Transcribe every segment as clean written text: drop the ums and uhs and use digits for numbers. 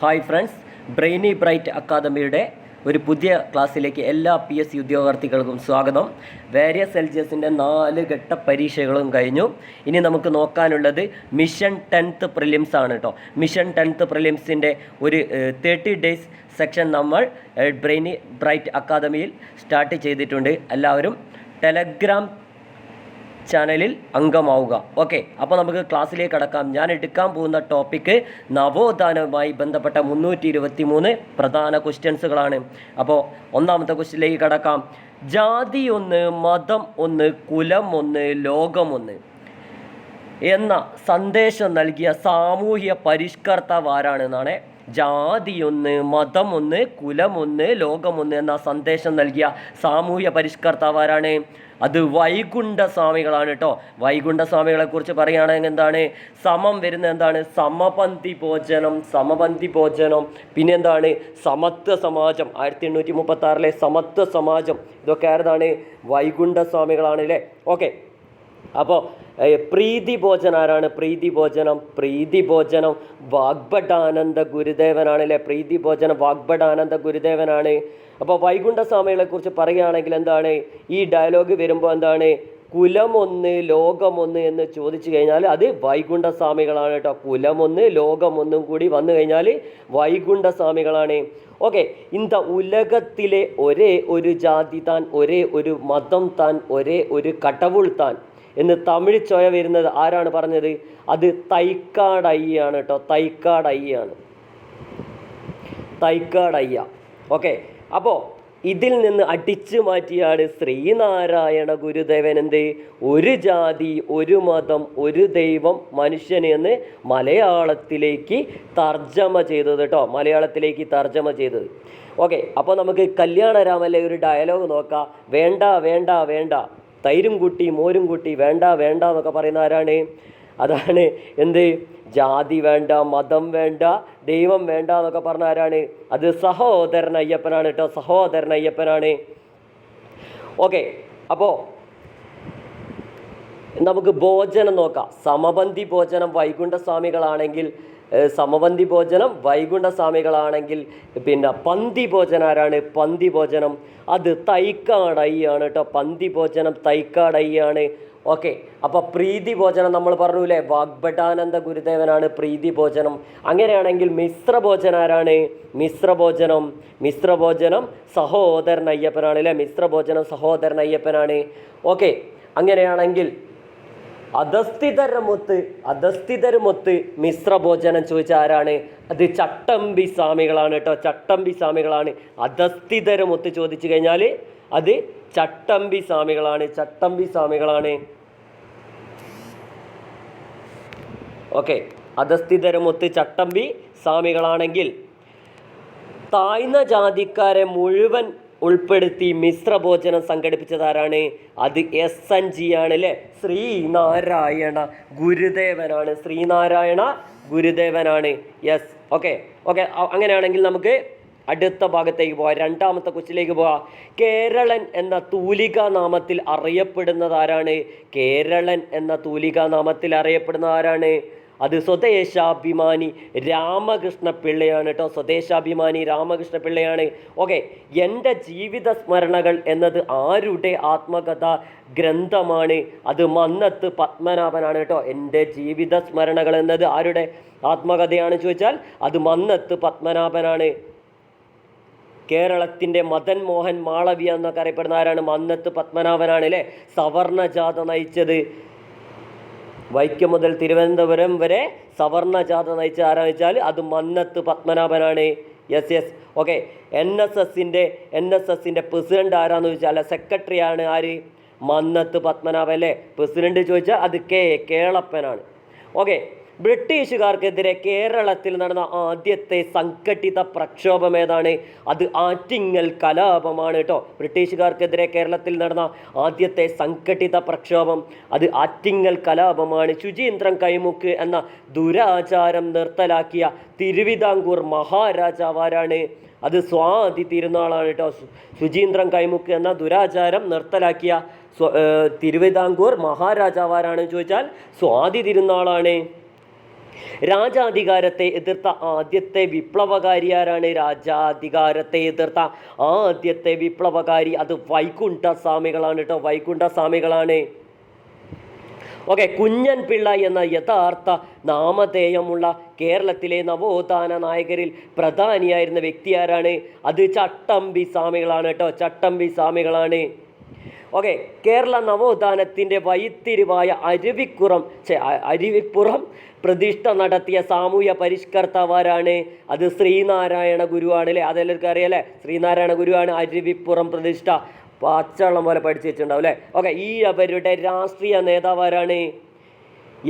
Hi friends, brainy bright അക്കാദമിയുടെ ഒരു പുതിയ ക്ലാസ്സിലേക്ക് എല്ലാ PSC ഉദ്യോഗാർത്ഥികൾക്കും സ്വാഗതം. വേരിയസ് LGSൻ്റെ 4 ഘട്ട പരീക്ഷകളും കഴിഞ്ഞു. ഇനി നമുക്ക് നോക്കാനുള്ളത് മിഷൻ 10th പ്രിലിംസ് ആണ് കേട്ടോ. മിഷൻ 10th പ്രിലിംസിൻ്റെ ഒരു 30 ഡേയ്സ് സെക്ഷൻ നമ്മൾ ബ്രെയിനി ബ്രൈറ്റ് അക്കാദമിയിൽ സ്റ്റാർട്ട് ചെയ്തിട്ടുണ്ട്. എല്ലാവരും ടെലഗ്രാം ചാനലിൽ അംഗമാവുക. ഓക്കെ, അപ്പോൾ നമുക്ക് ക്ലാസ്സിലേക്ക് കടക്കാം. ഞാൻ എടുക്കാൻ പോകുന്ന ടോപ്പിക്ക് നവോത്ഥാനവുമായി ബന്ധപ്പെട്ട 323 പ്രധാന ക്വസ്റ്റ്യൻസുകളാണ്. അപ്പോൾ ഒന്നാമത്തെ ക്വസ്റ്റ്യനിലേക്ക് കടക്കാം. ജാതി ഒന്ന്, മതം ഒന്ന്, കുലം ഒന്ന്, ലോകം എന്ന സന്ദേശം നൽകിയ സാമൂഹ്യ പരിഷ്കർത്താവ് ആരാണെന്നാണ്. ജാതിയൊന്ന്, മതമൊന്ന്, കുലമൊന്ന്, ലോകമൊന്ന് എന്ന സന്ദേശം നൽകിയ സാമൂഹ്യ പരിഷ്കർത്താവ് ആരാണ്? അത് വൈകുണ്ഠസ്വാമികളാണ് കേട്ടോ. വൈകുണ്ഠസ്വാമികളെ കുറിച്ച് പറയുകയാണെങ്കിൽ എന്താണ്? സമം വരുന്ന എന്താണ്? സമപന്തി ഭോജനം, പിന്നെ എന്താണ്? സമത്വ സമാജം, 1836 സമത്വ സമാജം, ഇതൊക്കെ ആരതാണ്? വൈകുണ്ഠസ്വാമികളാണ് അല്ലേ. ഓക്കെ, അപ്പോൾ പ്രീതി ഭോജനം ആരാണ്? പ്രീതി ഭോജനം വാഗ്ഭടാനന്ദ ഗുരുദേവനാണ് അല്ലേ. പ്രീതി ഭോജനം വാഗ്ഭടാനന്ദ ഗുരുദേവനാണ്. അപ്പോൾ വൈകുണ്ഠസ്വാമികളെ കുറിച്ച് പറയുകയാണെങ്കിൽ എന്താണ്? ഈ ഡയലോഗ് വരുമ്പോൾ എന്താണ്? കുലമൊന്ന് ലോകമൊന്ന് എന്ന് ചോദിച്ചു കഴിഞ്ഞാൽ അത് വൈകുണ്ഠസ്വാമികളാണ് കേട്ടോ. കുലമൊന്ന് ലോകമൊന്നും കൂടി വന്നു കഴിഞ്ഞാൽ വൈകുണ്ഠസ്വാമികളാണ്. ഓക്കെ, ഇന്ത ഉലകത്തിലെ ഒരേ ഒരു ജാതി താൻ, ഒരേ ഒരു മതം താൻ, ഒരേ ഒരു കടവുൾ താൻ എന്ന് തമിഴ് ചോയ വരുന്നത് ആരാണ് പറഞ്ഞത്? അത് തൈക്കാടയ്യാണ് കേട്ടോ. തൈക്കാടയ്യ. ഓക്കെ, അപ്പോൾ ഇതിൽ നിന്ന് അടിച്ചു മാറ്റിയാണ് ശ്രീനാരായണ ഗുരുദേവൻ എന്ത്? ഒരു ജാതി, ഒരു മതം, ഒരു ദൈവം, മനുഷ്യന് എന്ന് മലയാളത്തിലേക്ക് തർജ്ജമ ചെയ്തത് കേട്ടോ. മലയാളത്തിലേക്ക് തർജ്ജമ ചെയ്തത്. ഓക്കെ, അപ്പോൾ നമുക്ക് കല്യാണരാമനിലെ ഒരു ഡയലോഗ് നോക്കാം. വേണ്ട വേണ്ട വേണ്ട, തൈരും കൂട്ടി മോരും കൂട്ടി വേണ്ട വേണ്ട എന്നൊക്കെ പറയുന്ന ആരാണ്? അതാണ് എന്ത്? ജാതി വേണ്ട, മതം വേണ്ട, ദൈവം വേണ്ട എന്നൊക്കെ പറഞ്ഞ ആരാണ്? അത് സഹോദരൻ അയ്യപ്പനാണ് കേട്ടോ. സഹോദരൻ അയ്യപ്പനാണ്. ഓക്കെ, അപ്പോൾ നമുക്ക് ഭോജനം നോക്കാം. സമപന്തി ഭോജനം വൈകുണ്ഠസ്വാമികളാണെങ്കിൽ, പിന്നെ പന്തി ഭോജനം ആരാണ്? പന്തി ഭോജനം അത് തൈക്കാടയ്യാണ് കേട്ടോ. പന്തി ഭോജനം തൈക്കാടയ്യാണ്. ഓക്കെ, അപ്പോൾ പ്രീതി ഭോജനം നമ്മൾ പറഞ്ഞു അല്ലേ, വാഗ്ഭടാനന്ദ ഗുരുദേവനാണ് പ്രീതി ഭോജനം. അങ്ങനെയാണെങ്കിൽ മിശ്ര ഭോജനം ആരാണ്? മിശ്ര ഭോജനം സഹോദരൻ അയ്യപ്പനാണ് അല്ലേ. മിശ്ര ഭോജനം സഹോദരൻ അയ്യപ്പനാണ്. ഓക്കെ, അങ്ങനെയാണെങ്കിൽ അധസ്ഥിതരുമൊത്ത് മിശ്ര ഭോജനം ചോദിച്ച ആരാണ്? അത് ചട്ടമ്പി സ്വാമികളാണ് കേട്ടോ. ചട്ടമ്പി സ്വാമികളാണ്. അധസ്ഥിതരുമൊത്ത് ചോദിച്ചു കഴിഞ്ഞാൽ അത് ചട്ടമ്പി സ്വാമികളാണ്. ഓക്കെ, അധസ്ഥിതരുമൊത്ത് ചട്ടമ്പി സ്വാമികളാണെങ്കിൽ താഴ്ന്ന ജാതിക്കാരെ മുഴുവൻ ഉൾപ്പെടുത്തി മിശ്രഭോജനം സംഘടിപ്പിച്ചതാരാണ്? അത് SNG ആണ് അല്ലേ. ശ്രീനാരായണ ഗുരുദേവനാണ്. യെസ്. ഓക്കെ, അങ്ങനെയാണെങ്കിൽ നമുക്ക് അടുത്ത ഭാഗത്തേക്ക് പോകാം. രണ്ടാമത്തെ ക്വസ്റ്റിലേക്ക് പോകാം. കേരളൻ എന്ന തൂലികാ നാമത്തിൽ അറിയപ്പെടുന്നത് ആരാണ്? അത് സ്വദേശാഭിമാനി രാമകൃഷ്ണ പിള്ളയാണ് കേട്ടോ. സ്വദേശാഭിമാനി രാമകൃഷ്ണ പിള്ളയാണ്. ഓക്കെ, എൻ്റെ ജീവിത സ്മരണകൾ എന്നത് ആരുടെ ആത്മകഥാ ഗ്രന്ഥമാണ്? അത് മന്നത്ത് പത്മനാഭനാണ് കേട്ടോ. എൻ്റെ ജീവിത സ്മരണകൾ എന്നത് ആരുടെ ആത്മകഥയാണ് ചോദിച്ചാൽ അത് മന്നത്ത് പത്മനാഭനാണ്. കേരളത്തിൻ്റെ മദൻ മോഹൻ മാളവ്യ എന്നൊക്കെ അറിയപ്പെടുന്ന ആരാണ്? മന്നത്ത് പത്മനാഭനാണ് അല്ലേ. സവർണജാഥ നയിച്ചത്, വൈക്കം മുതൽ തിരുവനന്തപുരം വരെ സവർണജാഥ നയിച്ച ആരാന്ന് വെച്ചാൽ അത് മന്നത്ത് പത്മനാഭനാണ്. യെസ്. ഓക്കെ, NSSൻ്റെ പ്രസിഡന്റ് ആരാന്ന് ചോദിച്ചാൽ സെക്രട്ടറി ആണ് ആര്? മന്നത്ത് പത്മനാഭൻ അല്ലേ. പ്രസിഡന്റ് ചോദിച്ചാൽ അത് കേളപ്പനാണ്. ഓക്കെ, ബ്രിട്ടീഷുകാർക്കെതിരെ കേരളത്തിൽ നടന്ന ആദ്യത്തെ സംഘടിത പ്രക്ഷോഭം ഏതാണ്? അത് ആറ്റിങ്ങൽ കലാപമാണ് കേട്ടോ. ബ്രിട്ടീഷുകാർക്കെതിരെ കേരളത്തിൽ നടന്ന ആദ്യത്തെ സംഘടിത പ്രക്ഷോഭം അത് ആറ്റിങ്ങൽ കലാപമാണ്. ശുചീന്ദ്രൻ കൈമുക്ക് എന്ന ദുരാചാരം നിർത്തലാക്കിയ തിരുവിതാംകൂർ മഹാരാജാവാരാണ്? അത് സ്വാതി തിരുനാളാണ് കേട്ടോ. ശുചീന്ദ്രൻ കൈമുക്ക് എന്ന ദുരാചാരം നിർത്തലാക്കിയ തിരുവിതാംകൂർ മഹാരാജാവാരാണ് ചോദിച്ചാൽ സ്വാതി തിരുനാളാണ്. രാജാധികാരത്തെ എതിർത്ത ആദ്യത്തെ വിപ്ലവകാരി ആരാണ്? രാജാധികാരത്തെ എതിർത്ത ആദ്യത്തെ വിപ്ലവകാരി അത് വൈകുണ്ഠ സ്വാമികളാണ് കേട്ടോ, വൈകുണ്ഠ സ്വാമികളാണ്. ഓക്കെ, കുഞ്ഞൻ പിള്ള എന്ന യഥാർത്ഥ നാമധേയമുള്ള കേരളത്തിലെ നവോത്ഥാന നായകരിൽ പ്രധാനിയായിരുന്ന വ്യക്തി ആരാണ്? അത് ചട്ടമ്പി സ്വാമികളാണ് കേട്ടോ, ചട്ടമ്പി സ്വാമികളാണ്. ഓക്കെ, കേരള നവോത്ഥാനത്തിൻ്റെ വഴിത്തിരിവായ അരുവിപ്പുറം പ്രതിഷ്ഠ നടത്തിയ സാമൂഹ്യ പരിഷ്കർത്താവാരാണ്? അത് ശ്രീനാരായണ ഗുരുവാണ് അല്ലേ, അതെല്ലാവർക്കും അറിയാം അല്ലേ, ശ്രീനാരായണ ഗുരുവാണ് അരുവിപ്പുറം പ്രതിഷ്ഠ. പച്ചവെള്ളം പോലെ പഠിച്ചു വെച്ചിട്ടുണ്ടാവും അല്ലേ. ഓക്കെ, ഈ അവരുടെ രാഷ്ട്രീയ നേതാവാരാണ്?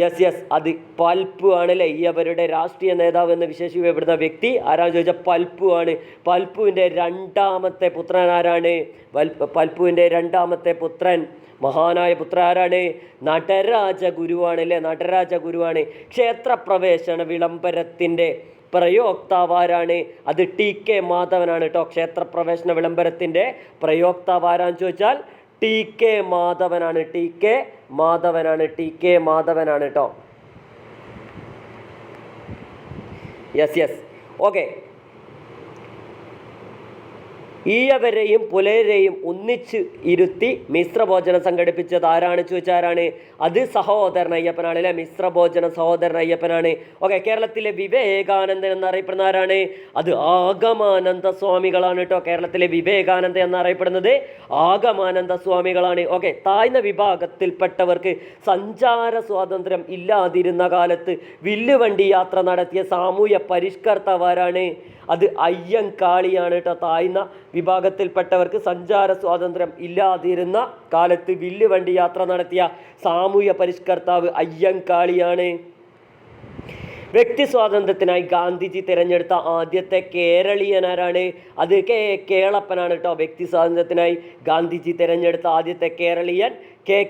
യെസ്, അത് പൽപ്പു ആണ് അല്ലേ. ഈ അവരുടെ രാഷ്ട്രീയ നേതാവ് എന്ന് വിശേഷിക്കപ്പെടുന്ന വ്യക്തി ആരാന്ന് ചോദിച്ചാൽ പൽപ്പു ആണ്. പൽപ്പുവിൻ്റെ രണ്ടാമത്തെ പുത്രൻ ആരാണ്? പൽപ്പുവിൻ്റെ രണ്ടാമത്തെ പുത്രൻ, മഹാനായ പുത്രൻ ആരാണ്? നടരാജ ഗുരുവാണ് അല്ലേ, നടരാജ ഗുരുവാണ്. ക്ഷേത്രപ്രവേശന വിളംബരത്തിൻ്റെ പ്രയോക്താവാരാണ്? അത് ടി.കെ. മാധവനാണ് കേട്ടോ. ക്ഷേത്രപ്രവേശന വിളംബരത്തിൻ്റെ പ്രയോക്താവാരാന്ന് ചോദിച്ചാൽ ടി.കെ. മാധവനാണ്, ടി.കെ. മാധവനാണ്, ടി.കെ. മാധവനാണ് കേട്ടോ. യെസ്. ഓക്കെ, ഈയവരെയും പുലരെയും ഒന്നിച്ച് ഇരുത്തി മിശ്രഭോജനം സംഘടിപ്പിച്ചത് ആരാണ് ചോദിച്ചാൽ ആരാണ്? അത് സഹോദരൻ അയ്യപ്പനാണ് അല്ലെ, മിശ്രഭോജനം സഹോദരൻ അയ്യപ്പനാണ്. ഓക്കെ, കേരളത്തിലെ വിവേകാനന്ദൻ എന്നറിയപ്പെടുന്ന ആരാണ്? അത് ആഗമാനന്ദ സ്വാമികളാണ് കേട്ടോ. കേരളത്തിലെ വിവേകാനന്ദൻ എന്നറിയപ്പെടുന്നത് ആഗമാനന്ദ സ്വാമികളാണ്. ഓക്കെ, താഴ്ന്ന വിഭാഗത്തിൽപ്പെട്ടവർക്ക് സഞ്ചാര സ്വാതന്ത്ര്യം ഇല്ലാതിരുന്ന കാലത്ത് വില്ലുവണ്ടി യാത്ര നടത്തിയ സാമൂഹ്യ പരിഷ്കർത്താവാരാണ്? അത് അയ്യങ്കാളിയാണ് കേട്ടോ. താഴ്ന്ന വിഭാഗത്തിൽപ്പെട്ടവർക്ക് സഞ്ചാര സ്വാതന്ത്ര്യം ഇല്ലാതിരുന്ന കാലത്ത് വില്ലുവണ്ടി യാത്ര നടത്തിയ സാമൂഹ്യ പരിഷ്കർത്താവ് അയ്യങ്കാളിയാണ്. വ്യക്തി സ്വാതന്ത്ര്യത്തിനായി ഗാന്ധിജി തിരഞ്ഞെടുത്ത ആദ്യത്തെ കേരളീയനാരാണ്? അത് കേളപ്പനാണ് കേട്ടോ. വ്യക്തി സ്വാതന്ത്ര്യത്തിനായി ഗാന്ധിജി തിരഞ്ഞെടുത്ത ആദ്യത്തെ കേരളീയൻ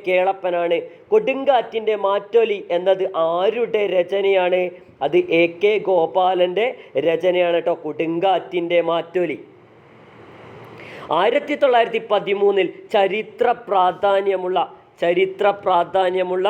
കേളപ്പനാണ്. കൊടുങ്കാറ്റിൻ്റെ മാറ്റൊലി എന്നത് ആരുടെ രചനയാണ്? അത് എ.കെ. ഗോപാലൻ്റെ രചനയാണ് കേട്ടോ, കൊടുങ്കാറ്റിൻ്റെ മാറ്റൊലി. 1913 ചരിത്ര പ്രാധാന്യമുള്ള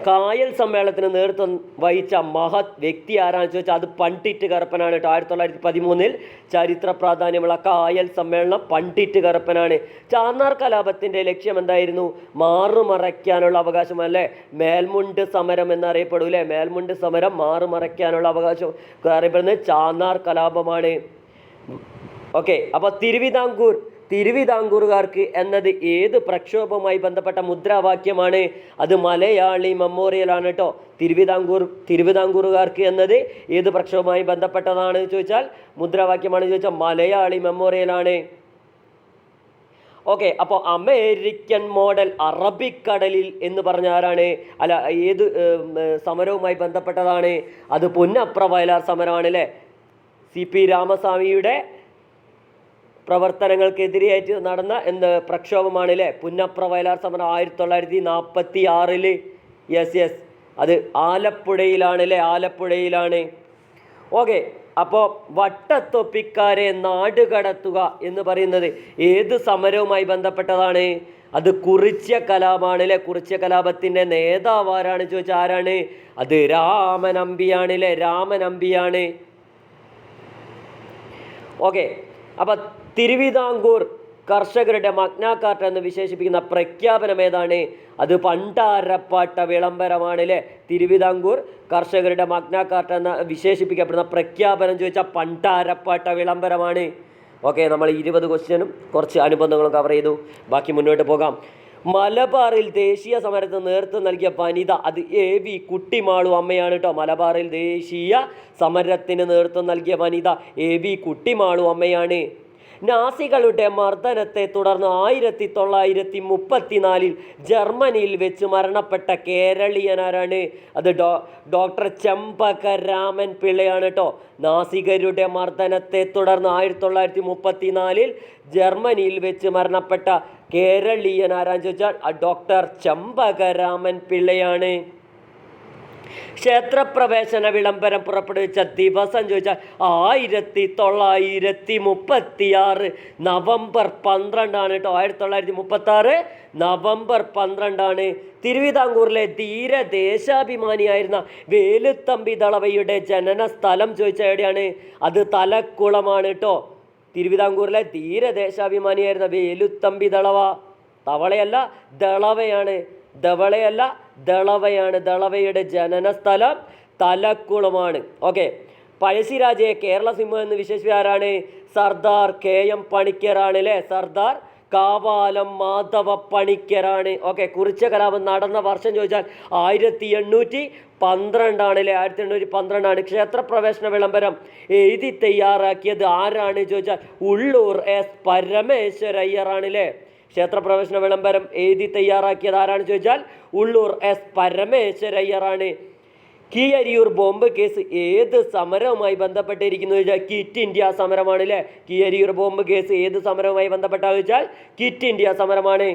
കായൽ സമ്മേളനത്തിന് നേതൃത്വം വഹിച്ച മഹത് വ്യക്തി ആരാണെന്ന് ചോദിച്ചാൽ അത് പണ്ഡിറ്റ് കറുപ്പനാണ് കേട്ടോ. 1913 ചരിത്ര പ്രാധാന്യമുള്ള കായൽ സമ്മേളനം പണ്ഡിറ്റ് കറുപ്പനാണ്. ചാന്നാർ കലാപത്തിൻ്റെ ലക്ഷ്യം എന്തായിരുന്നു? മാറുമറയ്ക്കാനുള്ള അവകാശം അല്ലേ, മേൽമുണ്ട് സമരം എന്നറിയപ്പെടൂലേ, മേൽമുണ്ട് സമരം മാറുമറയ്ക്കാനുള്ള അവകാശം അറിയപ്പെടുന്നത് ചാന്നാർ കലാപമാണ്. ഓക്കെ, അപ്പോൾ തിരുവിതാംകൂറുകാർക്ക് എന്നത് ഏത് പ്രക്ഷോഭവുമായി ബന്ധപ്പെട്ട മുദ്രാവാക്യമാണ്? അത് മലയാളി മെമ്മോറിയലാണ് കേട്ടോ. തിരുവിതാംകൂറുകാർക്ക് എന്നത് ഏത് പ്രക്ഷോഭവുമായി ബന്ധപ്പെട്ടതാണ് ചോദിച്ചാൽ മുദ്രാവാക്യമാണ് ചോദിച്ചാൽ മലയാളി മെമ്മോറിയലാണ്. ഓക്കെ, അപ്പോൾ അമേരിക്കൻ മോഡൽ അറബിക്കടലിൽ എന്ന് പറഞ്ഞ ആരാണ്? അല്ല, ഏത് സമരവുമായി ബന്ധപ്പെട്ടതാണ്? അത് പുന്നപ്ര വയലാർ സമരമാണ് അല്ലേ. CP രാമസ്വാമിയുടെ പ്രവർത്തനങ്ങൾക്കെതിരെയായിട്ട് നടന്ന പ്രക്ഷോഭമാണ് അല്ലേ പുന്നപ്ര വയലാർ സമരം 1946. യെസ്, അത് ആലപ്പുഴയിലാണ് അല്ലേ, ആലപ്പുഴയിലാണ്. ഓക്കെ, അപ്പോൾ വട്ടത്തൊപ്പിക്കാരെ നാടുകടത്തുക എന്ന് പറയുന്നത് ഏത് സമരവുമായി ബന്ധപ്പെട്ടതാണ്? അത് കുറിച്യ കലാപമാണ് അല്ലേ. കുറിച്യ കലാപത്തിൻ്റെ നേതാവ് ആരാണ് ചോദിച്ചാൽ ആരാണ്? അത് രാമനമ്പിയാണ് അല്ലേ, രാമനമ്പിയാണ്. ഓക്കെ, അപ്പം തിരുവിതാംകൂർ കർഷകരുടെ മഗ്നാ കാർട്ട എന്ന് വിശേഷിപ്പിക്കുന്ന പ്രഖ്യാപനം ഏതാണ്? അത് പണ്ടാരപ്പാട്ട വിളംബരമാണ് അല്ലേ. തിരുവിതാംകൂർ കർഷകരുടെ മഗ്നാ കാർട്ട എന്ന് വിശേഷിപ്പിക്കപ്പെടുന്ന പ്രഖ്യാപനം ചോദിച്ചാൽ പണ്ടാരപ്പാട്ട വിളംബരമാണ്. ഓക്കെ, നമ്മൾ 20 ക്വസ്റ്റ്യനും കുറച്ച് അനുബന്ധങ്ങളും കവർ ചെയ്തു. ബാക്കി മുന്നോട്ട് പോകാം. മലബാറിൽ ദേശീയ സമരത്തിന് നേതൃത്വം നൽകിയ വനിത അത് A.V. കുട്ടിമാളു അമ്മയാണ് കേട്ടോ. മലബാറിൽ ദേശീയ സമരത്തിന് നേതൃത്വം നൽകിയ വനിത A.V. കുട്ടിമാളു അമ്മയാണ്. നാസികളുടെ മർദ്ദനത്തെ തുടർന്ന് 1934 ജർമ്മനിയിൽ വെച്ച് മരണപ്പെട്ട കേരളീയനാരാണ്? അത് ഡോക്ടർ ചെമ്പകരാമൻ പിള്ളയാണ് കേട്ടോ. നാസികരുടെ മർദ്ദനത്തെ തുടർന്ന് 1934 ജർമ്മനിയിൽ വെച്ച് മരണപ്പെട്ട കേരളീയനാരാന്ന് ചോദിച്ചാൽ ഡോക്ടർ ചെമ്പകരാമൻ പിള്ളയാണ്. ക്ഷേത്രപ്രവേശന വിളംബരം പുറപ്പെടുവിച്ച ദിവസം ചോദിച്ചാൽ 1936 നവംബർ 12 കേട്ടോ. 1936 നവംബർ 12 തിരുവിതാംകൂറിലെ ധീര ദേശാഭിമാനിയായിരുന്ന വേലുത്തമ്പി ദളവയുടെ ജനന സ്ഥലം ചോദിച്ചാൽ എവിടെയാണ്? അത് തലക്കുളമാണ് കേട്ടോ. തിരുവിതാംകൂറിലെ ധീര ദേശാഭിമാനിയായിരുന്ന വേലുത്തമ്പി ദളവ, തവളയല്ല ദളവയാണ്, ധവളയല്ല ദളവയാണ്. ദളവയുടെ ജനന സ്ഥലം തലക്കുളമാണ്. ഓക്കെ. പഴശ്ശിരാജയെ കേരള സിംഹം എന്ന് വിശേഷിപ്പിച്ച ആരാണ്? സർദാർ KM പണിക്കരാണ് അല്ലേ. സർദാർ കാവാലം മാധവ പണിക്കരാണ്. ഓക്കെ. കുറിച്ച കലാപം നടന്ന വർഷം ചോദിച്ചാൽ 1812 അല്ലേ. 1812 ക്ഷേത്രപ്രവേശന വിളംബരം എഴുതി തയ്യാറാക്കിയത് ആരാണ് ചോദിച്ചാൽ ഉള്ളൂർ S പരമേശ്വരയ്യറാണ് അല്ലേ. ക്ഷേത്രപ്രവേശന വിളംബരം എഴുതി തയ്യാറാക്കിയത് ആരാണ് ചോദിച്ചാൽ ഉള്ളൂർ S പരമേശ്വരയ്യറാണ്. കീഴരിയൂർ ബോംബ് കേസ് ഏത് സമരവുമായി ബന്ധപ്പെട്ടിരിക്കുന്നു ചോദിച്ചാൽ ക്വിറ്റ് ഇന്ത്യ സമരമാണ് അല്ലേ. കീഴരിയൂർ ബോംബ് കേസ് ഏത് സമരവുമായി ബന്ധപ്പെട്ടാന്ന് ചോദിച്ചാൽ ക്വിറ്റ് ഇന്ത്യ സമരമാണ്.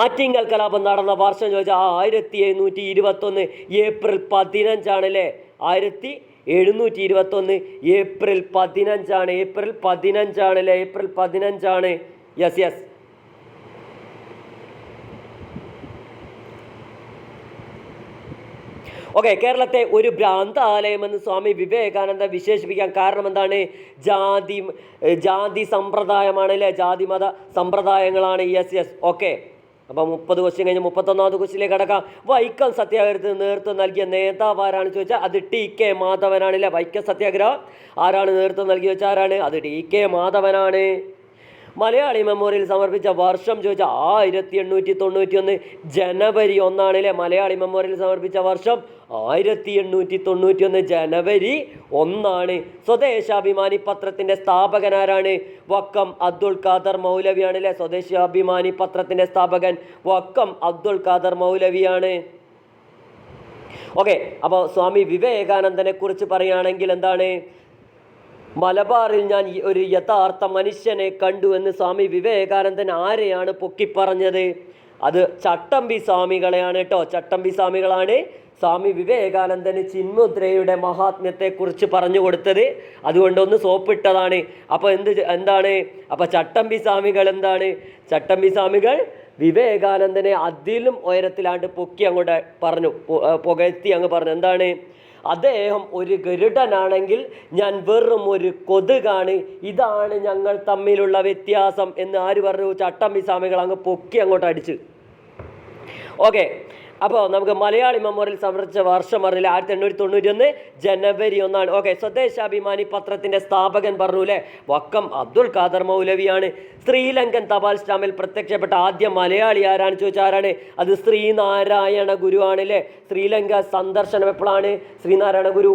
ആറ്റിങ്ങൽ കലാപം നടന്ന വർഷം ചോദിച്ചാൽ 1721 ഏപ്രിൽ 15 അല്ലേ. 1721 ഏപ്രിൽ 15 ഏപ്രിൽ 15 അല്ലേ. April 15 yes yes. ഓക്കെ. കേരളത്തെ ഒരു ഭ്രാന്താലയമെന്ന് സ്വാമി വിവേകാനന്ദ വിശേഷിപ്പിക്കാൻ കാരണം എന്താണ്? ജാതി സമ്പ്രദായമാണ് അല്ലേ. ജാതി മത സമ്പ്രദായങ്ങളാണ്. Yes yes. ഓക്കെ. അപ്പോൾ 30 ക്വസ്റ്റ്യൻ കഴിഞ്ഞ് 31ാമത് ക്വസ്റ്റ്യനിലേക്ക് കടക്കാം. വൈക്കം സത്യാഗ്രഹത്തിന് നേതൃത്വം നൽകിയ നേതാവ് ആരാണ് ചോദിച്ചാൽ അത് TK മാധവനാണല്ലേ. വൈക്കം സത്യാഗ്രഹം ആരാണ് നേതൃത്വം നൽകി വെച്ചാൽ ആരാണ്? അത് TK മാധവനാണ്. മലയാളി മെമ്മോറിയൽ സമർപ്പിച്ച വർഷം ചോദിച്ചാൽ 1891 ജനുവരി 1 അല്ലേ. മലയാളി മെമ്മോറിയൽ സമർപ്പിച്ച വർഷം 1891 ജനുവരി 1. സ്വദേശാഭിമാനി പത്രത്തിൻ്റെ സ്ഥാപകനാരാണ്? വക്കം അബ്ദുൾ ഖാദർ മൗലവിയാണ് അല്ലേ. സ്വദേശാഭിമാനി പത്രത്തിൻ്റെ സ്ഥാപകൻ വക്കം അബ്ദുൾ ഖാദർ മൗലവിയാണ്. ഓക്കെ. അപ്പോൾ സ്വാമി വിവേകാനന്ദനെ കുറിച്ച് പറയുകയാണെങ്കിൽ എന്താണ്? മലബാറിൽ ഞാൻ ഒരു യഥാർത്ഥ മനുഷ്യനെ കണ്ടു എന്ന് സ്വാമി വിവേകാനന്ദൻ ആരെയാണ് പൊക്കിപ്പറഞ്ഞത്? അത് ചട്ടമ്പി സ്വാമികളെയാണ് കേട്ടോ. ചട്ടമ്പി സ്വാമികളാണ് സ്വാമി വിവേകാനന്ദന് ചിന്മുദ്രയുടെ മഹാത്മ്യത്തെക്കുറിച്ച് പറഞ്ഞു കൊടുത്തത്. അതുകൊണ്ടൊന്ന് സോപ്പിട്ടതാണ്. അപ്പോൾ എന്താണ്? അപ്പോൾ ചട്ടമ്പി സ്വാമികൾ എന്താണ്? ചട്ടമ്പി സ്വാമികൾ വിവേകാനന്ദനെ അതിലും ഉയരത്തിലാണ്ട് പൊക്കി അങ്ങോട്ട് പറഞ്ഞു, പുകഴ്ത്തി അങ്ങ് പറഞ്ഞു. എന്താണ്? അദ്ദേഹം ഒരു ഗരുഡനാണെങ്കിൽ ഞാൻ വെറും ഒരു കൊതുകാണ്, ഇതാണ് ഞങ്ങൾ തമ്മിലുള്ള വ്യത്യാസം എന്ന് ആര് പറഞ്ഞു? ചട്ടമ്പി സ്വാമികൾ അങ്ങ് പൊക്കി അങ്ങോട്ട് അടിച്ച്. ഓക്കെ. അപ്പോൾ നമുക്ക് മലയാളി മെമ്മോറിയൽ സമർപ്പിച്ച വർഷം പറഞ്ഞില്ല 1891 ജനുവരി 1. ഓക്കെ. സ്വദേശാഭിമാനി പത്രത്തിൻ്റെ സ്ഥാപകൻ പറഞ്ഞു അല്ലേ. വക്കം അബ്ദുൾ ഖാദർ മൗലവിയാണ്. ശ്രീലങ്കൻ തപാൽ സ്റ്റാമ്പിൽ പ്രത്യക്ഷപ്പെട്ട ആദ്യ മലയാളി ആരാണ് ചോദിച്ചാൽ ആരാണ്? അത് ശ്രീനാരായണ ഗുരു ആണ് അല്ലേ. ശ്രീലങ്ക സന്ദർശനം എപ്പോഴാണ്? ശ്രീനാരായണ ഗുരു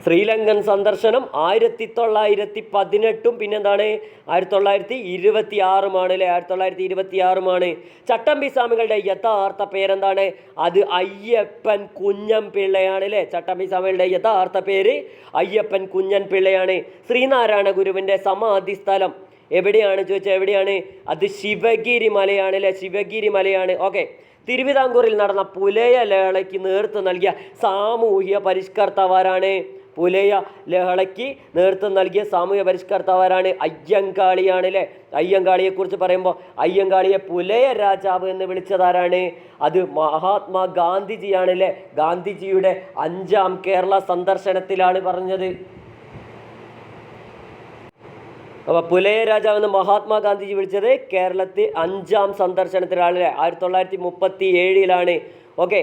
ശ്രീലങ്കൻ സന്ദർശനം 1918 പിന്നെന്താണ് 1926 അല്ലേ. 1926 ചട്ടമ്പി സ്വാമികളുടെ യഥാർത്ഥ പേരെന്താണ്? അത് അയ്യപ്പൻ കുഞ്ഞൻ പിള്ളയാണ് അല്ലേ. ചട്ടമ്പി സ്വാമികളുടെ യഥാർത്ഥ പേര് അയ്യപ്പൻ കുഞ്ഞൻ പിള്ളയാണ്. ശ്രീനാരായണ ഗുരുവിൻ്റെ സമാധി സ്ഥലം എവിടെയാണ് ചോദിച്ചാൽ എവിടെയാണ്? അത് ശിവഗിരി മലയാണ് അല്ലേ. ശിവഗിരി മലയാണ്. ഓക്കെ. തിരുവിതാംകൂറിൽ നടന്ന പുലയ ലഹളയ്ക്ക് നേതൃത്വം നൽകിയ സാമൂഹ്യ പരിഷ്കർത്താവാരാണ്? പുലയ ലഹളയ്ക്ക് നേതൃത്വം നൽകിയ സാമൂഹ്യ പരിഷ്കർത്താവാരാണ്? അയ്യങ്കാളിയാണ് അല്ലേ. അയ്യങ്കാളിയെക്കുറിച്ച് പറയുമ്പോൾ അയ്യങ്കാളിയെ പുലയ രാജാവ് എന്ന് വിളിച്ചതാരാണ്? അത് മഹാത്മാ ഗാന്ധിജിയാണ് അല്ലേ. ഗാന്ധിജിയുടെ 5ാം കേരള സന്ദർശനത്തിലാണ് പറഞ്ഞത്. അപ്പോൾ പുലയ രാജാവെന്ന് മഹാത്മാഗാന്ധിജി വിളിച്ചത് കേരളത്തിൽ 5ാം സന്ദർശനത്തിലാണ് 1937. ഓക്കെ.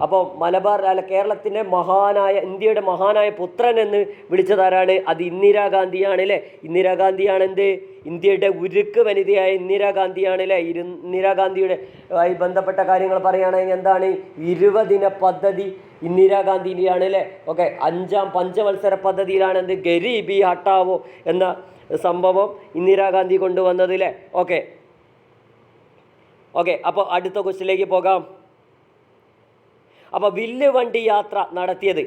അപ്പോൾ മലബാർ അല്ല കേരളത്തിൻ്റെ മഹാനായ ഇന്ത്യയുടെ മഹാനായ പുത്രൻ എന്ന് വിളിച്ചതാരാണ്? അത് ഇന്ദിരാഗാന്ധിയാണ് അല്ലേ. ഇന്ദിരാഗാന്ധിയാണ് എന്ത്? ഇന്ത്യയുടെ ഉരുക്ക് വനിതയായ ഇന്ദിരാഗാന്ധിയാണ് അല്ലേ. ഇന്ദിരാഗാന്ധിയുടെ ആയി ബന്ധപ്പെട്ട കാര്യങ്ങൾ പറയുകയാണെങ്കിൽ എന്താണ്? 20 ദിന പദ്ധതി ഇന്ദിരാഗാന്ധിൻ്റെയാണ് അല്ലേ. ഓക്കെ. 5ാം പഞ്ചവത്സര പദ്ധതിയിലാണ് എന്ത്? ഗരീബി ഹട്ടാവോ എന്ന സംഭവം ഇന്ദിരാഗാന്ധി കൊണ്ടുവന്നത് അല്ലേ. ഓക്കെ. അപ്പോൾ അടുത്ത ക്വസ്റ്റ്യനിലേക്ക് പോകാം. അപ്പോൾ വില്ലുവണ്ടി യാത്ര നടത്തിയത്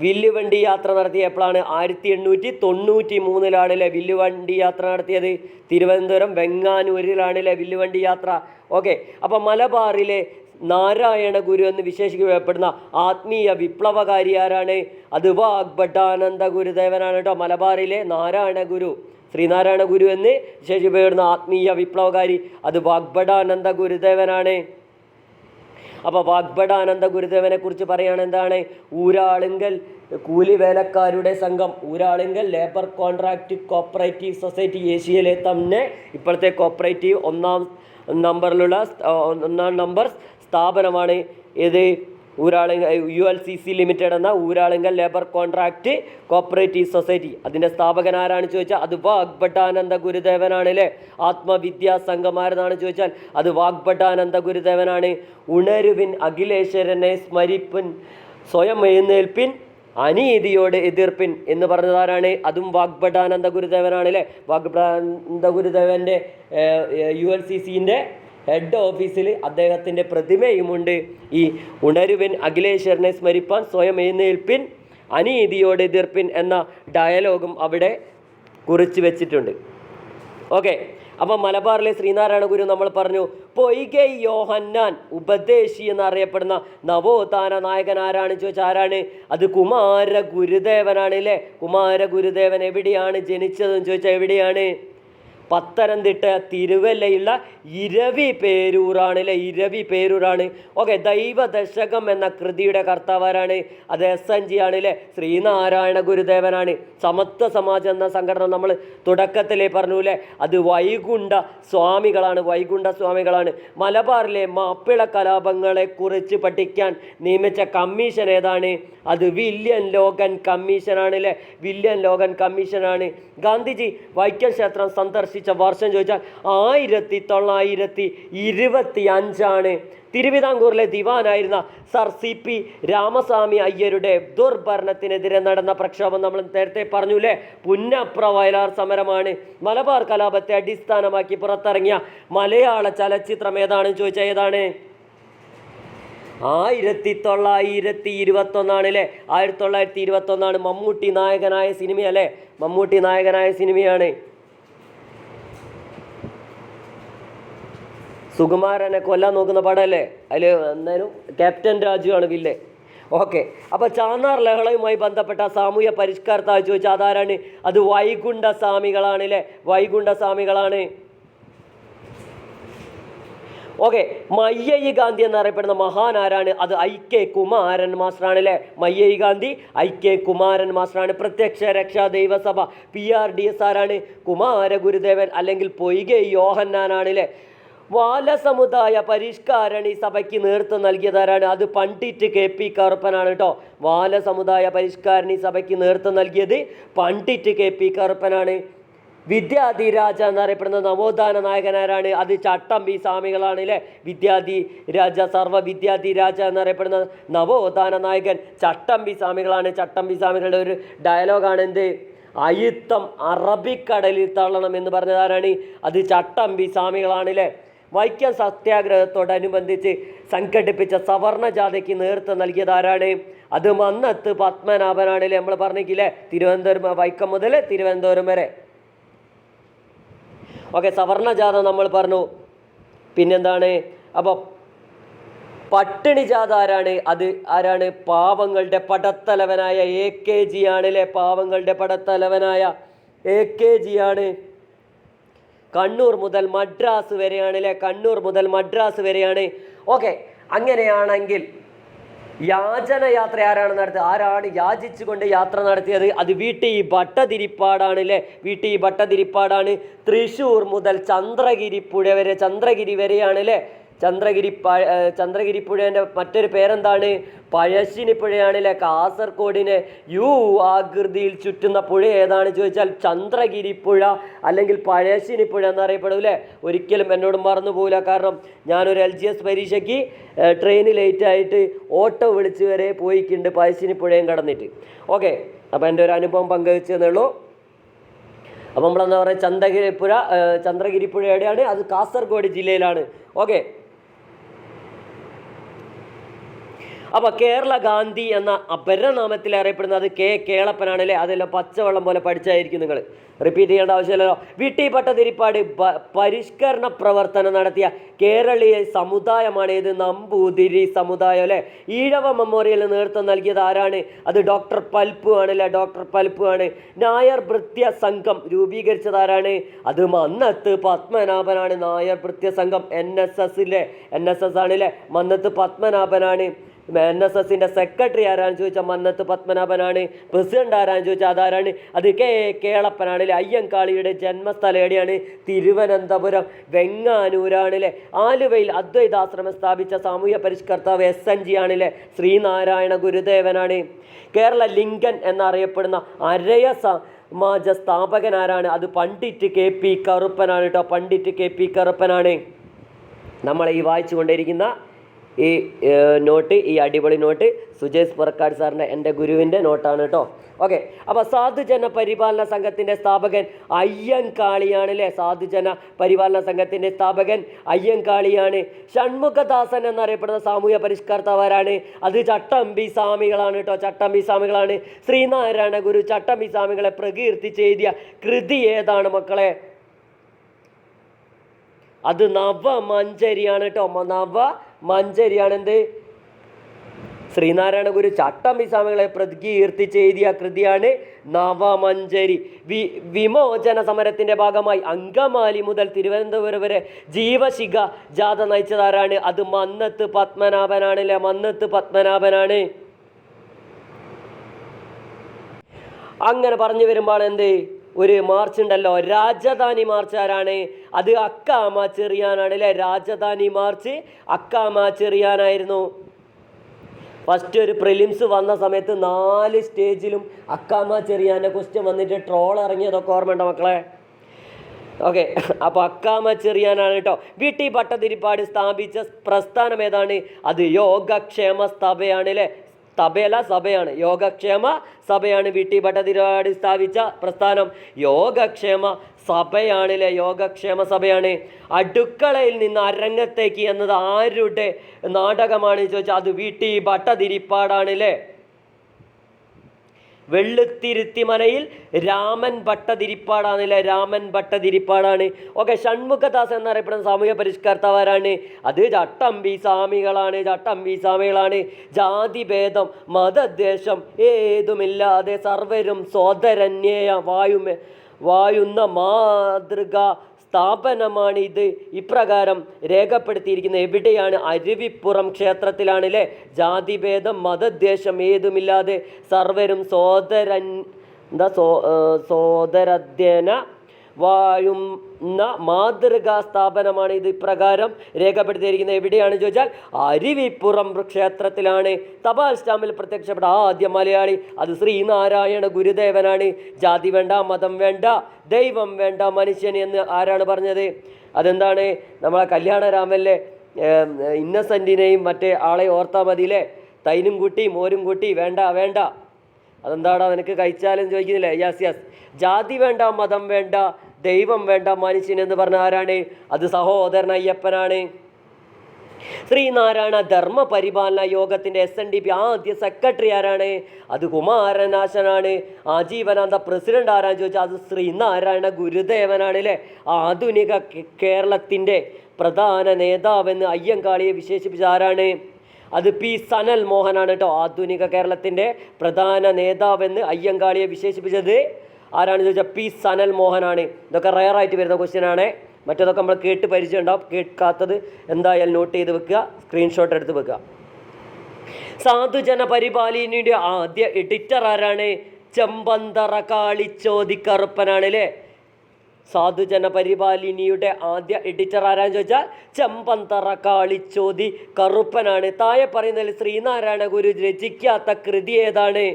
വില്ലുവണ്ടി യാത്ര നടത്തിയ എപ്പോഴാണ്? 1893 വില്ലുവണ്ടി യാത്ര നടത്തിയത്. തിരുവനന്തപുരം വെങ്ങാനൂരിലാണല്ലേ വില്ലുവണ്ടി യാത്ര. ഓക്കെ, അപ്പം മലബാറിലെ നാരായണ ഗുരു എന്ന് വിശേഷിക്കപ്പെടുന്ന ആത്മീയ വിപ്ലവകാരി ആരാണ്? അത് വാഗ്ഭട്ടാനന്ദ ഗുരുദേവനാണ് കേട്ടോ. മലബാറിലെ നാരായണ ഗുരു, ശ്രീനാരായണ ഗുരു എന്ന് വിശേഷിക്കപ്പെടുന്ന ആത്മീയ വിപ്ലവകാരി അത് വാഗ്ഭടാനന്ദ ഗുരുദേവനാണ്. അപ്പോൾ വാഗ്ഭടാനന്ദ ഗുരുദേവനെ കുറിച്ച് പറയുകയാണ് എന്താണ്? ഊരാളുങ്കൽ കൂലി വേലക്കാരുടെ സംഘം, Uralungal labour contract cooperative society, ഏഷ്യയിലെ തന്നെ ഇപ്പോഴത്തെ കോപ്പറേറ്റീവ് ഒന്നാം നമ്പർ സ്ഥാപനമാണ്. ഏത്? ഊരാളുങ്കൽ ULCC ലിമിറ്റഡ് എന്ന Uralungal labour contract cooperative society. അതിൻ്റെ സ്ഥാപകൻ ആരാണ് ചോദിച്ചാൽ അത് വാഗ്ഭട്ടാനന്ദ ഗുരുദേവനാണ് അല്ലേ. ആത്മവിദ്യാ സംഘമാരെന്നാണ് ചോദിച്ചാൽ അത് വാഗ്ഭട്ടാനന്ദ ഗുരുദേവനാണ്. ഉണരുവിൻ അഖിലേശ്വരനെ സ്മരിപ്പിൻ, സ്വയം എഴുന്നേൽപ്പിൻ, അനീതിയോട് എതിർപ്പിൻ എന്ന് പറഞ്ഞതാരാണ്? അതും വാഗ്ഭട്ടാനന്ദ ഗുരുദേവനാണ് അല്ലേ. വാഗ്ഭട്ടാനന്ദ ഗുരുദേവൻ്റെ ULCCൻ്റെ ഹെഡ് ഓഫീസിൽ അദ്ദേഹത്തിൻ്റെ പ്രതിമയുമുണ്ട്. ഈ ഉണരുവിൻ അഖിലേശ്വരനെ സ്മരിപ്പാൻ, സ്വയം എഴുന്നേൽപ്പിൻ, അനീതിയോട് എതിർപ്പിൻ എന്ന ഡയലോഗും അവിടെ കുറിച്ച് വെച്ചിട്ടുണ്ട്. ഓക്കെ, അപ്പം മലബാറിലെ ശ്രീനാരായണ ഗുരു നമ്മൾ പറഞ്ഞു. പൊയ്കൈ യോഹന്നാൻ ഉപദേശി എന്നറിയപ്പെടുന്ന നവോത്ഥാന നായകൻ ആരാണ് ചോദിച്ചാൽ ആരാണ്? അത് കുമാര ഗുരുദേവനാണ് അല്ലേ. കുമാര ഗുരുദേവൻ എവിടെയാണ് ജനിച്ചതെന്ന് ചോദിച്ചാൽ എവിടെയാണ്? പത്തനംതിട്ട തിരുവല്ലയുള്ള ഇരവി പേരൂറാണ് അല്ലേ. ഇരവി പേരൂരാണ്. ഓക്കെ, ദൈവദശകം എന്ന കൃതിയുടെ കർത്താവാരാണ്? അത് SNG ആണ് അല്ലേ. ശ്രീനാരായണ ഗുരുദേവനാണ്. സമത്വ സമാജം എന്ന സംഘടന നമ്മൾ തുടക്കത്തിലേ പറഞ്ഞു അല്ലേ. അത് വൈകുണ്ഠ സ്വാമികളാണ്. വൈകുണ്ഠ സ്വാമികളാണ്. മലബാറിലെ മാപ്പിള കലാപങ്ങളെ കുറിച്ച് പഠിക്കാൻ നിയമിച്ച കമ്മീഷൻ ഏതാണ്? അത് വില്യം ലോഗൻ കമ്മീഷനാണ് അല്ലേ. വില്യം ലോഗൻ കമ്മീഷനാണ്. ഗാന്ധിജി വൈക്കം ക്ഷേത്രം സന്ദർശിച്ച വർഷം ചോദിച്ചാൽ 1925. തിരുവിതാംകൂറിലെ ദിവാനായിരുന്ന സർ CP രാമസ്വാമി അയ്യരുടെ ദുർഭരണത്തിനെതിരെ നടന്ന പ്രക്ഷോഭം നമ്മൾ നേരത്തെ പറഞ്ഞുല്ലേ. പുന്നപ്ര വയലാർ സമരമാണ്. മലബാർ കലാപത്തെ അടിസ്ഥാനമാക്കി പുറത്തിറങ്ങിയ മലയാള ചലച്ചിത്രം ഏതാണെന്ന് ചോദിച്ചാൽ ഏതാണ്? 1921 അല്ലേ. 1921 മമ്മൂട്ടി നായകനായ സിനിമയല്ലേ. മമ്മൂട്ടി നായകനായ സിനിമയാണ്. സുകുമാരനെ കൊല്ലാൻ നോക്കുന്ന പടമല്ലേ. അതിൽ എന്തായാലും ക്യാപ്റ്റൻ രാജു ആണ് വില്ലേ. ഓക്കെ, അപ്പോൾ ചാന്നാർ ലഹളയുമായി ബന്ധപ്പെട്ട സാമൂഹ്യ പരിഷ്കർത്താവ് ചോദിച്ചാൽ അതാരാണ്? അത് വൈകുണ്ഠ സ്വാമികളാണ് അല്ലേ. വൈകുണ്ഠ സ്വാമികളാണ്. ഓക്കെ, മയ്യഴി ഗാന്ധി എന്നറിയപ്പെടുന്ന മഹാൻ ആരാണ്? അത് IK കുമാരൻ മാസ്റ്ററാണ് അല്ലേ. മയ്യഴി ഗാന്ധി IK കുമാരൻ മാസ്റ്ററാണ്. പ്രത്യക്ഷ രക്ഷാ ദൈവസഭ PRDS ആരാണ്? കുമാര ഗുരുദേവൻ അല്ലെങ്കിൽ പൊയ്കൈ യോഹന്നാനാണ് അല്ലേ. ബാലസമുദായ പരിഷ്കാരണി സഭയ്ക്ക് നേതൃത്വം നൽകിയതാരാണ്? അത് പണ്ഡിറ്റ് KP കറുപ്പനാണ് കേട്ടോ. ബാലസമുദായ പരിഷ്കാരണി സഭയ്ക്ക് നേതൃത്വം നൽകിയത് പണ്ഡിറ്റ് KP കറുപ്പനാണ്. വിദ്യാധിരാജ എന്നറിയപ്പെടുന്ന നവോത്ഥാന നായകനാരാണ്? അത് ചട്ടമ്പി സ്വാമികളാണ് അല്ലേ. വിദ്യാധിരാജ, സർവ്വ വിദ്യാധിരാജ എന്നറിയപ്പെടുന്ന നവോത്ഥാന നായകൻ ചട്ടമ്പി സ്വാമികളാണ്. ചട്ടമ്പി സ്വാമികളുടെ ഒരു ഡയലോഗാണ് എന്ത്? അയിത്തം അറബിക്കടലിൽ തള്ളണം എന്ന് പറഞ്ഞതാരാണ്? അത് ചട്ടമ്പി സ്വാമികളാണ് അല്ലേ. വൈക്കം സത്യാഗ്രഹത്തോടനുബന്ധിച്ച് സംഘടിപ്പിച്ച സവർണ ജാഥയ്ക്ക് നേതൃത്വം നൽകിയതാരാണ്? അത് മന്നത്ത് പത്മനാഭനാണ് അല്ലേ. നമ്മൾ പറഞ്ഞില്ലേ തിരുവനന്തപുരം, വൈക്കം മുതൽ തിരുവനന്തപുരം വരെ. ഓക്കെ, സവർണ ജാഥ നമ്മൾ പറഞ്ഞു. പിന്നെന്താണ്? അപ്പോൾ പട്ടിണി ജാഥ ആരാണ്? അത് ആരാണ്? പാവങ്ങളുടെ പടത്തലവനായ AKG ആണ് അല്ലേ. പാവങ്ങളുടെ പടത്തലവനായ AKG ആണ്. കണ്ണൂർ മുതൽ മദ്രാസ് വരെയാണ് അല്ലേ. കണ്ണൂർ മുതൽ മദ്രാസ് വരെയാണ്. ഓക്കെ, അങ്ങനെയാണെങ്കിൽ യാചനയാത്ര ആരാണ് നടത്തിയത്? ആരാണ് യാചിച്ചുകൊണ്ട് യാത്ര നടത്തിയത്? അത് VT ഭട്ടതിരിപ്പാടാണ് അല്ലേ. VT ഭട്ടതിരിപ്പാടാണ്. തൃശ്ശൂർ മുതൽ ചന്ദ്രഗിരി പുഴ വരെ, ചന്ദ്രഗിരി വരെയാണ് അല്ലേ. ചന്ദ്രഗിരി പുഴേൻ്റെ മറ്റൊരു പേരെന്താണ്? പഴശ്ശിനി പുഴയാണ് അല്ലേ. കാസർഗോഡിനെ ആകൃതിയിൽ ചുറ്റുന്ന പുഴ ഏതാണ് ചോദിച്ചാൽ ചന്ദ്രഗിരി പുഴ അല്ലെങ്കിൽ പഴശ്ശിനി പുഴ എന്നറിയപ്പെടും അല്ലേ. ഒരിക്കലും എന്നോട് മറന്നു പോകില്ല. കാരണം ഞാനൊരു LGS പരീക്ഷയ്ക്ക് ട്രെയിന് ലേറ്റായിട്ട് ഓട്ടോ വിളിച്ച് വരെ പോയിട്ടുണ്ട് പഴശ്ശിനി പുഴയും കടന്നിട്ട്. ഓക്കെ, അപ്പോൾ എൻ്റെ ഒരു അനുഭവം പങ്കുവെച്ചതേ ഉള്ളൂ. അപ്പം നമ്മളെന്താ പറയുക, ചന്ദ്രഗിരി പുഴ എവിടെയാണ്? അത് കാസർഗോഡ് ജില്ലയിലാണ്. ഓക്കെ, അപ്പോൾ കേരള ഗാന്ധി എന്ന അപരനാമത്തിൽ അറിയപ്പെടുന്നത് കേളപ്പനാണ് അല്ലേ. അതെല്ലാം പച്ചവെള്ളം പോലെ പഠിച്ചായിരിക്കും നിങ്ങൾ, റിപ്പീറ്റ് ചെയ്യേണ്ട ആവശ്യമില്ലല്ലോ. വി.ടി. ഭട്ടതിരിപ്പാട് പരിഷ്കരണ പ്രവർത്തനം നടത്തിയ കേരളീയ സമുദായമാണ് ഇത്, നമ്പൂതിരി സമുദായം അല്ലേ. ഈഴവ മെമ്മോറിയലിന് നേതൃത്വം നൽകിയത് ആരാണ്? അത് ഡോക്ടർ പൽപ്പു ആണ് അല്ലേ, ഡോക്ടർ പൽപ്പു ആണ്. നായർ ഭൃത്യ സംഘം രൂപീകരിച്ചത് ആരാണ്? അത് മന്നത്ത് പത്മനാഭനാണ്. നായർ ഭൃത്യ സംഘം NSS ആണല്ലേ, മന്നത്ത് പത്മനാഭനാണ്. NSSന്റെ സെക്രട്ടറി ആരാന്ന് ചോദിച്ചാൽ മന്നത്ത് പത്മനാഭനാണ്. പ്രസിഡന്റ് ആരാന്ന് ചോദിച്ചാൽ അതാരാണ്? അത് കേളപ്പനാണ് അല്ലേ. അയ്യങ്കാളിയുടെ ജന്മസ്ഥലം എവിടെയാണ്? തിരുവനന്തപുരം വെങ്ങാനൂരാണ്. ആലുവയിൽ അദ്വൈതാശ്രമം സ്ഥാപിച്ച സാമൂഹ്യ പരിഷ്കർത്താവ് SNG ആണല്ലേ, ശ്രീനാരായണ ഗുരുദേവനാണ്. കേരള ലിങ്കൻ എന്നറിയപ്പെടുന്ന അരയ സമാജ സ്ഥാപകനാരാണ്? അത് പണ്ഡിറ്റ് KP കറുപ്പനാണ് കേട്ടോ, പണ്ഡിറ്റ് KP കറുപ്പനാണ്. നമ്മൾ ഈ വായിച്ചു കൊണ്ടിരിക്കുന്ന ഈ നോട്ട്, ഈ അടിപൊളി നോട്ട് സുജേഷ് പുറക്കാട് സാറിൻ്റെ എൻ്റെ ഗുരുവിൻ്റെ നോട്ടാണ് കേട്ടോ. ഓക്കെ, അപ്പോൾ സാധുജന പരിപാലന സംഘത്തിൻ്റെ സ്ഥാപകൻ അയ്യങ്കാളിയാണ് അല്ലേ. സാധുജന പരിപാലന സംഘത്തിൻ്റെ സ്ഥാപകൻ അയ്യങ്കാളിയാണ്. ഷൺമുഖദാസൻ എന്നറിയപ്പെടുന്ന സാമൂഹ്യ പരിഷ്കർത്താവാരാണ്? അത് ചട്ടമ്പി സ്വാമികളാണ് കേട്ടോ, ചട്ടമ്പി സ്വാമികളാണ്. ശ്രീനാരായണ ഗുരു ചട്ടമ്പി സ്വാമികളെ പ്രകീർത്തിച്ച് എഴുതിയ കൃതി ഏതാണ് മക്കളെ? അത് നവമഞ്ചരിയാണ് കേട്ടോ, നവമഞ്ചരിയാണ്. എന്ത്? ശ്രീനാരായണ ഗുരു ചട്ടമ്പി സ്വാമികളെ പ്രകീർത്തിച്ച് എഴുതിയ കൃതിയാണ് നവമഞ്ചരി. വിമോചന സമരത്തിന്റെ ഭാഗമായി അങ്കമാലി മുതൽ തിരുവനന്തപുരം വരെ ജീവശിഖ ജാഥ നയിച്ചതാരാണ്? അത് മന്നത്ത് പത്മനാഭനാണ് അല്ലേ, മന്നത്ത് പത്മനാഭനാണ്. അങ്ങനെ പറഞ്ഞു വരുമ്പോൾ എന്ത് ഒരു മാർച്ച് ഉണ്ടല്ലോ, രാജധാനി മാർച്ച് ആരാണ്? അത് അക്കാമ ചെറിയാനാണ് അല്ലേ. രാജധാനി മാർച്ച് അക്കാമ ചെറിയാനായിരുന്നു. ഫസ്റ്റ് ഒരു പ്രിലിംസ് വന്ന സമയത്ത് 4 സ്റ്റേജിലും അക്കാമ ചെറിയാൻ്റെ ക്വസ്റ്റ്യൻ വന്നിട്ട് ട്രോൾ ഇറങ്ങിയതൊക്കെ ഓർമ്മയുണ്ടോ മക്കളെ? ഓക്കെ, അപ്പോൾ അക്കാമ ചെറിയാനാണ് കേട്ടോ. വി.ടി. ഭട്ടതിരിപ്പാട് സ്ഥാപിച്ച പ്രസ്ഥാനം ഏതാണ്? അത് യോഗക്ഷേമ സഭയാണ് അല്ലേ. സഭയല്ല, സഭയാണ്. യോഗക്ഷേമ സഭയാണ് വി.ടി. ഭട്ടതിരിപ്പാട് സ്ഥാപിച്ച പ്രസ്ഥാനം. യോഗക്ഷേമ സഭയാണല്ലേ, യോഗക്ഷേമ സഭയാണ്. അടുക്കളയിൽ നിന്ന് അരങ്ങത്തേക്ക് എന്നത് ആരുടെ നാടകമാണ് ചോദിച്ചാൽ അത് വി.ടി. ഭട്ടതിരിപ്പാടാണല്ലേ. വെള്ളുത്തിരുത്തിമനയിൽ രാമൻ ഭട്ടതിരിപ്പാടാണല്ലേ, രാമൻ ഭട്ടതിരിപ്പാടാണ്. ഓക്കെ, ഷൺമുഖദാസ് എന്നറിയപ്പെടുന്ന സാമൂഹ്യ പരിഷ്കർത്താവാരാണ്? അത് ചട്ടമ്പി സ്വാമികളാണ്, ചട്ടമ്പി സ്വാമികളാണ്. ജാതിഭേദം മതദ്വേഷം ഏതുമില്ലാതെ സർവരും സോദരന്യേയ വായുന്ന മാതൃക സ്ഥാപനമാണ് ഇത്. ഇപ്രകാരം രേഖപ്പെടുത്തിയിരിക്കുന്നത് എവിടെയാണ്? അരുവിപ്പുറം ക്ഷേത്രത്തിലാണ് അല്ലേ. ജാതിഭേദം മതദ്വേഷം ഏതുമില്ലാതെ സർവരും സോദരധ്യന വായുന്ന മാതൃകാ സ്ഥാപനമാണ് ഇത്. ഇപ്രകാരം രേഖപ്പെടുത്തിയിരിക്കുന്നത് എവിടെയാണ് ചോദിച്ചാൽ അരുവിപ്പുറം ക്ഷേത്രത്തിലാണ്. തപാൽ സ്റ്റാമ്പിൽ പ്രത്യക്ഷപ്പെട്ട ആദ്യ മലയാളി അത് ശ്രീനാരായണ ഗുരുദേവനാണ്. ജാതി വേണ്ട, മതം വേണ്ട, ദൈവം വേണ്ട, മനുഷ്യൻ എന്ന് ആരാണ് പറഞ്ഞത്? അതെന്താണ്? നമ്മളെ കല്യാണരാമല്ലേ ഇന്നസെൻറ്റിനെയും മറ്റേ ആളെ ഓർത്താൽ മതിയില്ലേ. തൈനും കൂട്ടി മോരും കൂട്ടി വേണ്ട വേണ്ട, അതെന്താടാ നിനക്ക് കഴിച്ചാലും ചോദിക്കുന്നില്ലേ. യെസ്, ജാതി വേണ്ട, മതം വേണ്ട, ദൈവം വേണ്ട, മനുഷ്യൻ എന്ന് പറഞ്ഞ ആരാണ്? അത് സഹോദരൻ അയ്യപ്പനാണ്. ശ്രീനാരായണ ധർമ്മ പരിപാലന യോഗത്തിൻ്റെ SNDP ആദ്യ സെക്രട്ടറി ആരാണ്? അത് കുമാരനാശനാണ്. ആജീവനാന്ത പ്രസിഡന്റ് ആരാന്ന് ചോദിച്ചാൽ അത് ശ്രീനാരായണ ഗുരുദേവനാണ് അല്ലേ. ആധുനിക കേരളത്തിൻ്റെ പ്രധാന നേതാവെന്ന് അയ്യങ്കാളിയെ വിശേഷിപ്പിച്ച ആരാണ്? അത് P. സനൽ മോഹനാണ് കേട്ടോ. ആധുനിക കേരളത്തിൻ്റെ പ്രധാന നേതാവെന്ന് അയ്യങ്കാളിയെ വിശേഷിപ്പിച്ചത് ആരാണ് ചോദിച്ചാൽ P. സനൽ മോഹനാണ്. ഇതൊക്കെ റയറായിട്ട് വരുന്ന ക്വസ്റ്റ്യൻ ആണ്. മറ്റേതൊക്കെ നമ്മൾ കേട്ട് പരിചയം ഉണ്ടാവും. കേൾക്കാത്തത് എന്തായാലും നോട്ട് ചെയ്ത് വെക്കുക, സ്ക്രീൻഷോട്ട് എടുത്ത് വെക്കുക. സാധുജന പരിപാലനയുടെ ആദ്യ എഡിറ്റർ ആരാണ്? ചെമ്പന്തറ കാളിച്ചോതി കറുപ്പനാണ് അല്ലേ. സാധുജന പരിപാലിനിയുടെ ആദ്യ എഡിറ്റർ ആരാന്ന് ചോദിച്ചാൽ ചെമ്പന്തറ കാളിച്ചോതി കറുപ്പനാണ്. താഴെ പറയുന്നതിൽ ശ്രീനാരായണ ഗുരു രചിക്കാത്ത കൃതി ഏതാണ്?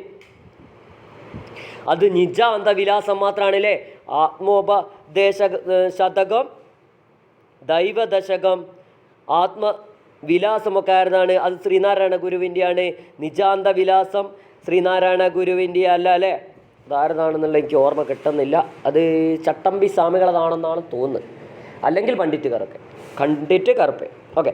അത് നിജാന്ത വിലാസം മാത്രമാണ് അല്ലേ. ആത്മോപദേശ ശതകം, ദൈവദശകം, ആത്മവിലാസമൊക്കെ ആയിരുന്നാണ്? അത് ശ്രീനാരായണ ഗുരുവിൻ്റെയാണ്. നിജാന്ത വിലാസം ശ്രീനാരായണ ഗുരുവിൻ്റെ അല്ല അല്ലേ. അതാരതാണെന്നുള്ള എനിക്ക് ഓർമ്മ കിട്ടുന്നില്ല. അത് ചട്ടമ്പി സ്വാമികളതാണെന്നാണ് തോന്നുന്നത്, അല്ലെങ്കിൽ പണ്ഡിറ്റ് കറുപ്പെ. ഓക്കെ,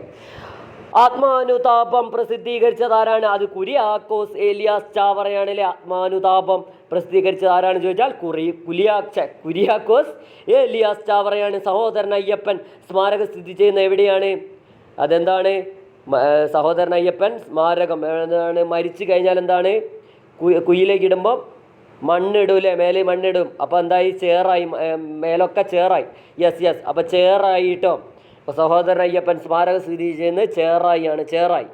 ആത്മാനുതാപം പ്രസിദ്ധീകരിച്ചത് ആരാണ്? അത് കുര്യാക്കോസ് ഏലിയാസ് ചാവറയാണല്ലേ. ആത്മാനുതാപം പ്രസിദ്ധീകരിച്ചത് ആരാണ് ചോദിച്ചാൽ കുര്യാക്കോസ് ഏലിയാസ് ചാവറയാണ്. സഹോദരൻ അയ്യപ്പൻ സ്മാരകം സ്ഥിതി ചെയ്യുന്ന എവിടെയാണ്? അതെന്താണ്? സഹോദരൻ അയ്യപ്പൻ സ്മാരകം എന്താണ്? മരിച്ചു കഴിഞ്ഞാൽ എന്താണ്? കുയിലേക്ക് ഇടുമ്പം മണ്ണിടും അല്ലേ, മേലെ മണ്ണിടും. അപ്പോൾ എന്തായി? ചേറായി, മേലൊക്കെ ചേറായി. യെസ്. അപ്പോൾ ചേറായി കേട്ടോ. അപ്പോൾ സഹോദരൻ അയ്യപ്പൻ സ്മാരകം സ്ഥിതി ചെയ്യുന്നത് ചേറായിയാണ്. ചേറായി.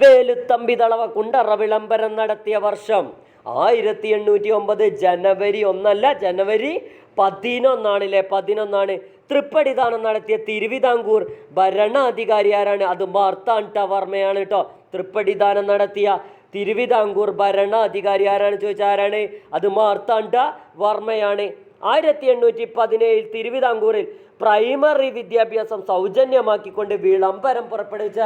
വേലുത്തമ്പി ദളവ കുണ്ടറ വിളംബരം നടത്തിയ വർഷം 1809 ജനുവരി 1 ജനുവരി 11 11 തൃപ്പടിദാനം നടത്തിയ തിരുവിതാംകൂർ ഭരണാധികാരി ആരാണ്? അത് മാർത്താണ്ഡവർമ്മയാണ് കേട്ടോ. തൃപ്പടിദാനം നടത്തിയ തിരുവിതാംകൂർ ഭരണാധികാരി ആരാണ് ചോദിച്ചാൽ ആരാണ്? അത് മാർത്താണ്ഡവർമ്മയാണ്. 1817 തിരുവിതാംകൂറിൽ പ്രൈമറി വിദ്യാഭ്യാസം സൗജന്യമാക്കിക്കൊണ്ട് വിളംബരം പുറപ്പെടുവിച്ച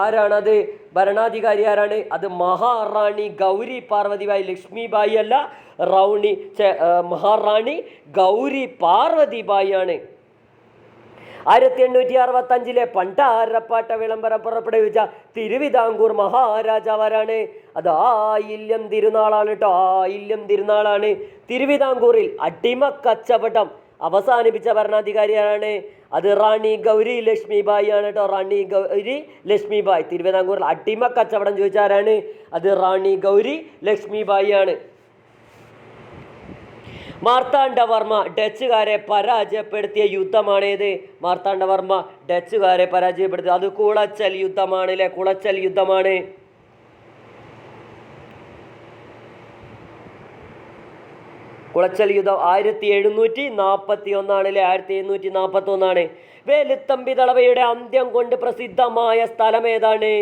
ആരാണത്? ഭരണാധികാരി ആരാണ്? അത് മഹാറാണി ഗൗരി പാർവതിബായി. ലക്ഷ്മിബായി അല്ല, മഹാറാണി ഗൗരി പാർവതിബായി ആണ്. 1865 പണ്ടാരപ്പാട്ട വിളംബരം പുറപ്പെടുവിച്ച തിരുവിതാംകൂർ മഹാരാജാവാരാണ്? അത് ആയില്യം തിരുനാളാണ് കേട്ടോ. ആയില്യം തിരുനാളാണ്. തിരുവിതാംകൂറിൽ അടിമ കച്ചവടം അവസാനിപ്പിച്ച ഭരണാധികാരിയാണ്? അത് റാണി ഗൗരി ലക്ഷ്മിബായി ആണ് കേട്ടോ. റാണി ഗൗരി ലക്ഷ്മിബായി. തിരുവിതാംകൂറിൽ അടിമ കച്ചവടം ചോദിച്ചാരാണ്? അത് റാണി ഗൗരി ലക്ഷ്മിബായി ആണ്. മാർത്താണ്ഡവർമ്മ ഡച്ചുകാരെ പരാജയപ്പെടുത്തിയ യുദ്ധമാണേത്? മാർത്താണ്ഡവർമ്മ ഡച്ചുകാരെ പരാജയപ്പെടുത്തിയത് അത് കുളച്ചൽ യുദ്ധമാണ് അല്ലേ. കുളച്ചൽ യുദ്ധമാണ്. കുളച്ചൽ യുദ്ധം 1741 അല്ലേ. 1741. വേലുത്തമ്പി ദളവയുടെ അന്ത്യം കൊണ്ട് പ്രസിദ്ധമായ സ്ഥലം ഏതാണ്?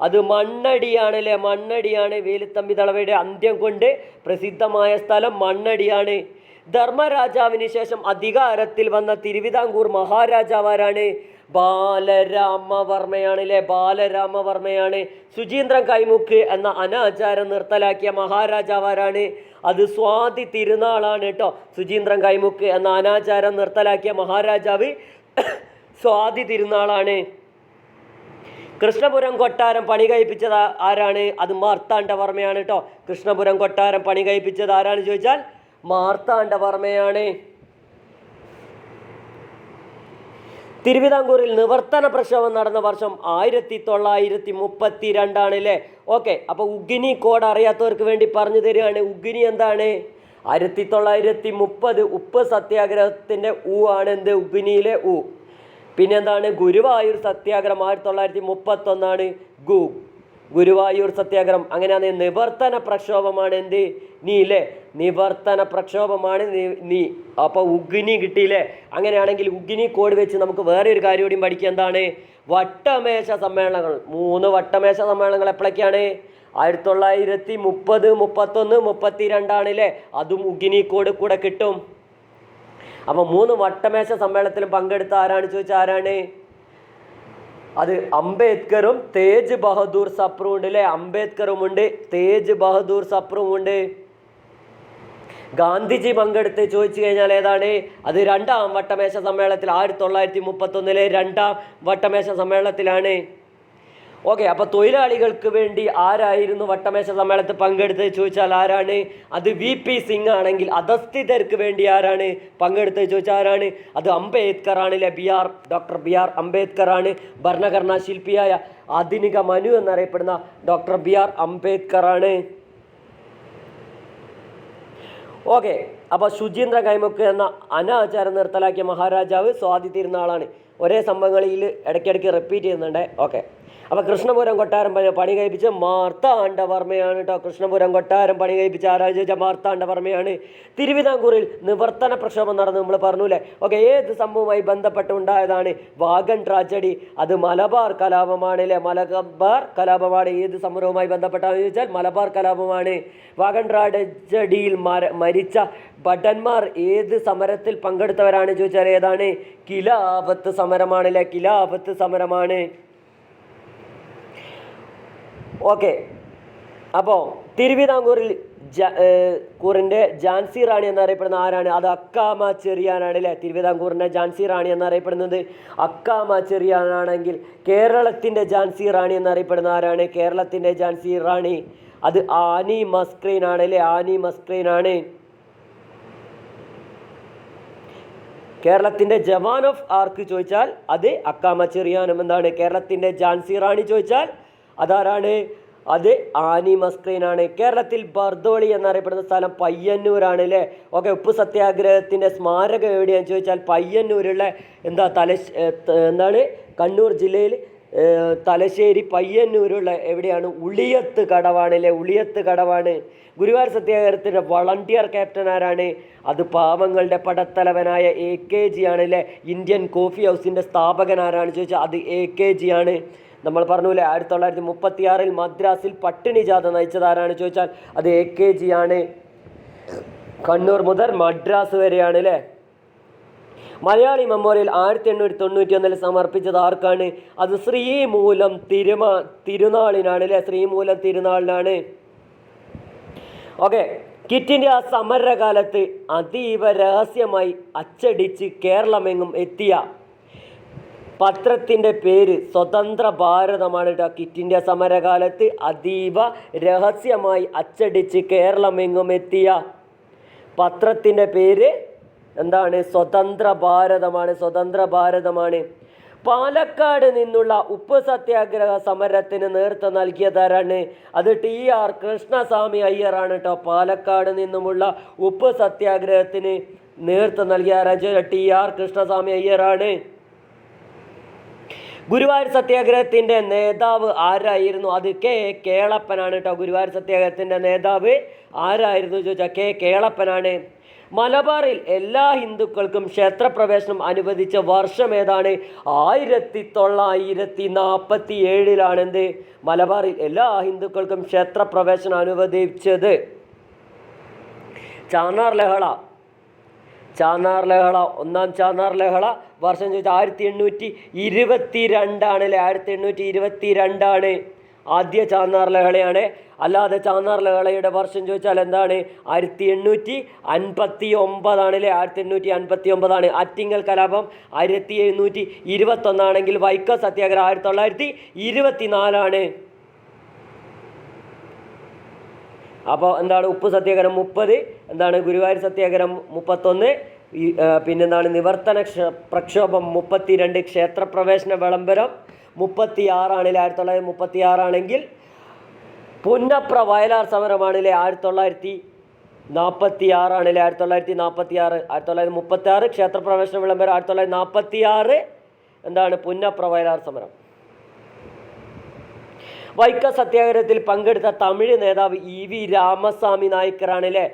അത് മണ്ണടിയാണ് അല്ലേ. മണ്ണടിയാണ്. വേലുത്തമ്പി ദളവയുടെ അന്ത്യം കൊണ്ട് പ്രസിദ്ധമായ സ്ഥലം മണ്ണടിയാണ്. ധർമ്മരാജാവിന് ശേഷം അധികാരത്തിൽ വന്ന തിരുവിതാംകൂർ മഹാരാജാവാരാണ്? ബാലരാമവർമ്മയാണ് അല്ലേ. ബാലരാമവർമ്മയാണ്. സുചീന്ദ്രൻ കൈമുക്ക് എന്ന അനാചാരം നിർത്തലാക്കിയ മഹാരാജാവാരാണ്? അത് സ്വാതി തിരുനാളാണ് കേട്ടോ. സുചീന്ദ്രൻ കൈമുക്ക് എന്ന അനാചാരം നിർത്തലാക്കിയ മഹാരാജാവ് സ്വാതി തിരുനാളാണ്. കൃഷ്ണപുരം കൊട്ടാരം പണി കഴിപ്പിച്ചത് ആരാണ്? അത് മാർത്താണ്ഡവർമ്മയാണ് കേട്ടോ. കൃഷ്ണപുരം കൊട്ടാരം പണി കഴിപ്പിച്ചത് ആരാണ് ചോദിച്ചാൽ മാർത്താണ്ഡവർമ്മയാണ്. തിരുവിതാംകൂറിൽ നിവർത്തന പ്രക്ഷോഭം നടന്ന വർഷം 1932 അല്ലേ. ഓക്കെ. അപ്പോൾ ഉഗ്നി കോഡ് അറിയാത്തവർക്ക് വേണ്ടി പറഞ്ഞു തരികയാണ്. ഉഗ്നി എന്താണ്? 1930 ഉപ്പ് സത്യാഗ്രഹത്തിൻ്റെ ആണ് എന്ത്? ഉഗ്നിയിലെ ഉ. പിന്നെന്താണ്? ഗുരുവായൂർ സത്യാഗ്രഹം 1931 ഗുരുവായൂർ സത്യാഗ്രഹം. അങ്ങനെയാണ്. നിവർത്തന പ്രക്ഷോഭമാണ് എന്ത്? നീ അല്ലേ. നിവർത്തന പ്രക്ഷോഭമാണ് നീ. അപ്പോൾ ഉഗ്നി കിട്ടിയില്ലേ. അങ്ങനെയാണെങ്കിൽ ഉഗ്നി കോഡ് വെച്ച് നമുക്ക് വേറെ ഒരു കാര്യം കൂടി പഠിക്കുക. എന്താണ്? വട്ടമേശ സമ്മേളനങ്ങൾ. 3 വട്ടമേശ സമ്മേളനങ്ങൾ എപ്പോഴൊക്കെയാണ്? 1930 31 32 അതും ഉഗ്നി കോഡ് കൂടെ കിട്ടും. അപ്പോൾ 3 വട്ടമേശ സമ്മേളനത്തിലും പങ്കെടുത്ത ആരാണ് ചോദിച്ചാൽ ആരാണ്? അത് അംബേദ്കറും തേജ് ബഹദൂർ സപ്രും ഉണ്ട് അല്ലേ. അംബേദ്കറും ഉണ്ട്, തേജ് ബഹദൂർ സപ്രും ഉണ്ട്. ഗാന്ധിജി പങ്കെടുത്ത് ചോദിച്ചു കഴിഞ്ഞാൽ ഏതാണ്? അത് 2ാം വട്ടമേശ സമ്മേളനത്തിൽ 1931 2ാം വട്ടമേശ സമ്മേളനത്തിലാണ്. ഓക്കെ. അപ്പോൾ തൊഴിലാളികൾക്ക് വേണ്ടി ആരായിരുന്നു വട്ടമേശ സമ്മേളനത്തിൽ പങ്കെടുത്ത് ചോദിച്ചാൽ ആരാണ്? അത് VP സിംഗ് ആണെങ്കിൽ അധസ്ഥിതർക്ക് വേണ്ടി ആരാണ് പങ്കെടുത്ത് ചോദിച്ചാൽ ആരാണ്? അത് അംബേദ്കർ ആണല്ലേ. ഡോക്ടർ BR അംബേദ്കർ ആണ്. ഭരണഘടനാ ശില്പിയായ ആധുനിക മനു എന്നറിയപ്പെടുന്ന ഡോക്ടർ BR അംബേദ്കർ ആണ്. ഓക്കെ. അപ്പോൾ സുചീന്ദ്ര കൈമുക്ക് എന്ന അനാചാരം നിർത്തലാക്കിയ മഹാരാജാവ് സ്വാതി തിരുനാളാണ്. ഒരേ സംഭവങ്ങളിൽ ഇടയ്ക്കിടയ്ക്ക് റിപ്പീറ്റ് ചെയ്യുന്നുണ്ട്. ഓക്കെ. അപ്പോൾ കൃഷ്ണപുരം കൊട്ടാരം പണി കഴിപ്പിച്ച മാർത്താണ്ഡവർമ്മയാണ് കേട്ടോ. കൃഷ്ണപുരം കൊട്ടാരം പണി കഴിപ്പിച്ച ആരാധന ചോദിച്ചാൽ മാർത്താണ്ഡവർമ്മയാണ്. തിരുവിതാംകൂറിൽ നിവർത്തന പ്രക്ഷോഭം നടന്നു നമ്മൾ പറഞ്ഞൂല്ലേ. ഓക്കെ. ഏത് സംഭവവുമായി ബന്ധപ്പെട്ടുണ്ടായതാണ്? Wagon tragedy. അത് മലബാർ കലാപമാണ് അല്ലേ. മലബാർ കലാപമാണ്. ഏത് സമരവുമായി ബന്ധപ്പെട്ടാണെന്ന് ചോദിച്ചാൽ മലബാർ കലാപമാണ്. വാഗൺ ട്രാജഡിയിൽ മരിച്ച ഭടന്മാർ ഏത് സമരത്തിൽ പങ്കെടുത്തവരാണ് ചോദിച്ചാൽ ഏതാണ്? ഖിലാഫത്ത് സമരമാണല്ലേ. ഖിലാഫത്ത് സമരമാണ്. ഓക്കെ. അപ്പോൾ തിരുവിതാംകൂറിൽ കൂറിൻ്റെ ഝാൻസി റാണി എന്നറിയപ്പെടുന്ന ആരാണ്? അത് അക്കാമ ചെറിയാനാണ് അല്ലേ. തിരുവിതാംകൂറിൻ്റെ ഝാൻസി റാണി എന്നറിയപ്പെടുന്നത് അക്കാമ ചെറിയാനാണെങ്കിൽ കേരളത്തിൻ്റെ ഝാൻസി റാണി എന്നറിയപ്പെടുന്ന ആരാണ്? കേരളത്തിൻ്റെ ഝാൻസി റാണി അത് ആനി മസ്ക്രീൻ ആണ് അല്ലേ. ആനി മസ്ക്രീൻ ആണ്. കേരളത്തിൻ്റെ ജവാൻ ഓഫ് ആർക്ക് ചോദിച്ചാൽ അത് അക്കാമ ചെറിയാനും. എന്താണ് കേരളത്തിൻ്റെ ഝാൻസി റാണി ചോദിച്ചാൽ അതാരാണ്? അത് ആനി മസ്ക്രീൻ ആണ്. കേരളത്തിൽ ബർദോളി എന്നറിയപ്പെടുന്ന സ്ഥലം പയ്യന്നൂരാണ് അല്ലേ. ഓക്കെ, ഉപ്പ് സത്യാഗ്രഹത്തിൻ്റെ സ്മാരകം എവിടെയാണെന്ന് ചോദിച്ചാൽ പയ്യന്നൂരുള്ള എന്താണ് കണ്ണൂർ ജില്ലയിൽ തലശ്ശേരി പയ്യന്നൂരുള്ള എവിടെയാണ്? ഉളിയത്ത് കടവാണ് അല്ലേ. ഉളിയത്ത് കടവാണ്. ഗുരുവായൂർ സത്യാഗ്രഹത്തിൻ്റെ വളണ്ടിയർ ക്യാപ്റ്റൻ ആരാണ്? അത് പാവങ്ങളുടെ പടത്തലവനായ AKG ആണ് അല്ലേ. ഇന്ത്യൻ കോഫി ഹൗസിൻ്റെ സ്ഥാപകൻ ആരാണ് ചോദിച്ചാൽ അത് AKG ആണ്. നമ്മൾ പറഞ്ഞൂല്ലേ 1936 മദ്രാസിൽ പട്ടിണി ജാഥ നയിച്ചത് ആരാണ് ചോദിച്ചാൽ അത് AKG ആണ്. കണ്ണൂർ മുതൽ മദ്രാസ് വരെയാണ് അല്ലേ. മലയാളി മെമ്മോറിയൽ 1891 സമർപ്പിച്ചത് ആർക്കാണ്? അത് ശ്രീമൂലം തിരുനാളിനാണ് അല്ലേ. ശ്രീമൂലം തിരുനാളിനാണ്. ഓക്കെ, ക്വിറ്റ് ഇന്ത്യ സമരകാലത്ത് അതീവ രഹസ്യമായി അച്ചടിച്ച് കേരളമെങ്ങും എത്തിയ പത്രത്തിൻ്റെ പേര് സ്വതന്ത്ര ഭാരതമാണ് കേട്ടോ. ക്വിറ്റ് ഇന്ത്യ സമരകാലത്ത് അതീവ രഹസ്യമായി അച്ചടിച്ച് കേരളമെങ്ങും എത്തിയ പത്രത്തിൻ്റെ പേര് എന്താണ്? സ്വതന്ത്ര ഭാരതമാണ്. സ്വതന്ത്ര ഭാരതമാണ്. പാലക്കാട് നിന്നുള്ള ഉപ്പ് സത്യാഗ്രഹ സമരത്തിന് നേതൃത്വം നൽകിയതാരാണ്? അത് TR കൃഷ്ണസ്വാമി അയ്യറാണ് കേട്ടോ. പാലക്കാട് നിന്നുമുള്ള ഉപ്പ് സത്യാഗ്രഹത്തിന് നേതൃത്വം നൽകിയ ആരാണ്? TR കൃഷ്ണസ്വാമി അയ്യറാണ്. ഗുരുവായൂർ സത്യാഗ്രഹത്തിൻ്റെ നേതാവ് ആരായിരുന്നു? അത് കേളപ്പനാണ് കേട്ടോ. ഗുരുവായൂർ സത്യാഗ്രഹത്തിൻ്റെ നേതാവ് ആരായിരുന്നു ചോദിച്ചാൽ കേളപ്പനാണ്. മലബാറിൽ എല്ലാ ഹിന്ദുക്കൾക്കും ക്ഷേത്രപ്രവേശനം അനുവദിച്ച വർഷം ഏതാണ്? 1947 എന്ത്? മലബാറിൽ എല്ലാ ഹിന്ദുക്കൾക്കും ക്ഷേത്രപ്രവേശനം അനുവദിച്ചത്. ചാന്നാർ ലഹള ഒന്നാം ചാന്നാർ ലഹള വർഷം ചോദിച്ചാൽ 1822 അല്ലേ. 1822 ആദ്യ ചാന്നാർ ലഹളയാണ്. അല്ലാതെ ചാന്നാർ ലഹളയുടെ വർഷം ചോദിച്ചാൽ എന്താണ്? 1859 അല്ലേ. 1859 ആറ്റിങ്ങൽ കലാപം 1721 വൈക്കം സത്യാഗ്രഹം 1924. അപ്പോൾ എന്താണ്? ഉപ്പ് സത്യാഗ്രഹം 30, എന്താണ് ഗുരുവായൂർ സത്യാഗ്രഹം 31, പിന്നെന്താണ് നിവർത്തന പ്രക്ഷോഭം 32, ക്ഷേത്രപ്രവേശന വിളംബരം 36 1936 പുന്നപ്ര വയലാർ സമരമാണല്ലേ 1946 1946 ക്ഷേത്രപ്രവേശന വിളംബരം 1946 എന്താണ് പുന്നപ്ര വയലാർ സമരം. വൈക്കം സത്യാഗ്രഹത്തിൽ പങ്കെടുത്ത തമിഴ് നേതാവ് EV രാമസ്വാമി നായ്ക്കറാണ് അല്ലേ.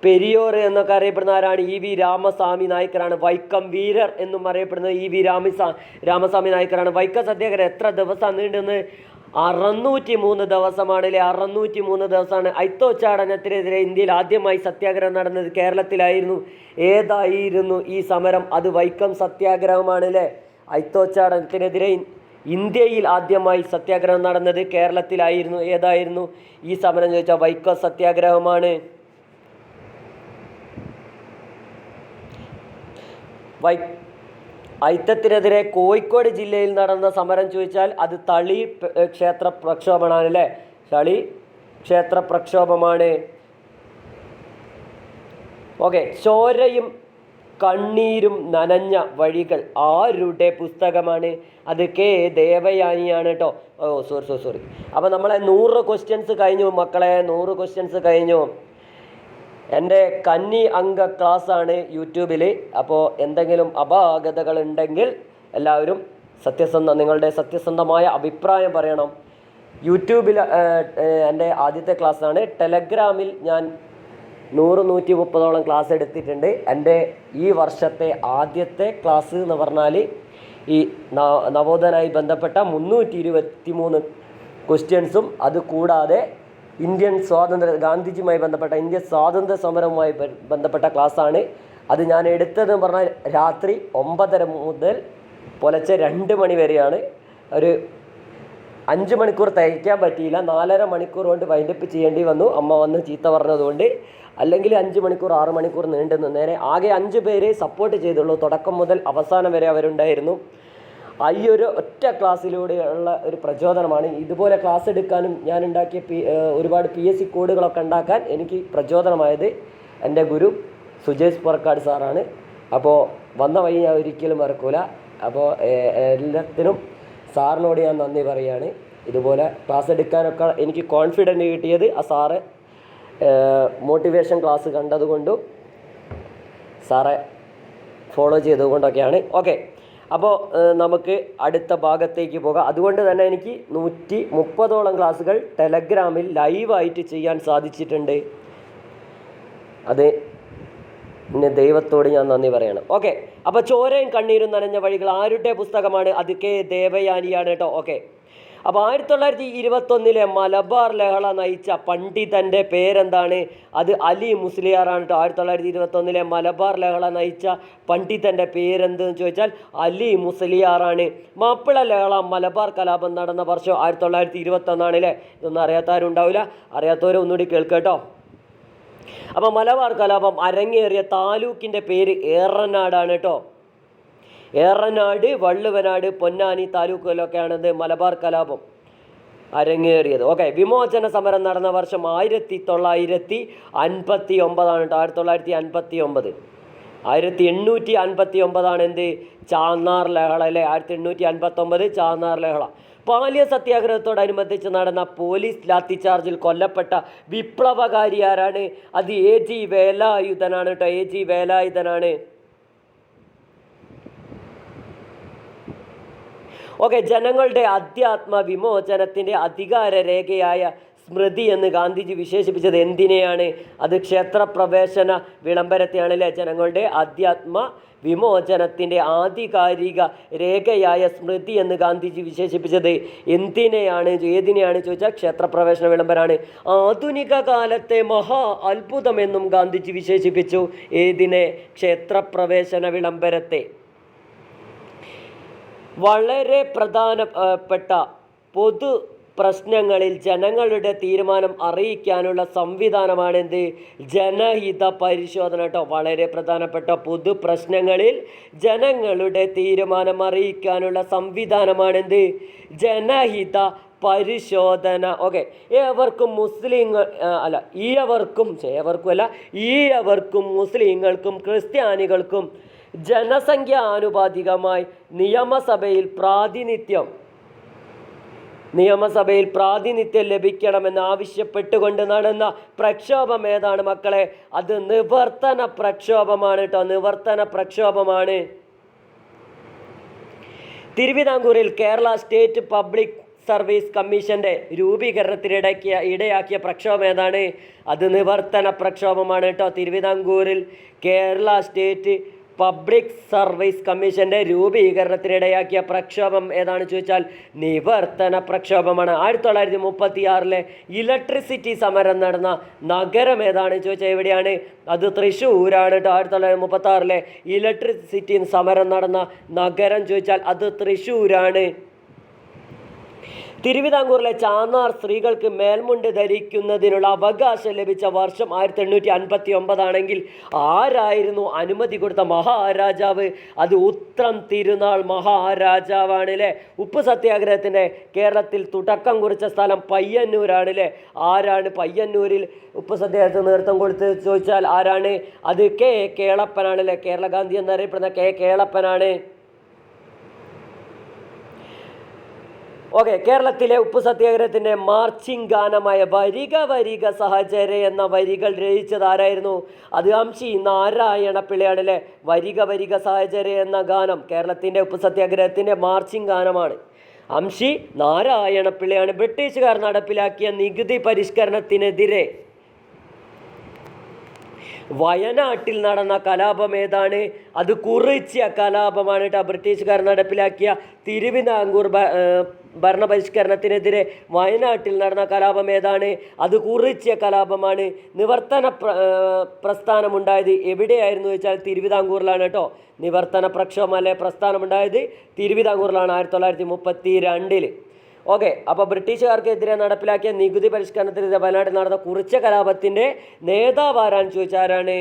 പെരിയോർ എന്നൊക്കെ അറിയപ്പെടുന്ന ആരാണ്? EV രാമസ്വാമി നായ്ക്കറാണ്. വൈക്കം വീരർ എന്നും അറിയപ്പെടുന്നത് EV രാമസ്വാമി നായ്ക്കറാണ്. വൈക്കം സത്യാഗ്രഹം എത്ര ദിവസം നീണ്ടുന്നത്? 603 ദിവസമാണ് അല്ലേ. 603 ദിവസമാണ്. അയിത്തോച്ചാടനത്തിനെതിരെ ഇന്ത്യയിൽ ആദ്യമായി സത്യാഗ്രഹം നടന്നത് കേരളത്തിലായിരുന്നു. ഏതായിരുന്നു ഈ സമരം? അത് വൈക്കം സത്യാഗ്രഹമാണ് അല്ലേ. അയിത്തോച്ചാടനത്തിനെതിരെ ഇന്ത്യയിൽ ആദ്യമായി സത്യാഗ്രഹം നടന്നത് കേരളത്തിലായിരുന്നു. ഏതായിരുന്നു ഈ സമരം ചോദിച്ചാൽ വൈക്കം സത്യാഗ്രഹമാണ്. അയിത്തത്തിനെതിരെ കോഴിക്കോട് ജില്ലയിൽ നടന്ന സമരം ചോദിച്ചാൽ അത് തളി ക്ഷേത്ര പ്രക്ഷോഭമാണ് അല്ലേ. തളി ക്ഷേത്ര പ്രക്ഷോഭമാണ്. ഓക്കെ, ചോരയും കണ്ണീരും നനഞ്ഞ വഴികൾ ആരുടെ പുസ്തകമാണ്? അത് ദേവയാനിയാണ് കേട്ടോ. സോറി. അപ്പോൾ നമ്മളെ 100 ക്വസ്റ്റ്യൻസ് കഴിഞ്ഞു മക്കളെ. 100 ക്വസ്റ്റ്യൻസ് കഴിഞ്ഞു. എൻ്റെ കന്നി അംഗ ക്ലാസ്സാണ് യൂട്യൂബിൽ. അപ്പോൾ എന്തെങ്കിലും അപാകതകൾ ഉണ്ടെങ്കിൽ എല്ലാവരും നിങ്ങളുടെ സത്യസന്ധമായ അഭിപ്രായം പറയണം. യൂട്യൂബിൽ എൻ്റെ ആദ്യത്തെ ക്ലാസ്സാണ്. ടെലഗ്രാമിൽ ഞാൻ 100-130 ക്ലാസ് എടുത്തിട്ടുണ്ട്. എൻ്റെ ഈ വർഷത്തെ ആദ്യത്തെ ക്ലാസ് എന്ന് പറഞ്ഞാൽ ഈ നവോദയനായി ബന്ധപ്പെട്ട 323 ക്വസ്റ്റ്യൻസും അതുകൂടാതെ ഗാന്ധിജിയുമായി ബന്ധപ്പെട്ട ഇന്ത്യൻ സ്വാതന്ത്ര്യ സമരവുമായി ബന്ധപ്പെട്ട ക്ലാസ്സാണ്. അത് ഞാൻ എടുത്തതെന്ന് പറഞ്ഞാൽ രാത്രി 9:30 മുതൽ പുലർച്ചെ 2 മണി വരെയാണ്. ഒരു 5 മണിക്കൂർ തയ്ക്കാൻ പറ്റിയില്ല, 4.5 മണിക്കൂർ കൊണ്ട് വൈൻഡപ്പ് ചെയ്യേണ്ടി വന്നു അമ്മ വന്ന് ചീത്ത പറഞ്ഞതുകൊണ്ട്. അല്ലെങ്കിൽ 5 മണിക്കൂർ 6 മണിക്കൂർ നീണ്ടു നിന്നേനെ. ആകെ 5 പേര് സപ്പോർട്ട് ചെയ്തുള്ളൂ, തുടക്കം മുതൽ അവസാനം വരെ അവരുണ്ടായിരുന്നു. ഈ ഒരു ഒറ്റ ക്ലാസ്സിലൂടെയുള്ള ഒരു പ്രചോദനമാണ്. ഇതുപോലെ ക്ലാസ് എടുക്കാനും ഞാൻ ഉണ്ടാക്കിയ ഒരുപാട് PSC കോഡുകളൊക്കെ ഉണ്ടാക്കാൻ എനിക്ക് പ്രചോദനമായത് എൻ്റെ ഗുരു സുജേഷ് പുറക്കാട് സാറാണ്. അപ്പോൾ വന്ന വഴി ഞാൻ ഒരിക്കലും മറക്കൂല. അപ്പോൾ എല്ലാത്തിനും സാറിനോട് ഞാൻ നന്ദി പറയുകയാണ്. ഇതുപോലെ ക്ലാസ് എടുക്കാനൊക്കെ എനിക്ക് കോൺഫിഡൻറ്റ് കിട്ടിയത് ആ സാറ് മോട്ടിവേഷൻ ക്ലാസ് കണ്ടതുകൊണ്ടും സാറെ ഫോളോ ചെയ്തുകൊണ്ടൊക്കെയാണ്. ഓക്കെ, അപ്പോൾ നമുക്ക് അടുത്ത ഭാഗത്തേക്ക് പോകാം. അതുകൊണ്ട് തന്നെ എനിക്ക് 130ഓളം ക്ലാസ്സുകൾ ടെലഗ്രാമിൽ ലൈവായിട്ട് ചെയ്യാൻ സാധിച്ചിട്ടുണ്ട്. അത് പിന്നെ ദൈവത്തോട് ഞാൻ നന്ദി പറയണം. ഓക്കെ, അപ്പോൾ ചോരയും കണ്ണീരും നനഞ്ഞ വഴികൾ ആരുടെ പുസ്തകമാണ്? അത് കെ ദേവയാനിയാണ് കേട്ടോ. ഓക്കെ, അപ്പോൾ 1921 മലബാർ ലഹള നയിച്ച പണ്ഡിതൻ്റെ പേരെന്താണ്? അത് അലി മുസ്ലിയാറാണ് കേട്ടോ. 1921 മലബാർ ലഹള നയിച്ച പണ്ഡിതൻ്റെ പേരെന്തെന്ന് ചോദിച്ചാൽ അലി മുസ്ലിയാറാണ്. മാപ്പിള ലഹള മലബാർ കലാപം നടന്ന വർഷം 1921 അല്ലേ. ഇതൊന്നും അറിയാത്തവരുണ്ടാവില്ല, അറിയാത്തവരെ ഒന്നുകൂടി കേൾക്കട്ടോ. അപ്പോൾ മലബാർ കലാപം അരങ്ങേറിയ താലൂക്കിൻ്റെ പേര് ഏറനാടാണ് കേട്ടോ. ഏറനാട്, വള്ളുവനാട്, പൊന്നാനി താലൂക്കുകളിലൊക്കെയാണിത് മലബാർ കലാപം അരങ്ങേറിയത്. ഓക്കെ, വിമോചന സമരം നടന്ന വർഷം 1959 കേട്ടോ. 1959. 1859 എന്ത്? ചാന്നാർ ലഹള അല്ലേ. 1859 ചാന്നാർ ലഹള. പാലിയ സത്യാഗ്രഹത്തോടനുബന്ധിച്ച് നടന്ന പോലീസ് ലാത്തിചാർജിൽ കൊല്ലപ്പെട്ട വിപ്ലവകാരി ആരാണ്? അത് AG വേലായുധനാണ് കേട്ടോ. AG വേലായുധനാണ്. ഓക്കെ, ജനങ്ങളുടെ അധ്യാത്മ വിമോചനത്തിൻ്റെ അധികാര രേഖയായ സ്മൃതി എന്ന് ഗാന്ധിജി വിശേഷിപ്പിച്ചത് എന്തിനെയാണ്? അത് ക്ഷേത്രപ്രവേശന വിളംബരത്തെയാണ് അല്ലേ. ജനങ്ങളുടെ അധ്യാത്മ വിമോചനത്തിൻ്റെ ആധികാരിക രേഖയായ സ്മൃതി എന്ന് ഗാന്ധിജി വിശേഷിപ്പിച്ചത് എന്തിനെയാണ്, ഏതിനെയാണ് ചോദിച്ചാൽ ക്ഷേത്രപ്രവേശന വിളംബരമാണ്. ആധുനിക കാലത്തെ മഹാ അത്ഭുതമെന്നും ഗാന്ധിജി വിശേഷിപ്പിച്ചു ഏതിനെ? ക്ഷേത്രപ്രവേശന വിളംബരത്തെ. വളരെ പ്രധാനപ്പെട്ട പൊതു പ്രശ്നങ്ങളിൽ ജനങ്ങളുടെ തീരുമാനം അറിയിക്കാനുള്ള സംവിധാനമാണെന്ത്? ജനഹിത പരിശോധന കേട്ടോ. വളരെ പ്രധാനപ്പെട്ട പൊതു പ്രശ്നങ്ങളിൽ ജനങ്ങളുടെ തീരുമാനം അറിയിക്കാനുള്ള സംവിധാനമാണെന്ത്? ജനഹിത പരിശോധന. ഓക്കെ, ഏവർക്കും മുസ്ലിങ്ങൾക്കും ക്രിസ്ത്യാനികൾക്കും ജനസംഖ്യ ആനുപാതികമായി നിയമസഭയിൽ പ്രാതിനിധ്യം ലഭിക്കണമെന്ന് ആവശ്യപ്പെട്ടുകൊണ്ട് നടന്ന പ്രക്ഷോഭം ഏതാണ് മക്കളെ? അത് നിവർത്തന പ്രക്ഷോഭമാണ് കേട്ടോ. നിവർത്തന പ്രക്ഷോഭമാണ്. തിരുവിതാംകൂറിൽ കേരള സ്റ്റേറ്റ് പബ്ലിക് സർവീസ് കമ്മീഷൻ്റെ രൂപീകരണത്തിനിടയാക്കിയ പ്രക്ഷോഭം ഏതാണ്? അത് നിവർത്തന പ്രക്ഷോഭമാണ് കേട്ടോ. തിരുവിതാംകൂറിൽ കേരള സ്റ്റേറ്റ് പബ്ലിക് സർവീസ് കമ്മീഷൻ്റെ രൂപീകരണത്തിനിടയാക്കിയ പ്രക്ഷോഭം ഏതാണ് ചോദിച്ചാൽ നിവർത്തന പ്രക്ഷോഭമാണ്. 1936 ഇലക്ട്രിസിറ്റി സമരം നടന്ന നഗരം ഏതാണ് ചോദിച്ചാൽ എവിടെയാണ്? അത് തൃശ്ശൂരാണ് കേട്ടോ. 1936 ഇലക്ട്രിസിറ്റി സമരം നടന്ന നഗരം ചോദിച്ചാൽ അത് തൃശ്ശൂരാണ്. തിരുവിതാംകൂറിലെ ചാന്നാർ സ്ത്രീകൾക്ക് മേൽമുണ്ട് ധരിക്കുന്നതിനുള്ള അവകാശം ലഭിച്ച വർഷം 1859 ആണെങ്കിൽ ആരായിരുന്നു അനുമതി കൊടുത്ത മഹാരാജാവ്? അത് ഉത്രം തിരുനാൾ മഹാരാജാവാണ് അല്ലേ. ഉപ്പ് സത്യാഗ്രഹത്തിൻ്റെ കേരളത്തിൽ തുടക്കം കുറിച്ച സ്ഥലം പയ്യന്നൂരാണ് അല്ലേ. ആരാണ് പയ്യന്നൂരിൽ ഉപ്പ് സത്യാഗ്രഹത്തിന് നേതൃത്വം കൊടുത്ത് ചോദിച്ചാൽ ആരാണ്? അത് കെ കേളപ്പനാണ് അല്ലേ. കേരള ഗാന്ധി എന്നറിയപ്പെടുന്ന കെ കേളപ്പനാണ്. ഓക്കെ, കേരളത്തിലെ ഉപ്പു സത്യാഗ്രഹത്തിൻ്റെ മാർച്ചിങ് ഗാനമായ വരിക വരിക സഹചര്യ എന്ന വരികൾ രചിച്ചത് ആരായിരുന്നു? അത് അംശി നാരായണ പിള്ളയാണ് അല്ലേ. വരിക വരിക സഹചര്യ എന്ന ഗാനം കേരളത്തിൻ്റെ ഉപ്പു സത്യാഗ്രഹത്തിൻ്റെ മാർച്ചിങ് ഗാനമാണ്. അംശി നാരായണ പിള്ളയാണ്. ബ്രിട്ടീഷുകാർ നടപ്പിലാക്കിയ നികുതി പരിഷ്കരണത്തിനെതിരെ വയനാട്ടിൽ നടന്ന കലാപം ഏതാണ്? അത് കുറിച്യ കലാപമാണ് കേട്ടോ. ബ്രിട്ടീഷുകാർ നടപ്പിലാക്കിയ തിരുവിതാംകൂർ ഭരണപരിഷ്കരണത്തിനെതിരെ വയനാട്ടിൽ നടന്ന കലാപം ഏതാണ്? അത് കുറിച്യ കലാപമാണ്. നിവർത്തന പ്രസ്ഥാനമുണ്ടായത് എവിടെയായിരുന്നു വെച്ചാൽ തിരുവിതാംകൂറിലാണ് കേട്ടോ. നിവർത്തന പ്രക്ഷോഭം അല്ലെ പ്രസ്ഥാനമുണ്ടായത് തിരുവിതാംകൂറിലാണ് 1932. ഓക്കെ, അപ്പോൾ ബ്രിട്ടീഷുകാർക്കെതിരെ നടപ്പിലാക്കിയ നികുതി പരിഷ്കരണത്തിനെതിരെ വയനാട്ടിൽ നടന്ന കുറിച്യ കലാപത്തിൻ്റെ നേതാവ് ആരാന്ന് ചോദിച്ചാൽ ആരാണ്?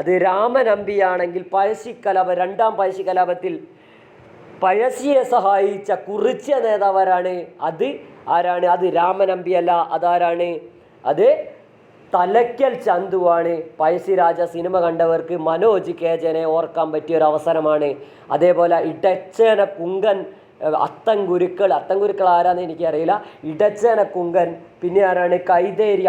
അത് രാമനമ്പിയാണെങ്കിൽ രണ്ടാം പഴശ്ശി കലാപത്തിൽ പഴശ്ശിയെ സഹായിച്ച കുറിച്യ നേതാവ് ആരാണ്? അത് ആരാണ്? അത് രാമനമ്പിയല്ല. അതാരാണ്? അത് തലയ്ക്കൽ ചന്തുവാണ്. പഴശ്ശിരാജ സിനിമ കണ്ടവർക്ക് മനോജ് കേജനെ ഓർക്കാൻ പറ്റിയൊരു അവസരമാണ്. അതേപോലെ ഇടച്ചേന കുങ്കൻ, അത്തംകുരുക്കൾ ആരാന്ന് എനിക്കറിയില്ല. ഇടച്ചേന കുങ്കൻ, പിന്നെ ആരാണ്? കൈതേരി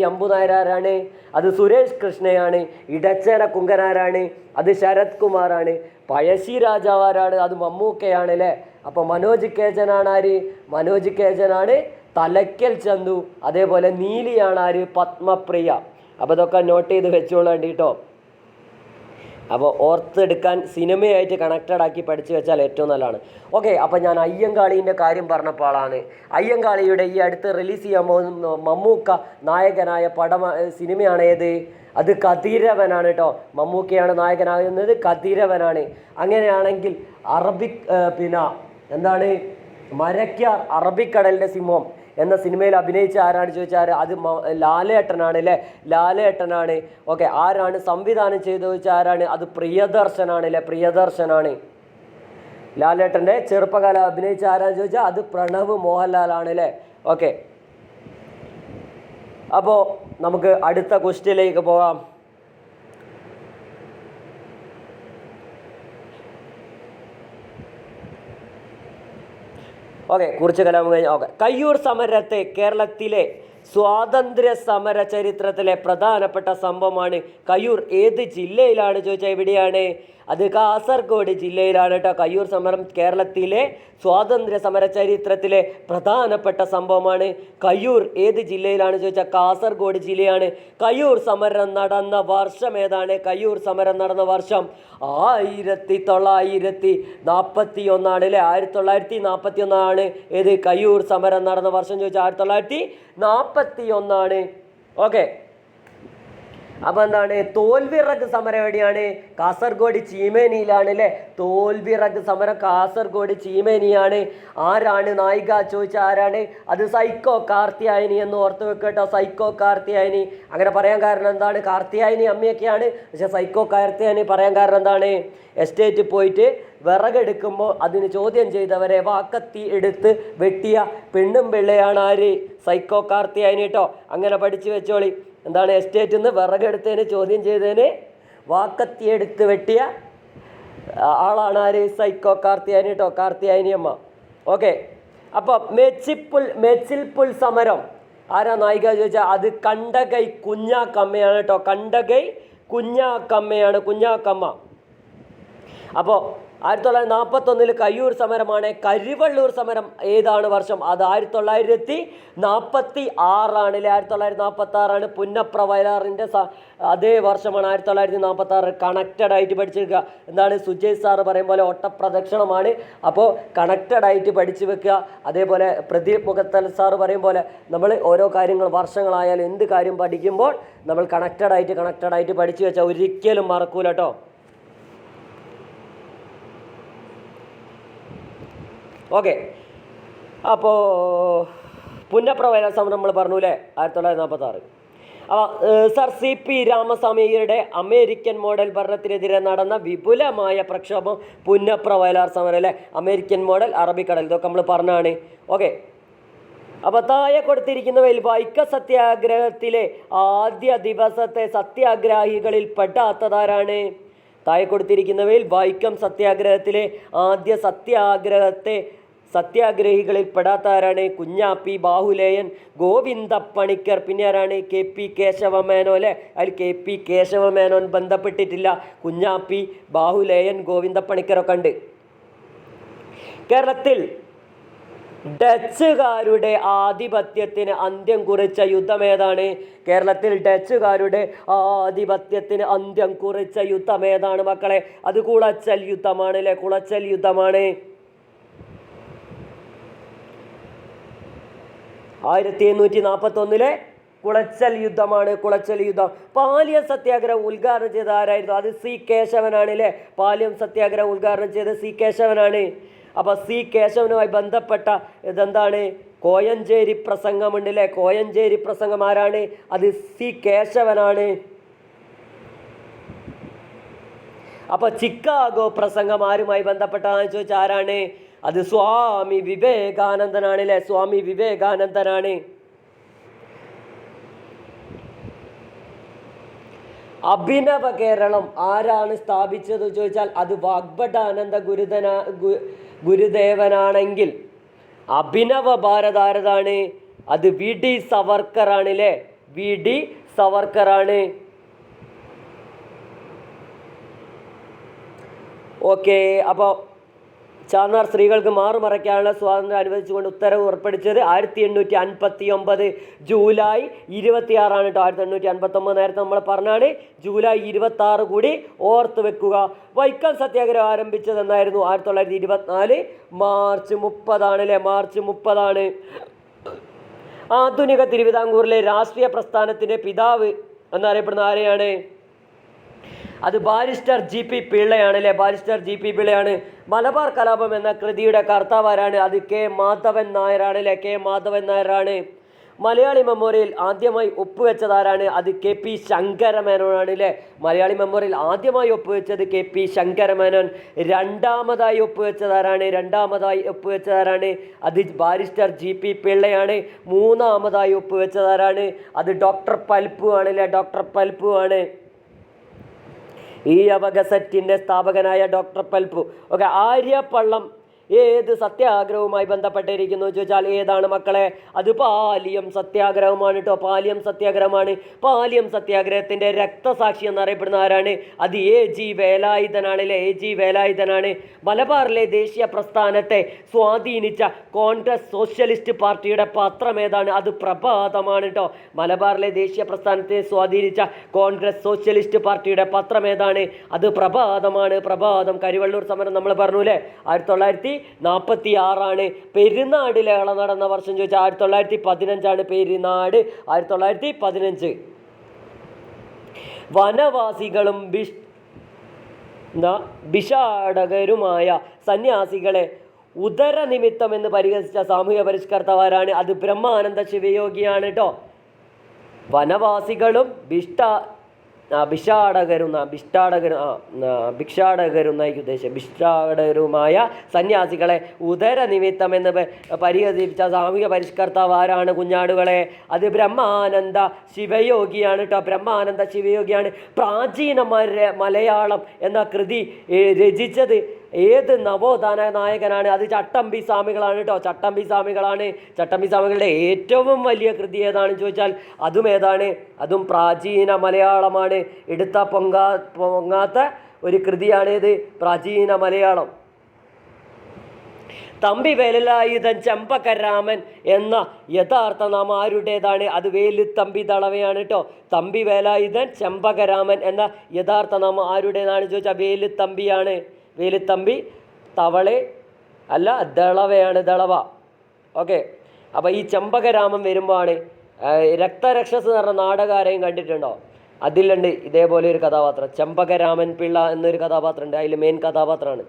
അമ്പുനായർ ആരാണ്? അത് സുരേഷ് കൃഷ്ണയാണ്. ഇടച്ചേന കുങ്കൻ ആരാണ്? അത് ശരത് കുമാറാണ്. പഴശ്ശി രാജാവ് ആരാണ്? അത് മമ്മൂക്കയാണ് അല്ലേ. അപ്പോൾ മനോജ് കേജനാണ് ആര്? മനോജ് കേജനാണ് തലയ്ക്കൽ ചന്തു. അതേപോലെ നീലിയാണ് ആര്? പത്മപ്രിയ. അപ്പോൾ ഇതൊക്കെ നോട്ട് ചെയ്ത് വെച്ചോളാണ്ട് കേട്ടോ. അപ്പോൾ ഓർത്തെടുക്കാൻ സിനിമയായിട്ട് കണക്റ്റഡ് ആക്കി പഠിച്ചു വെച്ചാൽ ഏറ്റവും നല്ലതാണ്. ഓക്കെ, അപ്പോൾ ഞാൻ അയ്യങ്കാളീൻ്റെ കാര്യം പറഞ്ഞപ്പോൾ ആളാണ്. അയ്യങ്കാളിയുടെ ഈ അടുത്ത് റിലീസ് ചെയ്യാൻ പോകുന്ന മമ്മൂക്ക നായകനായ സിനിമയാണ് ഏത്? അത് കതിരവനാണ് കേട്ടോ. മമ്മൂക്കയാണ് നായകനാകുന്നത്, കതിരവനാണ്. അങ്ങനെയാണെങ്കിൽ എന്താണ് മരക്കാർ അറബിക്കടലിൻ്റെ സിംഹം എന്ന സിനിമയിൽ അഭിനയിച്ച ആരാണ് ചോദിച്ചാൽ അത് ലാലേട്ടനാണ് അല്ലേ. ലാലേട്ടനാണ്. ഓക്കെ, ആരാണ് സംവിധാനം ചെയ്തു ചോദിച്ചാൽ ആരാണ്? അത് പ്രിയദർശനാണ് അല്ലേ. പ്രിയദർശനാണ്. ലാലേട്ടൻ്റെ ചെറുപ്പകാലം അഭിനയിച്ച ആരാന്ന് ചോദിച്ചാൽ അത് പ്രണവ് മോഹൻലാലാണ് അല്ലേ. ഓക്കെ, അപ്പോൾ നമുക്ക് അടുത്ത ക്വസ്റ്റ്യനിലേക്ക് പോകാം. ഓക്കെ, കുറിച്ച് കലാപം കഴിഞ്ഞ്. ഓക്കെ, കയ്യൂർ സമരത്തെ കേരളത്തിലെ സ്വാതന്ത്ര്യ സമര ചരിത്രത്തിലെ പ്രധാനപ്പെട്ട സംഭവമാണ്. കയ്യൂർ ഏത് ജില്ലയിലാണ് ചോദിച്ചാൽ എവിടെയാണ്? അത് കാസർഗോഡ് ജില്ലയിലാണ് കേട്ടോ. കയ്യൂർ സമരം കേരളത്തിലെ സ്വാതന്ത്ര്യ സമര ചരിത്രത്തിലെ പ്രധാനപ്പെട്ട സംഭവമാണ്. കയ്യൂർ ഏത് ജില്ലയിലാണ് ചോദിച്ചാൽ കാസർഗോഡ് ജില്ലയാണ്. കയ്യൂർ സമരം നടന്ന വർഷം ഏതാണ്? കയ്യൂർ സമരം നടന്ന വർഷം 1941 അല്ലേ. 1941 ഏത് കയ്യൂർ സമരം നടന്ന വർഷം ചോദിച്ചാൽ 1941. ഓക്കെ, അപ്പോൾ എന്താണ്? തോൽവിറക് സമരം എവിടെയാണ്? കാസർഗോഡ് ചീമേനിയിലാണ് അല്ലേ. തോൽവിറക് സമരം കാസർഗോഡ് ചീമേനിയാണ്. ആരാണ് നായിക ചോദിച്ചാൽ ആരാണ്? അത് സൈക്കോ കാർത്തിയായനി എന്ന് ഓർത്ത് വെക്കട്ടോ. സൈക്കോ കാർത്തിയായനി. അങ്ങനെ പറയാൻ കാരണം എന്താണ്? കാർത്തിയായനി അമ്മയൊക്കെയാണ്, പക്ഷെ സൈക്കോ കാർത്തിയായനി പറയാൻ കാരണം എന്താണ്? എസ്റ്റേറ്റിൽ പോയിട്ട് വിറകെടുക്കുമ്പോൾ അതിന് ചോദ്യം ചെയ്തവരെ വാക്കത്തി എടുത്ത് വെട്ടിയ പെണ്ണും പിള്ളയാണ് ആര്? സൈക്കോ കാർത്തിയായനി കേട്ടോ. അങ്ങനെ പഠിച്ചു വെച്ചോളി. എന്താണ്? എസ്റ്റേറ്റിൽ നിന്ന് വിറകെടുത്തതിന് ചോദ്യം ചെയ്തതിന് വാക്കത്തിയെടുത്ത് വെട്ടിയ ആളാണ് ആര്? സൈക്കോ കാർത്തിയായനി കേട്ടോ. കാർത്തിയായനി അമ്മ. ഓക്കെ, അപ്പോൾ മെച്ചിൽപ്പുൽ സമരം ആരാ നായിക ചോദിച്ചാൽ അത് കണ്ടകൈ കുഞ്ഞാക്കമ്മയാണ് കേട്ടോ. കണ്ടകൈ കുഞ്ഞാക്കമ്മയാണ്. കുഞ്ഞാക്കമ്മ. അപ്പോൾ 1941 കയ്യൂർ സമരമാണ്. കരിവള്ളൂർ സമരം ഏതാണ് വർഷം? അത് 1946 അല്ലേ. 1946 പുന്നപ്ര വയലാറിൻ്റെ അതേ വർഷമാണ് 1946. കണക്റ്റഡ് ആയിട്ട് പഠിച്ചെടുക്കുക. എന്താണ്? സുജയ് സാറ് പറയും പോലെ ഒട്ടപ്രദക്ഷിണമാണ്. അപ്പോൾ കണക്റ്റഡ് ആയിട്ട് പഠിച്ചു വെക്കുക. അതേപോലെ പ്രദീപ് മുഖത്തൽ സാറ് പറയും പോലെ നമ്മൾ ഓരോ കാര്യങ്ങൾ വർഷങ്ങളായാലും എന്ത് കാര്യം പഠിക്കുമ്പോൾ നമ്മൾ കണക്റ്റഡ് ആയിട്ട് പഠിച്ചു വെച്ചാൽ ഒരിക്കലും മറക്കൂല കേട്ടോ. ഓക്കെ, അപ്പോൾ പുന്നപ്ര വയലാർ സമരം നമ്മൾ പറഞ്ഞു അല്ലേ. 1946. അപ്പോൾ സർ CP രാമസ്വാമിയുടെ അമേരിക്കൻ മോഡൽ ഭരണത്തിനെതിരെ നടന്ന വിപുലമായ പ്രക്ഷോഭം പുന്നപ്ര വയലാർ സമരം അല്ലേ. അമേരിക്കൻ മോഡൽ, അറബിക്കടൽ, ഇതൊക്കെ നമ്മൾ പറഞ്ഞാണ്. ഓക്കെ, അപ്പോൾ താഴെ കൊടുത്തിരിക്കുന്നവയിൽ വൈക്കം സത്യാഗ്രഹത്തിലെ ആദ്യ ദിവസത്തെ സത്യാഗ്രഹികളിൽ പെടാത്തതാരാണ്? താഴെ കൊടുത്തിരിക്കുന്നവയിൽ വൈക്കം സത്യാഗ്രഹത്തിലെ ആദ്യ സത്യാഗ്രഹികളിൽ പെടാത്ത ആരാണ്? കുഞ്ഞാപ്പി, ബാഹുലേയൻ, ഗോവിന്ദപ്പണിക്കർ, പിന്നെ ആരാണ്? KP കേശവമേനോൻ അല്ലേ. അതിൽ KP കേശവമേനോൻ ബന്ധപ്പെട്ടിട്ടില്ല. കുഞ്ഞാപ്പി, ബാഹുലേയൻ, ഗോവിന്ദപ്പണിക്കരൊക്കെ ഉണ്ട്. കേരളത്തിൽ ഡച്ചുകാരുടെ ആധിപത്യത്തിന് അന്ത്യം കുറിച്ച യുദ്ധം ഏതാണ്? കേരളത്തിൽ ഡച്ചുകാരുടെ ആധിപത്യത്തിന് അന്ത്യം കുറിച്ച യുദ്ധം ഏതാണ് മക്കളെ? അത് കുളച്ചൽ യുദ്ധമാണ് അല്ലേ. കുളച്ചൽ യുദ്ധമാണ്. 1841 കുളച്ചൽ യുദ്ധമാണ്. കുളച്ചൽ യുദ്ധം. പാലിയം സത്യാഗ്രഹം ഉദ്ഘാടനം ചെയ്ത ആരായിരുന്നു? അത് C കേശവനാണ് അല്ലേ. പാലിയം സത്യാഗ്രഹം ഉദ്ഘാടനം ചെയ്ത് C കേശവനാണ്. അപ്പോൾ സി കേശവനുമായി ബന്ധപ്പെട്ട ഇതെന്താണ്? കോയഞ്ചേരി പ്രസംഗമുണ്ട് അല്ലേ? കോയഞ്ചേരി പ്രസംഗം ആരാണ്? അത് സി കേശവനാണ്. അപ്പോൾ ചിക്കാഗോ പ്രസംഗം ആരുമായി ബന്ധപ്പെട്ടാണെന്ന് ചോദിച്ചാൽ ആരാണ്? അത് സ്വാമി വിവേകാനന്ദനാണ് അല്ലേ? സ്വാമി വിവേകാനന്ദനാണ്. അഭിനവ കേരളം ആരാണ് സ്ഥാപിച്ചത് ചോദിച്ചാൽ അത് വാഗ്ഭടാനന്ദ ഗുരുദേവനാണെങ്കിൽ അഭിനവ ഭാരത് ആരതാണ്? അത് വി ഡി സവർക്കറാണ് അല്ലേ? V D സവർക്കറാണ്. ഓക്കെ, അപ്പോൾ ചാന്നാർ സ്ത്രീകൾക്ക് മാറുമറയ്ക്കാനുള്ള സ്വാതന്ത്ര്യം അനുവദിച്ചുകൊണ്ട് ഉത്തരവ് പുറപ്പെടുവിച്ചത് 1859 ജൂലൈ 26 കേട്ടോ. 1859 നേരത്തെ നമ്മൾ പറഞ്ഞാണ്. ജൂലൈ 26 കൂടി ഓർത്ത് വെക്കുക. വൈക്കം സത്യാഗ്രഹം ആരംഭിച്ചത് എന്നായിരുന്നു? 1924 മാർച്ച് 30 അല്ലേ? മാർച്ച് 30. ആധുനിക തിരുവിതാംകൂറിലെ രാഷ്ട്രീയ പ്രസ്ഥാനത്തിൻ്റെ പിതാവ് എന്നറിയപ്പെടുന്ന ആരെയാണ്? അത് ബാരിസ്റ്റർ ജി പി പിള്ളയാണ് അല്ലേ? ബാരിസ്റ്റർ ജി പി പിള്ളയാണ്. മലബാർ കലാപം എന്ന കൃതിയുടെ കർത്താവ് ആരാണ്? അത് കെ മാധവൻ നായരാണ് അല്ലേ? കെ മാധവൻ നായരാണ്. മലയാളി മെമ്മോറിയൽ ആദ്യമായി ഒപ്പുവെച്ചതാരാണ്? അത് കെ പി ശങ്കരമേനോനാണ് അല്ലേ? മലയാളി മെമ്മോറിയൽ ആദ്യമായി ഒപ്പുവെച്ചത് കെ പി ശങ്കരമേനോൻ. രണ്ടാമതായി ഒപ്പുവെച്ചതാരാണ്? അത് ബാരിസ്റ്റർ ജി പി പിള്ളയാണ്. മൂന്നാമതായി ഒപ്പുവെച്ചതാരാണ്? അത് ഡോക്ടർ പൽപ്പു ആണ് അല്ലേ? ഡോക്ടർ പൽപ്പു ആണ്. ഈ അബകസറ്റിൻ്റെ സ്ഥാപകനായ ഡോക്ടർ പൽപ്പു. ഓക്കെ, ആര്യപ്പള്ളം ഏത് സത്യാഗ്രഹവുമായി ബന്ധപ്പെട്ടിരിക്കുന്നു ചോദിച്ചാൽ ഏതാണ് മക്കളെ? അത് പാലിയം സത്യാഗ്രഹമാണ് കേട്ടോ. പാലിയം സത്യാഗ്രഹമാണ്. പാലിയം സത്യാഗ്രഹത്തിൻ്റെ രക്തസാക്ഷി എന്നറിയപ്പെടുന്ന ആരാണ്? അത് എ ജി വേലായുധനാണ് അല്ലേ? എ ജി വേലായുധനാണ്. മലബാറിലെ ദേശീയ പ്രസ്ഥാനത്തെ സ്വാധീനിച്ച കോൺഗ്രസ് സോഷ്യലിസ്റ്റ് പാർട്ടിയുടെ പത്രം ഏതാണ്? അത് പ്രഭാതമാണ് കേട്ടോ. മലബാറിലെ ദേശീയ പ്രസ്ഥാനത്തെ സ്വാധീനിച്ച കോൺഗ്രസ് സോഷ്യലിസ്റ്റ് പാർട്ടിയുടെ പത്രം ഏതാണ്? അത് പ്രഭാതമാണ്. പ്രഭാതം. കരിവള്ളൂർ സമരം നമ്മൾ പറഞ്ഞു അല്ലേ? 1946 പെരുന്നാട് ലഹള നടന്ന വർഷം ചോദിച്ചാൽ 1915 പെരുന്നാട്. 1915. വനവാസികളും ഭിഷാടകരുമായ സന്യാസികളെ ഉദരനിമിത്തം എന്ന് പരിഹസിച്ച സാമൂഹ്യ പരിഷ്കർത്താവാരാണ്? അത് ബ്രഹ്മാനന്ദ ശിവയോഗിയാണ് കേട്ടോ. വനവാസികളും ഭിക്ഷാടകരുമായ സന്യാസികളെ ഉദരനിമിത്തം എന്ന് പരിഹസിച്ച സാമൂഹിക പരിഷ്കർത്താവ് ആരാണ് കുഞ്ഞാടുകളെ? അത് ബ്രഹ്മാനന്ദ ശിവയോഗിയാണ് കേട്ടോ. ബ്രഹ്മാനന്ദ ശിവയോഗിയാണ്. പ്രാചീന മലയാളം എന്ന കൃതി രചിച്ചത് ഏത് നവോത്ഥാന നായകനാണ്? അത് ചട്ടമ്പി സ്വാമികളാണ് കേട്ടോ. ചട്ടമ്പി സ്വാമികളാണ്. ചട്ടമ്പി സ്വാമികളുടെ ഏറ്റവും വലിയ കൃതി ഏതാണെന്ന് ചോദിച്ചാൽ അതും ഏതാണ്? അതും പ്രാചീന മലയാളമാണ്. എടുത്ത പൊങ്ങാത്ത ഒരു കൃതിയാണിത്, പ്രാചീന മലയാളം. തമ്പി വേലായുധൻ ചെമ്പകരാമൻ എന്ന യഥാർത്ഥ നാമം ആരുടേതാണ്? അത് വേലുത്തമ്പി ദളവയാണ് കേട്ടോ. തമ്പി വേലായുധൻ ചെമ്പകരാമൻ എന്ന യഥാർത്ഥ നാമം ആരുടേതാണ് ചോദിച്ചാൽ വേലുത്തമ്പിയാണ്. വേലുത്തമ്പി തവളെ അല്ല, ദളവയാണ്. ദളവ. ഓക്കെ, അപ്പോൾ ഈ ചെമ്പകരാമൻ വരുമ്പോഴാണ് രക്തരക്ഷസ് എന്ന് പറഞ്ഞ നാടകാരെയും കണ്ടിട്ടുണ്ടോ? അതിലുണ്ട് ഇതേപോലെ ഒരു കഥാപാത്രം, ചെമ്പകരാമൻ പിള്ള എന്നൊരു കഥാപാത്രം ഉണ്ട്. അതിൽ മെയിൻ കഥാപാത്രമാണ്.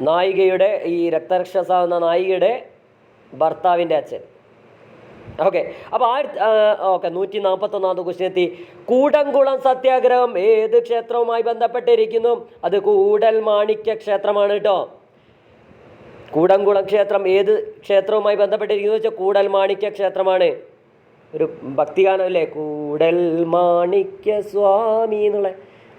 നായികയുടെ ഈ രക്തരക്ഷസ എന്ന നായികയുടെ ഭർത്താവിൻ്റെ അച്ഛൻ. ഓക്കെ, അപ്പോൾ 141 ക്വസ്റ്റ്യൻ എത്തി. കൂടംകുളം സത്യാഗ്രഹം ഏത് ക്ഷേത്രവുമായി ബന്ധപ്പെട്ടിരിക്കുന്നു? അത് കൂടൽ മാണിക്യ ക്ഷേത്രമാണ് കേട്ടോ. കൂടംകുളം ക്ഷേത്രം ഏത് ക്ഷേത്രവുമായി ബന്ധപ്പെട്ടിരിക്കുന്നു വെച്ചാൽ കൂടൽ മാണിക്യ ക്ഷേത്രമാണ്. ഒരു ഭക്തിഗാനം അല്ലേ? കൂടൽ മാണിക്യ സ്വാമി എന്നുള്ള.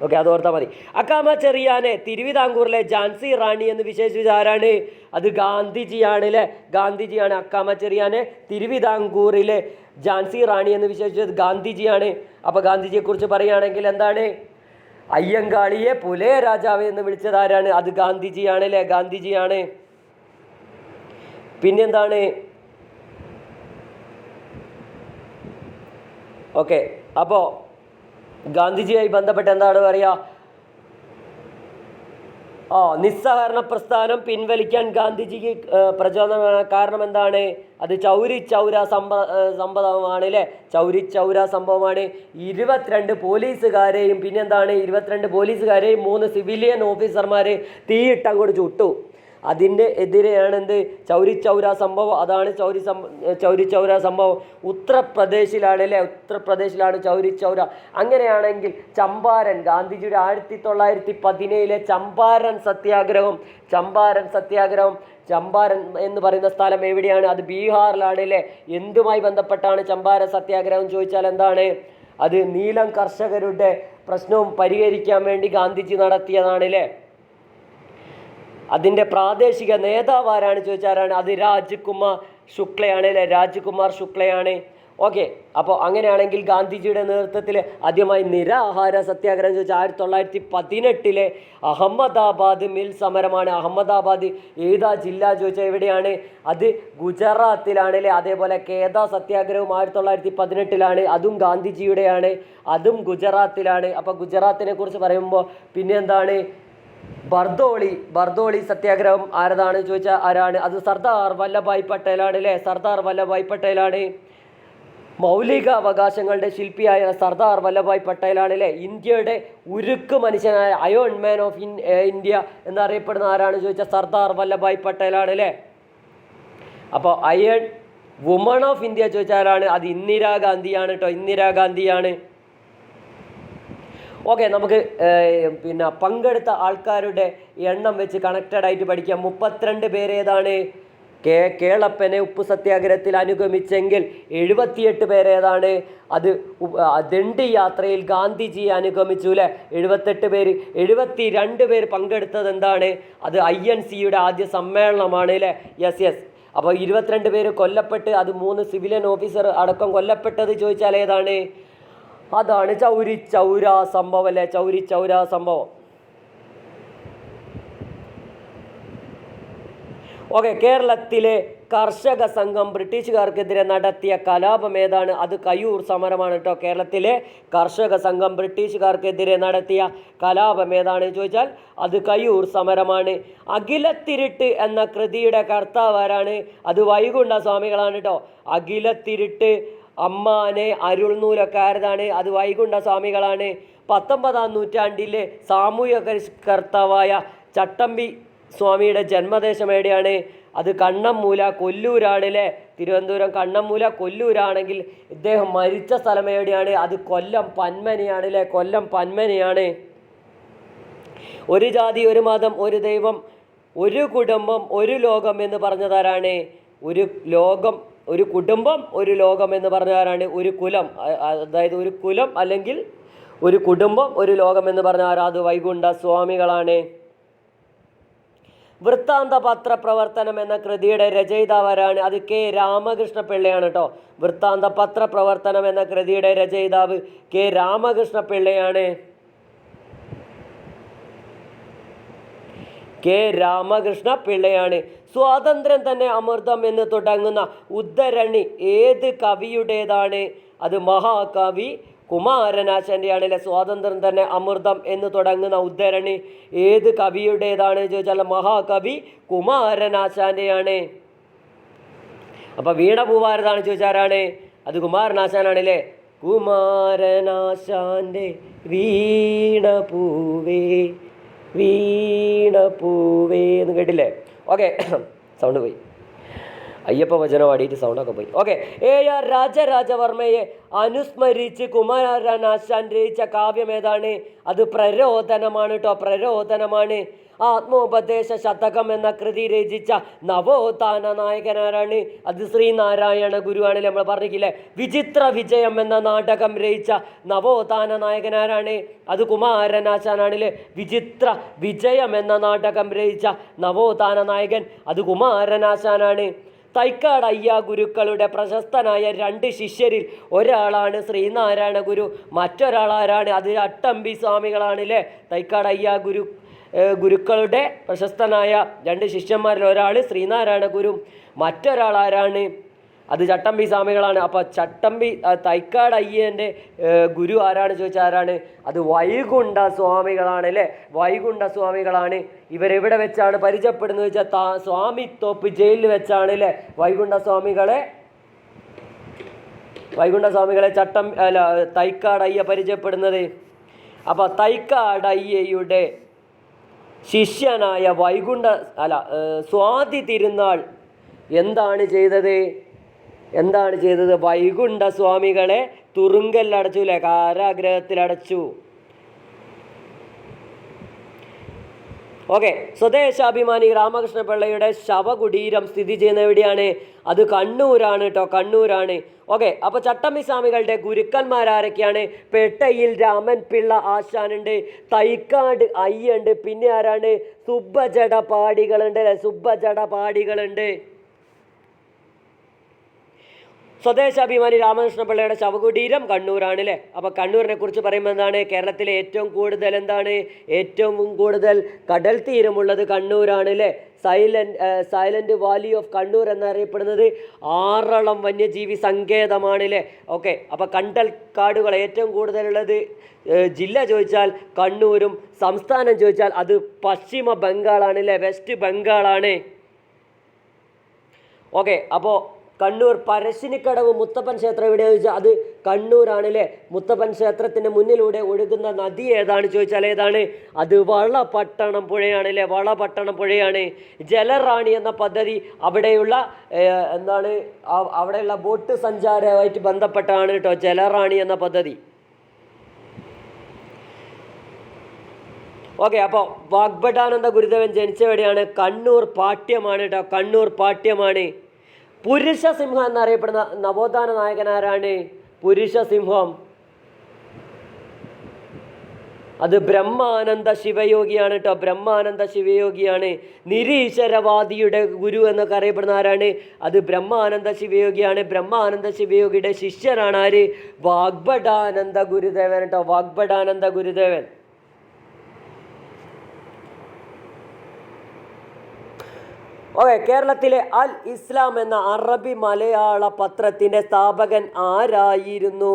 ഓക്കെ, അത് ഓർത്താൽ മതി. അക്കാമ ചെറിയാനെ തിരുവിതാംകൂറിലെ ഝാൻസി റാണി എന്ന് വിശേഷിപ്പിച്ച ആരാണ്? അത് ഗാന്ധിജിയാണ് അല്ലേ? ഗാന്ധിജിയാണ്. അക്കാമ ചെറിയാനെ തിരുവിതാംകൂറിലെ ഝാൻസി റാണി എന്ന് വിശേഷിച്ചത് ഗാന്ധിജിയാണ്. അപ്പോൾ ഗാന്ധിജിയെക്കുറിച്ച് പറയുകയാണെങ്കിൽ എന്താണ്? അയ്യങ്കാളിയെ പുലയ രാജാവ് എന്ന് വിളിച്ചത് ആരാണ്? അത് ഗാന്ധിജിയാണ് അല്ലേ? ഗാന്ധിജിയാണ്. പിന്നെന്താണ്? ഓക്കെ, അപ്പോൾ ഗാന്ധിജിയുമായി ബന്ധപ്പെട്ട് എന്താണ് പറയുക? നിസ്സഹകരണ പ്രസ്ഥാനം പിൻവലിക്കാൻ ഗാന്ധിജിക്ക് പ്രചോദനം കാരണം എന്താണ്? അത് ചൗരി ചൗര സംഭവമാണ് അല്ലേ? ചൗരി ചൗര സംഭവമാണ്. 22 പോലീസുകാരെയും പിന്നെന്താണ് 22 പോലീസുകാരെയും 3 സിവിലിയൻ ഓഫീസർമാരെ തീയിട്ടങ്ങോട്ട് ചുട്ടു. അതിൻ്റെ എതിരെയാണ് എന്ത്? ചൗരി ചൗര സംഭവം. അതാണ് ചൗരി ചൗര സംഭവം. ഉത്തർപ്രദേശിലാണ് അല്ലേ? ഉത്തർപ്രദേശിലാണ് ചൗരി ചൗര. അങ്ങനെയാണെങ്കിൽ ചമ്പാരൻ, ഗാന്ധിജിയുടെ 1917 ചമ്പാരൻ എന്ന് പറയുന്ന സ്ഥലം എവിടെയാണ്? അത് ബീഹാറിലാണ് അല്ലേ? എന്തുമായി ബന്ധപ്പെട്ടാണ് ചമ്പാരൻ സത്യാഗ്രഹം ചോദിച്ചാൽ എന്താണ്? അത് നീലം കർഷകരുടെ പ്രശ്നവും പരിഹരിക്കാൻ വേണ്ടി ഗാന്ധിജി നടത്തിയതാണ് അല്ലേ? അതിൻ്റെ പ്രാദേശിക നേതാവ് ആരാണ് ചോദിച്ചാലാണ്? അത് രാജ്കുമാർ ശുക്ലയാണ് അല്ലേ? രാജ്കുമാർ ശുക്ലയാണ്. ഓക്കെ, അപ്പോൾ അങ്ങനെയാണെങ്കിൽ ഗാന്ധിജിയുടെ നേതൃത്വത്തിൽ ആദ്യമായി നിരാഹാര സത്യാഗ്രഹം ചോദിച്ചാൽ 1918 അഹമ്മദാബാദ് മിൽ സമരമാണ്. അഹമ്മദാബാദ് ഏതാ ജില്ല ചോദിച്ചാൽ എവിടെയാണ്? അത് ഗുജറാത്തിലാണ് അല്ലേ? അതേപോലെ കേദ സത്യാഗ്രഹവും 1918 അതും ഗാന്ധിജിയുടെയാണ്, അതും ഗുജറാത്തിലാണ്. അപ്പോൾ ഗുജറാത്തിനെ കുറിച്ച് പറയുമ്പോൾ പിന്നെ എന്താണ്? ബർദോളി സത്യാഗ്രഹം ആരതാണ് ചോദിച്ചാൽ ആരാണ്? അത് സർദാർ വല്ലഭായ് പട്ടേലാണ് അല്ലേ? സർദാർ വല്ലഭായ് പട്ടേലാണ്. മൗലിക അവകാശങ്ങളുടെ ശില്പിയായ സർദാർ വല്ലഭായ് പട്ടേലാണ് അല്ലേ? ഇന്ത്യയുടെ ഉരുക്ക് മനുഷ്യനായ അയോൺ മാൻ ഓഫ് ഇന്ത്യ എന്നറിയപ്പെടുന്ന ആരാണ് ചോദിച്ചാൽ സർദാർ വല്ലഭായ് പട്ടേലാണ് അല്ലേ? അപ്പോൾ അയൺ വുമൺ ഓഫ് ഇന്ത്യ ചോദിച്ചാലാണ്? അത് ഇന്ദിരാഗാന്ധിയാണ് കേട്ടോ, ഇന്ദിരാഗാന്ധിയാണ്. ഓക്കെ, നമുക്ക് പിന്നെ പങ്കെടുത്ത ആൾക്കാരുടെ എണ്ണം വെച്ച് കണക്റ്റഡ് ആയിട്ട് പഠിക്കാം. 32 പേരേതാണ്? കേളപ്പനെ ഉപ്പു സത്യാഗ്രഹത്തിൽ അനുഗമിച്ചെങ്കിൽ 78 പേരേതാണ്? അത് ദണ്ഡി യാത്രയിൽ ഗാന്ധിജിയെ അനുഗമിച്ചു അല്ലേ? 78 പേര്. 72 പേര് പങ്കെടുത്തത് എന്താണ്? അത് INCയുടെ ആദ്യ സമ്മേളനമാണ് അല്ലേ? യെസ്. അപ്പോൾ 22 പേര് കൊല്ലപ്പെട്ട്, അത് 3 സിവിലിയൻ ഓഫീസർ അടക്കം കൊല്ലപ്പെട്ടത് ചോദിച്ചാൽ ഏതാണ്? അതാണ് ചൗരി ചൗര സംഭവം അല്ലേ? ചൗരി ചൗര സംഭവം. ഓക്കെ, കേരളത്തിലെ കർഷക സംഘം ബ്രിട്ടീഷുകാർക്കെതിരെ നടത്തിയ കലാപം ഏതാണ്? അത് കയ്യൂർ സമരമാണ് കേട്ടോ. കേരളത്തിലെ കർഷക സംഘം ബ്രിട്ടീഷുകാർക്കെതിരെ നടത്തിയ കലാപം ഏതാണ് ചോദിച്ചാൽ അത് കയ്യൂർ സമരമാണ്. അഖിലത്തിരുട്ട് എന്ന കൃതിയുടെ കർത്താവ് ആരാണ്? അത് വൈകുണ്ഠ സ്വാമികളാണ് കേട്ടോ. അഖിലത്തിരുട്ട്, അമ്മാനെ, അരുൾനൂലൊക്കെ ആരതാണ്? അത് വൈകുണ്ഠ സ്വാമികളാണ്. 19-ാം നൂറ്റാണ്ടിലെ സാമൂഹ്യ പരിഷ്കർത്താവായ ചട്ടമ്പി സ്വാമിയുടെ ജന്മദേശം എവിടെയാണ്? അത് കണ്ണമ്മൂല, കൊല്ലൂരാണ് അല്ലേ? തിരുവനന്തപുരം കണ്ണമ്മൂല കൊല്ലൂരാണെങ്കിൽ ഇദ്ദേഹം മരിച്ച സ്ഥലം എവിടെയാണ്? അത് കൊല്ലം പന്മനയാണ് അല്ലേ? കൊല്ലം പന്മനയാണ്. ഒരു ജാതി, ഒരു മതം, ഒരു ദൈവം, ഒരു കുടുംബം, ഒരു ലോകം എന്ന് പറഞ്ഞതാരാണ്? ഒരു ലോകം, ഒരു കുടുംബം, ഒരു ലോകം എന്ന് പറഞ്ഞാരാണ്? ഒരു കുലം, അതായത് ഒരു കുലം അല്ലെങ്കിൽ ഒരു കുടുംബം, ഒരു ലോകം എന്ന് പറഞ്ഞാൽ അത് വൈകുണ്ഠ സ്വാമികളാണ്. വൃത്താന്ത പത്ര പ്രവർത്തനം എന്ന കൃതിയുടെ രചയിതാവാരാണ്? അത് കെ രാമകൃഷ്ണ പിള്ളയാണ് കേട്ടോ. വൃത്താന്ത പത്ര പ്രവർത്തനം എന്ന കൃതിയുടെ രചയിതാവ് കെ രാമകൃഷ്ണ പിള്ളയാണ്. കെ രാമകൃഷ്ണ പിള്ളയാണ്. സ്വാതന്ത്ര്യം തന്നെ അമൃതം എന്ന് തുടങ്ങുന്ന ഉദ്ധരണി ഏത് കവിയുടേതാണ്? അത് മഹാകവി കുമാരനാശാൻ്റെ ആണല്ലേ? സ്വാതന്ത്ര്യം തന്നെ അമൃതം എന്ന് തുടങ്ങുന്ന ഉദ്ധരണി ഏത് കവിയുടേതാണ് ചോദിച്ചാൽ മഹാകവി കുമാരനാശാൻ്റെയാണ്. അപ്പം വീണപൂവാരതാണ് ചോദിച്ചാരാണ്? അത് കുമാരനാശാനാണല്ലേ? കുമാരനാശാൻ്റെ വീണപൂവേ വീണപൂവേ എന്ന് കേട്ടില്ലേ? ഓക്കെ, സൗണ്ട് പോയി. അയ്യപ്പ വചനം പാടിയിട്ട് സൗണ്ടൊക്കെ പോയി. ഓക്കെ, AR രാജരാജവർമ്മയെ അനുസ്മരിച്ച് കുമാരനാശാൻ രചിച്ച കാവ്യം ഏതാണ്? അത് പ്രരോദനമാണ് കേട്ടോ. പ്രരോദനമാണ്. ആത്മോപദേശ ശതകം എന്ന കൃതി രചിച്ച നവോത്ഥാന നായകനാരാണ്? അത് ശ്രീനാരായണ ഗുരുവാണല്ലേ? നമ്മൾ പറഞ്ഞില്ലേ? വിചിത്ര വിജയം എന്ന നാടകം രചിച്ച നവോത്ഥാന നായകനാരാണ്? അത് കുമാരനാശാനാണല്ലേ? വിചിത്ര വിജയം എന്ന നാടകം രചിച്ച നവോത്ഥാന നായകൻ അത് കുമാരനാശാനാണ്. തൈക്കാട് അയ്യ ഗുരുക്കളുടെ പ്രശസ്തനായ 2 ശിഷ്യരിൽ ഒരാളാണ് ശ്രീനാരായണ ഗുരു. മറ്റൊരാളാരാണ്? അത് ചട്ടമ്പി സ്വാമികളാണ് അല്ലേ? തൈക്കാട് അയ്യ ഗുരുക്കളുടെ പ്രശസ്തനായ 2 ശിഷ്യന്മാരിൽ ഒരാൾ ശ്രീനാരായണ ഗുരു, മറ്റൊരാൾ ആരാണ്? അത് ചട്ടമ്പി സ്വാമികളാണ്. അപ്പോൾ ചട്ടമ്പി തൈക്കാട് അയ്യൻ്റെ ഗുരു ആരാണ് ചോദിച്ചാൽ ആരാണ്? അത് വൈകുണ്ഠ സ്വാമികളാണ് അല്ലേ. വൈകുണ്ഠ സ്വാമികളാണ്. ഇവരെവിടെ വെച്ചാണ് പരിചയപ്പെടുന്നത് വെച്ചാൽ സ്വാമിത്തോപ്പ് ജയിലിൽ വെച്ചാണ് അല്ലേ വൈകുണ്ഠ സ്വാമികളെ തൈക്കാട് അയ്യ പരിചയപ്പെടുന്നത്. അപ്പോൾ തൈക്കാട് അയ്യയുടെ ശിഷ്യനായ സ്വാതി തിരുനാൾ എന്താണ് ചെയ്തത്? വൈകുണ്ഠ സ്വാമികളെ തുറുങ്കലിലടച്ചു അല്ലേ, കാരാഗ്രഹത്തിലടച്ചു. ഓക്കെ, സ്വദേശാഭിമാനി രാമകൃഷ്ണ പിള്ളയുടെ ശവകുടീരം സ്ഥിതി ചെയ്യുന്ന എവിടെയാണ്? അത് കണ്ണൂരാണ് കേട്ടോ, കണ്ണൂരാണ്. ഓക്കെ, അപ്പോൾ ചട്ടമ്പി സ്വാമികളുടെ ഗുരുക്കന്മാരാരൊക്കെയാണ്? പേട്ടയിൽ രാമൻ പിള്ള ആശാനുണ്ട്, തൈക്കാട് അയ്യുണ്ട്, പിന്നെ ആരാണ്? സുബ്ബജടപാടികളുണ്ട് അല്ലേ, സുബ്ബജടപാടികളുണ്ട്. സ്വദേശാഭിമാനി രാമകൃഷ്ണ പിള്ളയുടെ ശവകുടീരം കണ്ണൂരാണ് അല്ലേ. അപ്പോൾ കണ്ണൂരിനെ കുറിച്ച് പറയുമ്പോൾ എന്താണ്? കേരളത്തിലെ ഏറ്റവും കൂടുതൽ കടൽ തീരമുള്ളത് കണ്ണൂരാണ് അല്ലേ. സൈലന്റ് വാലി ഓഫ് കണ്ണൂർ എന്നറിയപ്പെടുന്നത് ആറളം വന്യജീവി സങ്കേതമാണ് അല്ലേ. ഓക്കെ, അപ്പോൾ കണ്ടൽ കാടുകൾ ഏറ്റവും കൂടുതലുള്ളത് ജില്ല ചോദിച്ചാൽ കണ്ണൂരും, സംസ്ഥാനം ചോദിച്ചാൽ അത് പശ്ചിമ ബംഗാളാണ് അല്ലേ, വെസ്റ്റ് ബംഗാളാണ്. ഓക്കെ, അപ്പോൾ കണ്ണൂർ പരശ്ശിനിക്കടവ് മുത്തപ്പൻ ക്ഷേത്രം എവിടെയാണെന്ന് ചോദിച്ചാൽ അത് കണ്ണൂരാണല്ലേ. മുത്തപ്പൻ ക്ഷേത്രത്തിൻ്റെ മുന്നിലൂടെ ഒഴുകുന്ന നദി ഏതാണ് ചോദിച്ചാൽ ഏതാണ്? അത് വളപട്ടണം പുഴയാണല്ലേ, വളപട്ടണം പുഴയാണ്. ജലറാണി എന്ന പദ്ധതി അവിടെയുള്ള അവിടെയുള്ള ബോട്ട് സഞ്ചാരവുമായിട്ട് ബന്ധപ്പെട്ടാണ് കേട്ടോ ജലറാണി എന്ന പദ്ധതി. ഓക്കെ, അപ്പോൾ വാഗ്ഭടാനന്ദ ഗുരുദേവൻ ജനിച്ചെവിടെയാണ്? കണ്ണൂർ പാട്യമാണ് കേട്ടോ, കണ്ണൂർ പാട്യമാണ്. പുരുഷസിംഹം എന്നറിയപ്പെടുന്ന നവോത്ഥാന നായകനാരാണ്? പുരുഷസിംഹം അത് ബ്രഹ്മാനന്ദ ശിവയോഗിയാണ് കേട്ടോ, ബ്രഹ്മാനന്ദ ശിവയോഗിയാണ്. നിരീശ്വരവാദിയുടെ ഗുരു എന്നൊക്കെ അറിയപ്പെടുന്ന ആരാണ്? അത് ബ്രഹ്മാനന്ദ ശിവയോഗിയാണ്. ബ്രഹ്മാനന്ദ ശിവയോഗിയുടെ ശിഷ്യനാണ് ആര്? വാഗ്ഭടാനന്ദ ഗുരുദേവൻ കേട്ടോ, വാഗ്ഭടാനന്ദ ഗുരുദേവൻ. ഓക്കെ, കേരളത്തിലെ അൽ ഇസ്ലാം എന്ന അറബി മലയാള പത്രത്തിൻ്റെ സ്ഥാപകൻ ആരായിരുന്നു?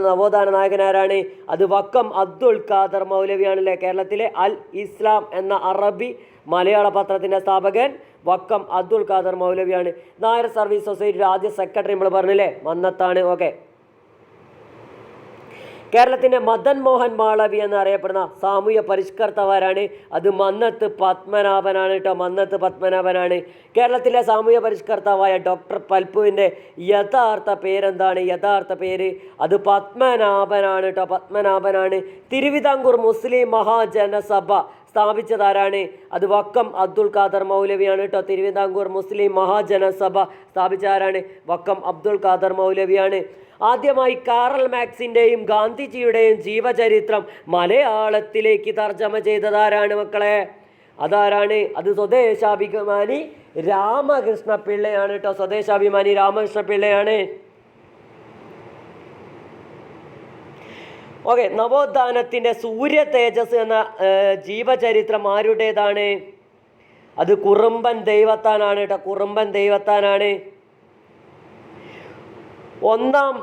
നവോത്ഥാന നായകനാരാണ്? അത് വക്കം അബ്ദുൽ ഖാദർ മൗലവിയാണല്ലേ. കേരളത്തിലെ അൽ ഇസ്ലാം എന്ന അറബി മലയാള പത്രത്തിൻ്റെ സ്ഥാപകൻ വക്കം അബ്ദുൽ ഖാദർ മൗലവിയാണ്. നായർ സർവീസ് സൊസൈറ്റിയുടെ ആദ്യ സെക്രട്ടറി നമ്മൾ പറഞ്ഞില്ലേ, മന്നത്താണ്. ഓക്കെ, കേരളത്തിൻ്റെ മദൻ മോഹൻ മാളവി എന്നറിയപ്പെടുന്ന സാമൂഹ്യ പരിഷ്കർത്താവാരാണ്? അത് മന്നത്ത് പത്മനാഭനാണ് കേട്ടോ, മന്നത്ത് പത്മനാഭനാണ്. കേരളത്തിലെ സാമൂഹ്യ പരിഷ്കർത്താവായ ഡോക്ടർ പൽപ്പുവിൻ്റെ യഥാർത്ഥ പേരെന്താണ്? യഥാർത്ഥ പേര് അത് പത്മനാഭനാണ് കേട്ടോ, പത്മനാഭനാണ്. തിരുവിതാംകൂർ മുസ്ലിം മഹാജനസഭ സ്ഥാപിച്ചതാരാണ്? അത് വക്കം അബ്ദുൽ ഖാദർ മൗലവിയാണ് കേട്ടോ. തിരുവിതാംകൂർ മുസ്ലിം മഹാജനസഭ സ്ഥാപിച്ച ആരാണ്? വക്കം അബ്ദുൽ ഖാദർ മൗലവിയാണ്. ആദ്യമായി കാറൽ മാക്സിൻ്റെയും ഗാന്ധിജിയുടെയും ജീവചരിത്രം മലയാളത്തിലേക്ക് തർജ്ജമ ചെയ്തതാരാണ് മക്കളെ? അതാരാണ്? അത് സ്വദേശാഭിമാനി രാമകൃഷ്ണ പിള്ളയാണ് കേട്ടോ, സ്വദേശാഭിമാനി രാമകൃഷ്ണ പിള്ളയാണ്. ഓക്കെ, നവോത്ഥാനത്തിൻ്റെ സൂര്യ തേജസ് എന്ന ജീവചരിത്രം ആരുടേതാണ്? അത് കുറുമ്പൻ ദൈവത്താനാണ് കേട്ടോ, കുറുമ്പൻ ദൈവത്താനാണ്. ഒന്നാം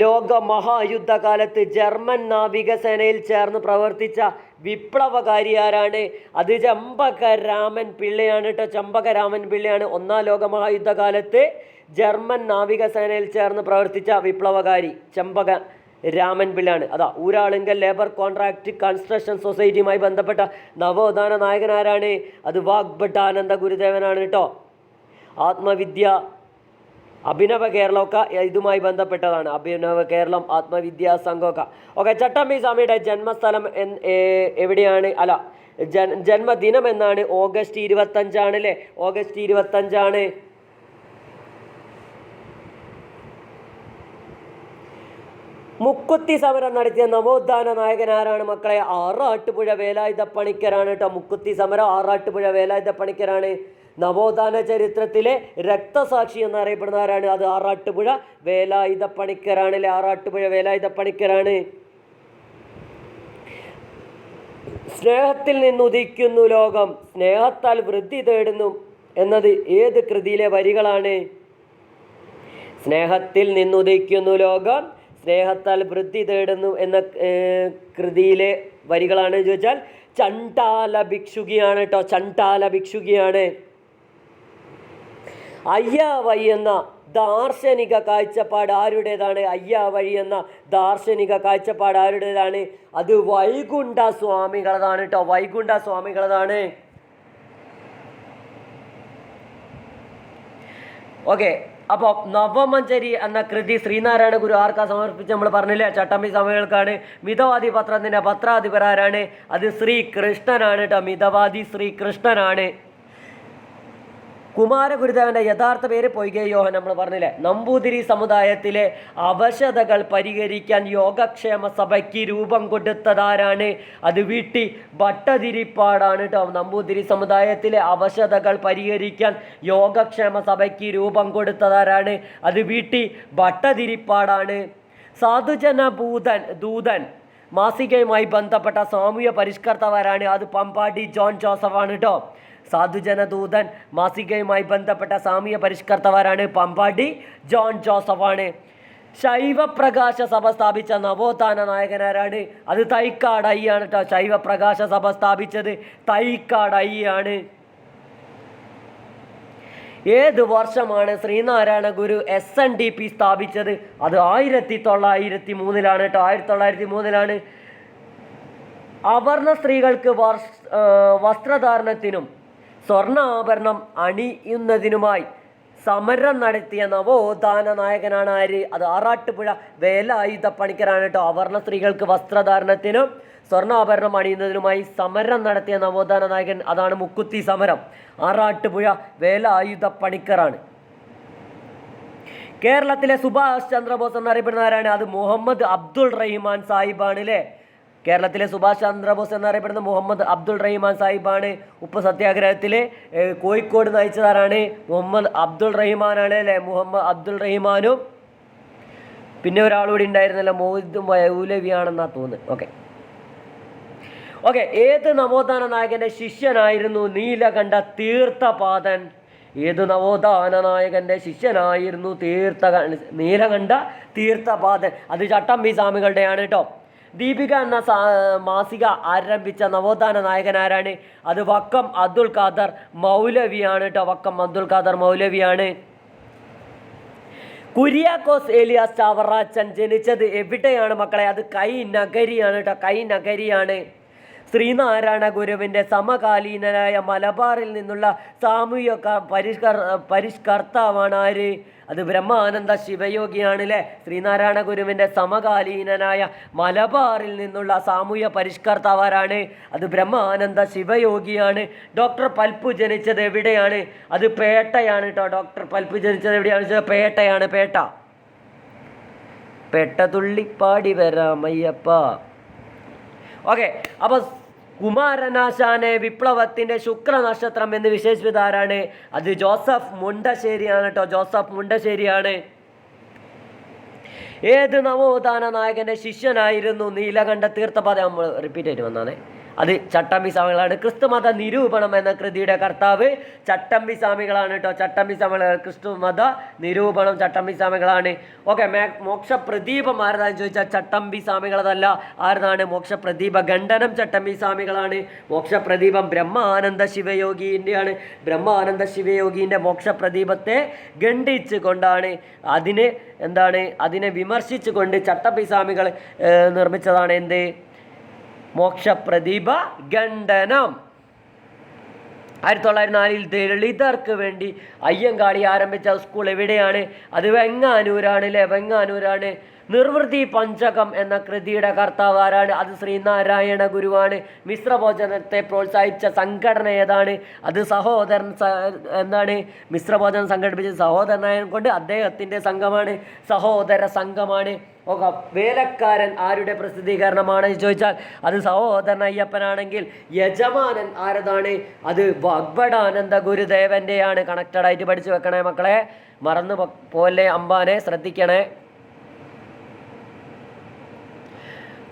ലോക മഹായുദ്ധകാലത്ത് ജർമ്മൻ നാവികസേനയിൽ ചേർന്ന് പ്രവർത്തിച്ച വിപ്ലവകാരി ആരാണ്? അത് ചമ്പകരാമൻ പിള്ളയാണ് കേട്ടോ, ചമ്പകരാമൻ പിള്ളയാണ്. ഒന്നാം ലോക മഹായുദ്ധകാലത്ത് ജർമ്മൻ നാവികസേനയിൽ ചേർന്ന് പ്രവർത്തിച്ച വിപ്ലവകാരി രാമൻ പിള്ളയാണ്. ഊരാളുങ്കൽ ലേബർ കോൺട്രാക്ട് കൺസ്ട്രക്ഷൻ സൊസൈറ്റിയുമായി ബന്ധപ്പെട്ട നവോത്ഥാന നായകനാരാണ്? അത് വാഗ്ഭടാനന്ദ ഗുരുദേവനാണ് കേട്ടോ. ആത്മവിദ്യ, അഭിനവ കേരളമൊക്കെ ഇതുമായി ബന്ധപ്പെട്ടതാണ്. അഭിനവ കേരളം, ആത്മവിദ്യാ സംഘമൊക്കെ. ഓക്കെ, ചട്ടമ്പി സ്വാമിയുടെ ജന്മസ്ഥലം എവിടെയാണ്? ജന്മദിനം എന്നാണ്? ഓഗസ്റ്റ് 25 അല്ലേ, ഓഗസ്റ്റ് 25. മുക്കുത്തി സമരം നടത്തിയ നവോത്ഥാന നായകൻ ആരാണ് മക്കളെ? ആറാട്ടുപുഴ വേലായുധ പണിക്കരാണ് കേട്ടോ. മുക്കുത്തി സമരം ആറാട്ടുപുഴ വേലായുധ പണിക്കരാണ്. നവോത്ഥാന ചരിത്രത്തിലെ രക്തസാക്ഷി എന്നറിയപ്പെടുന്ന ആരാണ്? അത് ആറാട്ടുപുഴ വേലായുധ പണിക്കരാണ്. ആറാട്ടുപുഴ വേലായുധ പണിക്കരാണ്. സ്നേഹത്തിൽ നിന്നുദിക്കുന്നു ലോകം, സ്നേഹത്താൽ വൃദ്ധി തേടുന്നു എന്നത് ഏത് കൃതിയിലെ വരികളാണ്? സ്നേഹത്തിൽ നിന്നുദിക്കുന്നു ലോകം, സ്നേഹത്താൽ വൃദ്ധി തേടുന്നു എന്ന കൃതിയിലെ വരികളാണ് ചോദിച്ചാൽ ചണ്ടാല ഭിക്ഷുകിയാണ് കേട്ടോ. ചണ്ടാല ഭിക്ഷുകിയാണ്. അയ്യാവഴി എന്ന ദാർശനിക കാഴ്ചപ്പാട് ആരുടേതാണ്? അയ്യാവഴി എന്ന ദാർശനിക കാഴ്ചപ്പാട് ആരുടേതാണ്? അത് വൈകുണ്ഠ സ്വാമികളതാണ് കേട്ടോ. വൈകുണ്ഠ സ്വാമികളതാണ്. ഓക്കെ, അപ്പോൾ നവമഞ്ചരി എന്ന കൃതി ശ്രീനാരായണ ഗുരു ആർക്കാ സമർപ്പിച്ച് നമ്മൾ പറഞ്ഞില്ലേ? ചട്ടമ്പി സ്വാമികൾക്കാണ്. മിതവാദി പത്രത്തിൻ്റെ പത്രാധിപരാണ്? അത് ശ്രീകൃഷ്ണനാണ് കേട്ടോ. മിതവാദി ശ്രീകൃഷ്ണനാണ്. കുമാരഗുരുദേവൻ്റെ യഥാർത്ഥ പേര് പൊയ്കയോഹൻ നമ്മൾ പറഞ്ഞില്ലേ? നമ്പൂതിരി സമുദായത്തിലെ അവശതകൾ പരിഹരിക്കാൻ യോഗക്ഷേമ സഭയ്ക്ക് രൂപം കൊടുത്തതാരാണ്? അത് വീട്ടി ഭട്ടതിരിപ്പാടാണ് കേട്ടോ. നമ്പൂതിരി സമുദായത്തിലെ അവശതകൾ പരിഹരിക്കാൻ യോഗക്ഷേമ സഭയ്ക്ക് രൂപം കൊടുത്തതാരാണ്? അത് വീട്ടി ഭട്ടതിരിപ്പാടാണ്. സാധുജന ദൂതൻ മാസികയുമായി ബന്ധപ്പെട്ട സാമൂഹ്യ പരിഷ്കർത്താവാരാണ്? അത് പമ്പാടി ജോൺ ജോസഫാണ് കേട്ടോ. സാധുജന ദൂതൻ മാസികയുമായി ബന്ധപ്പെട്ട സാമൂഹ്യ പരിഷ്കർത്താവാരാണ്? പമ്പാടി ജോൺ ജോസഫാണ്. ശൈവപ്രകാശ സഭ സ്ഥാപിച്ച നവോത്ഥാന നായകനാരാണ്? അത് തൈക്കാട് അയ്യാണ് കേട്ടോ. ശൈവപ്രകാശ സഭ സ്ഥാപിച്ചത് തൈക്കാട് അയ്യാണ്. ഏത് വർഷമാണ് ശ്രീനാരായണ ഗുരു SNDP സ്ഥാപിച്ചത്? അത് 1903 കേട്ടോ. 1903. അവർണ സ്ത്രീകൾക്ക് വസ്ത്രധാരണത്തിനും സ്വർണ്ണാഭരണം അണിയുന്നതിനുമായി സമരം നടത്തിയ നവോത്ഥാന നായകനാണ് ആര്? അത് ആറാട്ടുപുഴ വേലായുധ പണിക്കരാണ് കേട്ടോ. അവർണ സ്ത്രീകൾക്ക് വസ്ത്രധാരണത്തിനും സ്വർണ്ണാഭരണം അണിയുന്നതിനുമായി സമരം നടത്തിയ നവോത്ഥാന നായകൻ അതാണ് മുക്കുത്തി സമരം. ആറാട്ടുപുഴ വേലായുധ പണിക്കറാണ്. കേരളത്തിലെ സുഭാഷ് ചന്ദ്രബോസ് എന്നറിയപ്പെടുന്ന ആരാണ്? അത് മുഹമ്മദ് അബ്ദുൾ റഹ്മാൻ സാഹിബാണ് അല്ലേ? കേരളത്തിലെ സുഭാഷ് ചന്ദ്രബോസ് എന്നറിയപ്പെടുന്ന മുഹമ്മദ് അബ്ദുൾ റഹ്മാൻ സാഹിബാണ്. ഉപ്പ് സത്യാഗ്രഹത്തിൽ കോഴിക്കോട് നയിച്ചതാരാണ്? മുഹമ്മദ് അബ്ദുൾ റഹ്മാനാണ് അല്ലേ? മുഹമ്മദ് അബ്ദുൾ റഹ്മാനും പിന്നെ ഒരാളുകൂടി ഉണ്ടായിരുന്നല്ലോ, മൗലൂദ് മൗലവിയാണെന്നാണ് തോന്നുന്നത്. ഓക്കെ, ഏത് നവോത്ഥാന നായകൻ്റെ ശിഷ്യനായിരുന്നു നീലകണ്ഠ തീർത്ഥപാദൻ? ഏത് നവോത്ഥാന നായകൻ്റെ ശിഷ്യനായിരുന്നു നീലകണ്ഠ തീർത്ഥപാദൻ? അത് ചട്ടമ്പി സ്വാമികളുടെയാണ് കേട്ടോ. ദീപിക എന്ന മാസിക ആരംഭിച്ച നവോത്ഥാന നായകനാരാണ്? അത് വക്കം അബ്ദുൽ ഖാദർ മൗലവിയാണ് കേട്ടോ. വക്കം അബ്ദുൽ ഖാദർ മൗലവിയാണ്. കുര്യാക്കോസ് ഏലിയാസ് ചാവറാച്ചൻ ജനിച്ചത് എവിടെയാണ് മക്കളെ? അത് കൈ നഗരിയാണ് കേട്ടോ. കൈ നഗരിയാണ്. ശ്രീനാരായണ ഗുരുവിൻ്റെ സമകാലീനനായ മലബാറിൽ നിന്നുള്ള സാമൂഹ്യ പരിഷ്കർത്താവാണ് ആര്? അത് ബ്രഹ്മാനന്ദ ശിവയോഗിയാണ് അല്ലേ? ശ്രീനാരായണ ഗുരുവിൻ്റെ സമകാലീനനായ മലബാറിൽ നിന്നുള്ള സാമൂഹ്യ പരിഷ്കർത്താവാരാണ്? അത് ബ്രഹ്മാനന്ദ ശിവയോഗിയാണ്. ഡോക്ടർ പൽപ്പു ജനിച്ചത് എവിടെയാണ്? അത് പേട്ടയാണ് കേട്ടോ. ഡോക്ടർ പൽപ്പു ജനിച്ചത് എവിടെയാണ്? പേട്ടയാണ്. പേട്ട തുള്ളിപ്പാടി വരാമയ്യപ്പ. ഓക്കെ, അപ്പോൾ കുമാരനാശാനെ വിപ്ലവത്തിൻ്റെ ശുക്രനക്ഷത്രം എന്ന് വിശേഷിപ്പിച്ചതാരാണ്? അത് ജോസഫ് മുണ്ടശ്ശേരിയാണ് കേട്ടോ. ജോസഫ് മുണ്ടശ്ശേരിയാണ്. ഏത് നവോത്ഥാന നായകൻ്റെ ശിഷ്യനായിരുന്നു നീലകണ്ഠ തീർത്ഥപാദ? നമ്മൾ റിപ്പീറ്റ് ആയിട്ട് വന്നാണ്. അത് ചട്ടമ്പി സ്വാമികളാണ്. ക്രിസ്തുമത നിരൂപണം എന്ന കൃതിയുടെ കർത്താവ് ചട്ടമ്പി സ്വാമികളാണ് കേട്ടോ. ചട്ടമ്പി സ്വാമികൾ. ക്രിസ്തുമത നിരൂപണം ചട്ടമ്പി സ്വാമികളാണ്. ഓക്കെ, മോക്ഷപ്രദീപം ആരതാന്ന് ചോദിച്ചാൽ ചട്ടമ്പി സ്വാമികളതല്ല. ആരതാണ്? മോക്ഷപ്രദീപ ഖണ്ഡനം ചട്ടമ്പി സ്വാമികളാണ്. മോക്ഷപ്രദീപം ബ്രഹ്മാനന്ദ ശിവയോഗിൻ്റെയാണ്. ബ്രഹ്മാനന്ദ ശിവയോഗിൻ്റെ മോക്ഷപ്രദീപത്തെ ഖണ്ഡിച്ചു കൊണ്ടാണ്, അതിനെ വിമർശിച്ചു കൊണ്ട് ചട്ടമ്പി സ്വാമികൾ നിർമ്മിച്ചതാണ് എന്ത്? മോക്ഷപ്രദീപ ഖണ്ഡനം. 1904 ദളിതർക്ക് വേണ്ടി അയ്യങ്കാളി ആരംഭിച്ച സ്കൂൾ എവിടെയാണ്? അത് വെങ്ങാനൂരാണ് അല്ലേ? വെങ്ങാനൂരാണ്. നിർവൃതി പഞ്ചകം എന്ന കൃതിയുടെ കർത്താവ് ആരാണ്? അത് ശ്രീനാരായണ ഗുരുവാണ്. മിശ്രഭോജനത്തെ പ്രോത്സാഹിപ്പിച്ച സംഘടന ഏതാണ്? അത് സഹോദരൻ മിശ്രഭോജനം സംഘടിപ്പിച്ച സഹോദരനായ കൊണ്ട് അദ്ദേഹത്തിൻ്റെ സംഘമാണ് സഹോദര സംഘമാണ്. ഓക്കെ, വേലക്കാരൻ ആരുടെ പ്രസിദ്ധീകരണമാണ് ചോദിച്ചാൽ അത് സഹോദരൻ അയ്യപ്പനാണെങ്കിൽ യജമാനൻ ആരതാണ്? അത് ഭഗ്വടാനന്ദ ഗുരുദേവൻ്റെയാണ്. കണക്റ്റഡായിട്ട് പഠിച്ചു വെക്കണേ മക്കളെ, മറന്നു പോലെ അമ്പാനെ ശ്രദ്ധിക്കണേ.